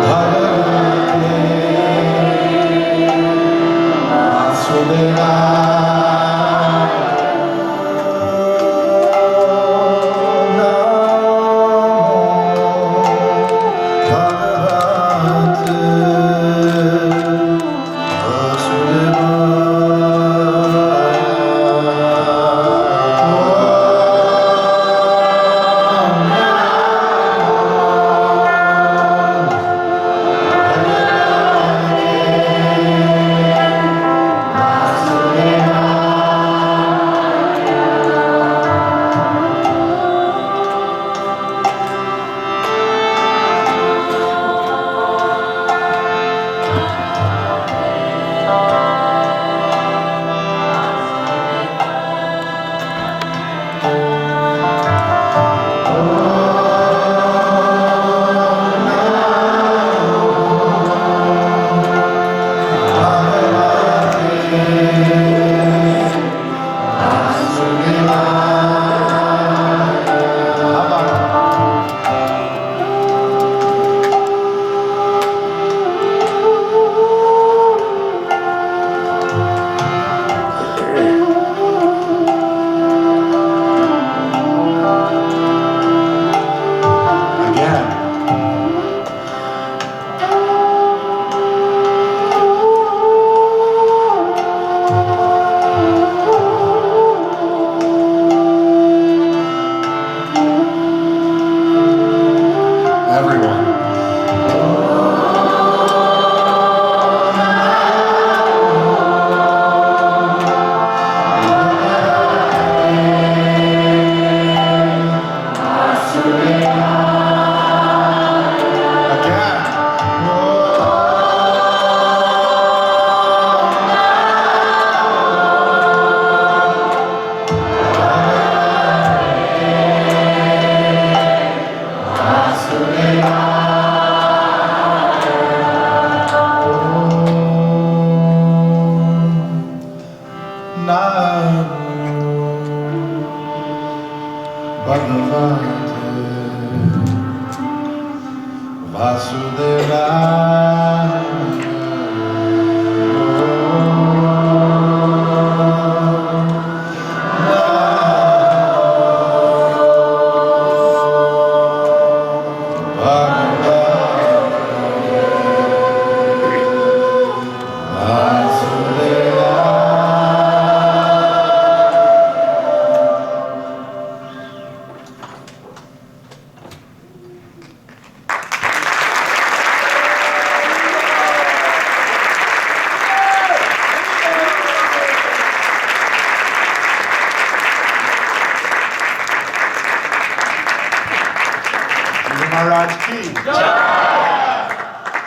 Bhagavate Bhagavate Vasudevaya.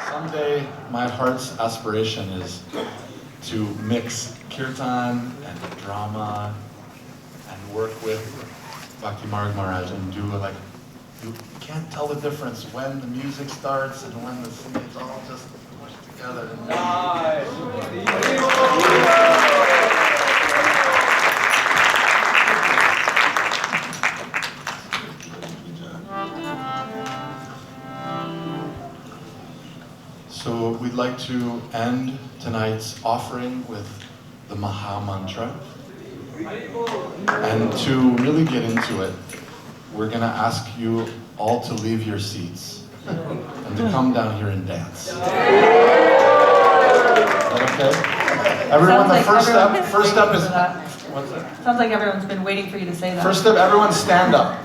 Someday, my heart's aspiration is to mix kirtan and drama and work with Bhakti Marg Maharaj and do like, you can't tell the difference when the music starts and when the singing, it's all just pushed together. So we'd like to end tonight's offering with the Maha Mantra. And to really get into it, we're going to ask you all to leave your seats and to come down here and dance. Is that okay? Everyone, the first step is... What's that? Sounds like everyone's been waiting for you to say that. First step, everyone stand up.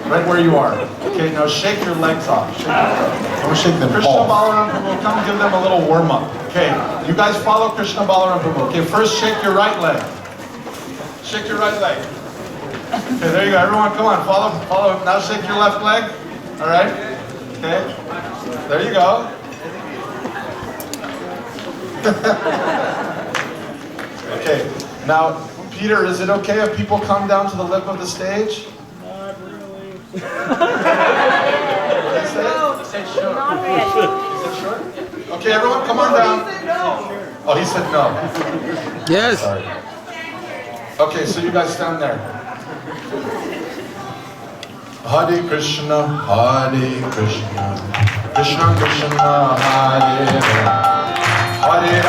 Right where you are. Okay, now shake your legs off. Don't shake them Krishna off. Balaram Prabhu, come give them a little warm up. Okay, you guys follow Krishna Balaram Prabhu. Okay, first shake your right leg. Shake your right leg. Okay, there you go. Everyone, come on, follow. Now shake your left leg. All right. Okay. There you go. Okay. Now, Peter, is it okay if people come down to the lip of the stage? What did I say? He said sure. He said sure? Okay, everyone, come on down. Oh, he said no. Yes. Sorry. Okay, so you guys stand there. Hare Krishna, Krishna Krishna, Hare Hare, Hare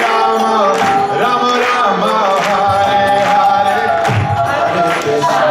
Rama, Rama Rama, Hare Hare, Hare Krishna.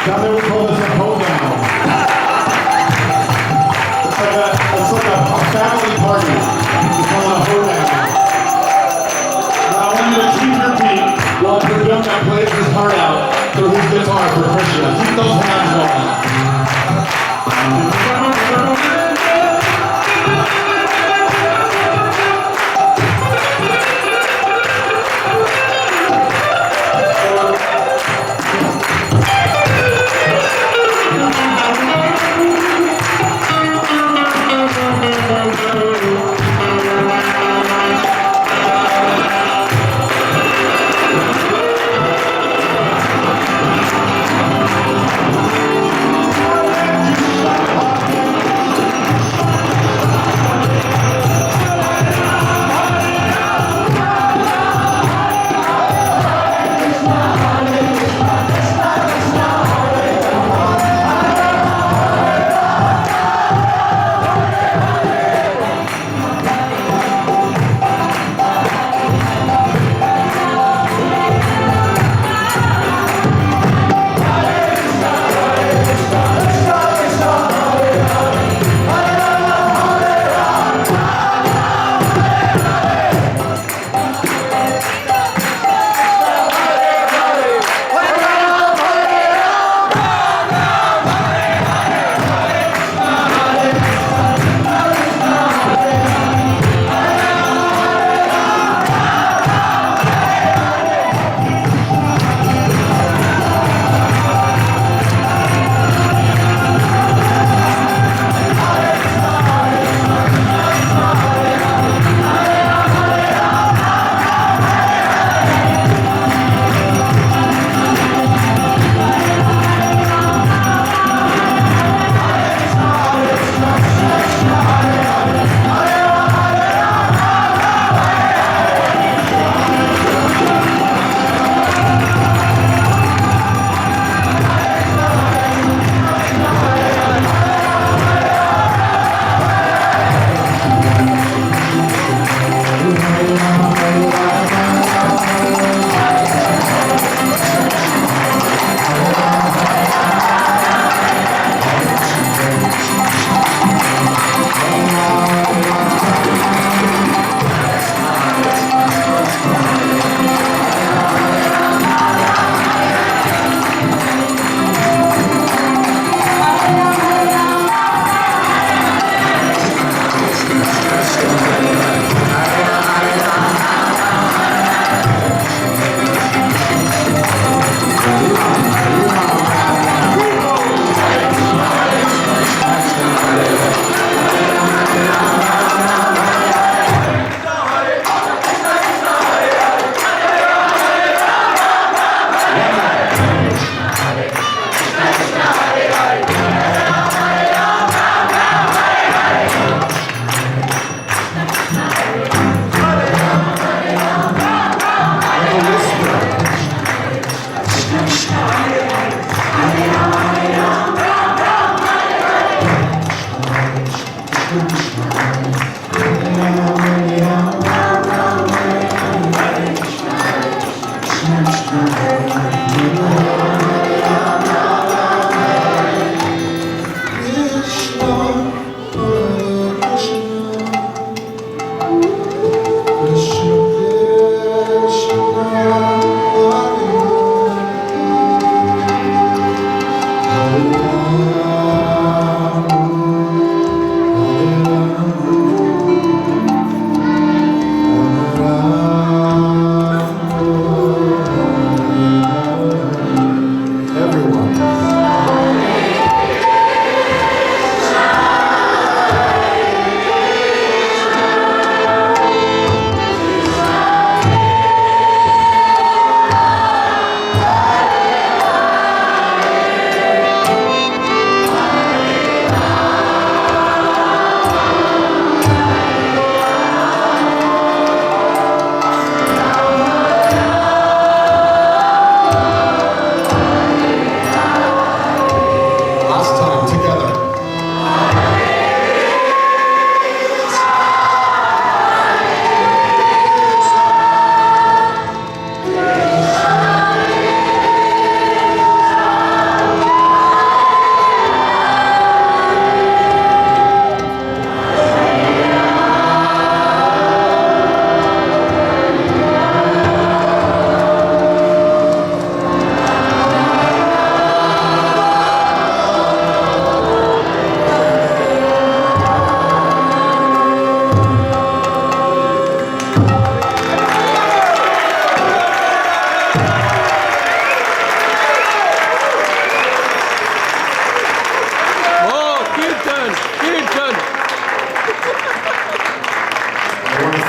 Down there we call this a hoedown. It's like a family party. We call it a hoedown. Now I want you to keep your beat while Perdona plays his heart out through his guitar for Krishna. Keep those hands going.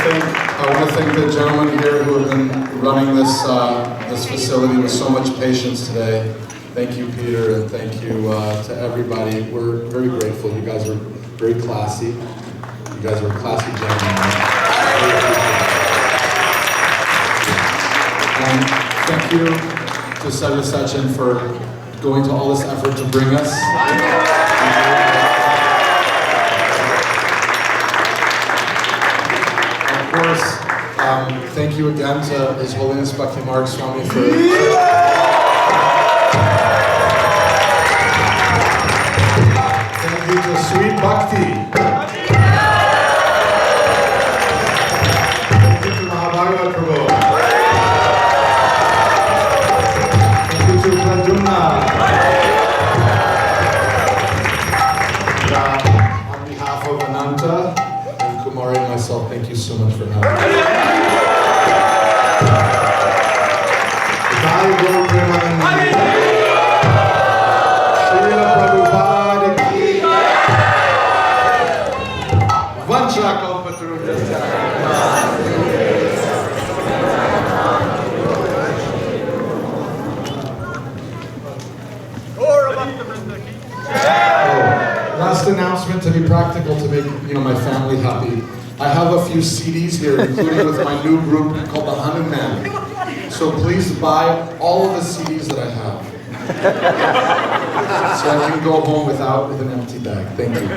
want to thank the gentlemen here who have been running this this facility with so much patience today. Thank you, Peter, and thank you to everybody. We're very grateful. You guys are very classy. You guys are classy gentlemen. And thank you to Sajja Sachin for going to all this effort to bring us. Of course, thank you again to His Holiness Bhakti Marg Swami for Sweet Bhakti. Thank you to Mahabhagavad Prabhu. Thank you to Pradyumna. On behalf of Ananta and Kumari and myself, thank you so much for having me. Jai Guru Premanandi. Srila Prabhupada ki Vancha Kalpataru. Last announcement, to be practical, to make my family happy. I have a few CDs here, including with my new group called the Hanuman. So please buy all of the CDs that I have, so I can go home with an empty bag. Thank you.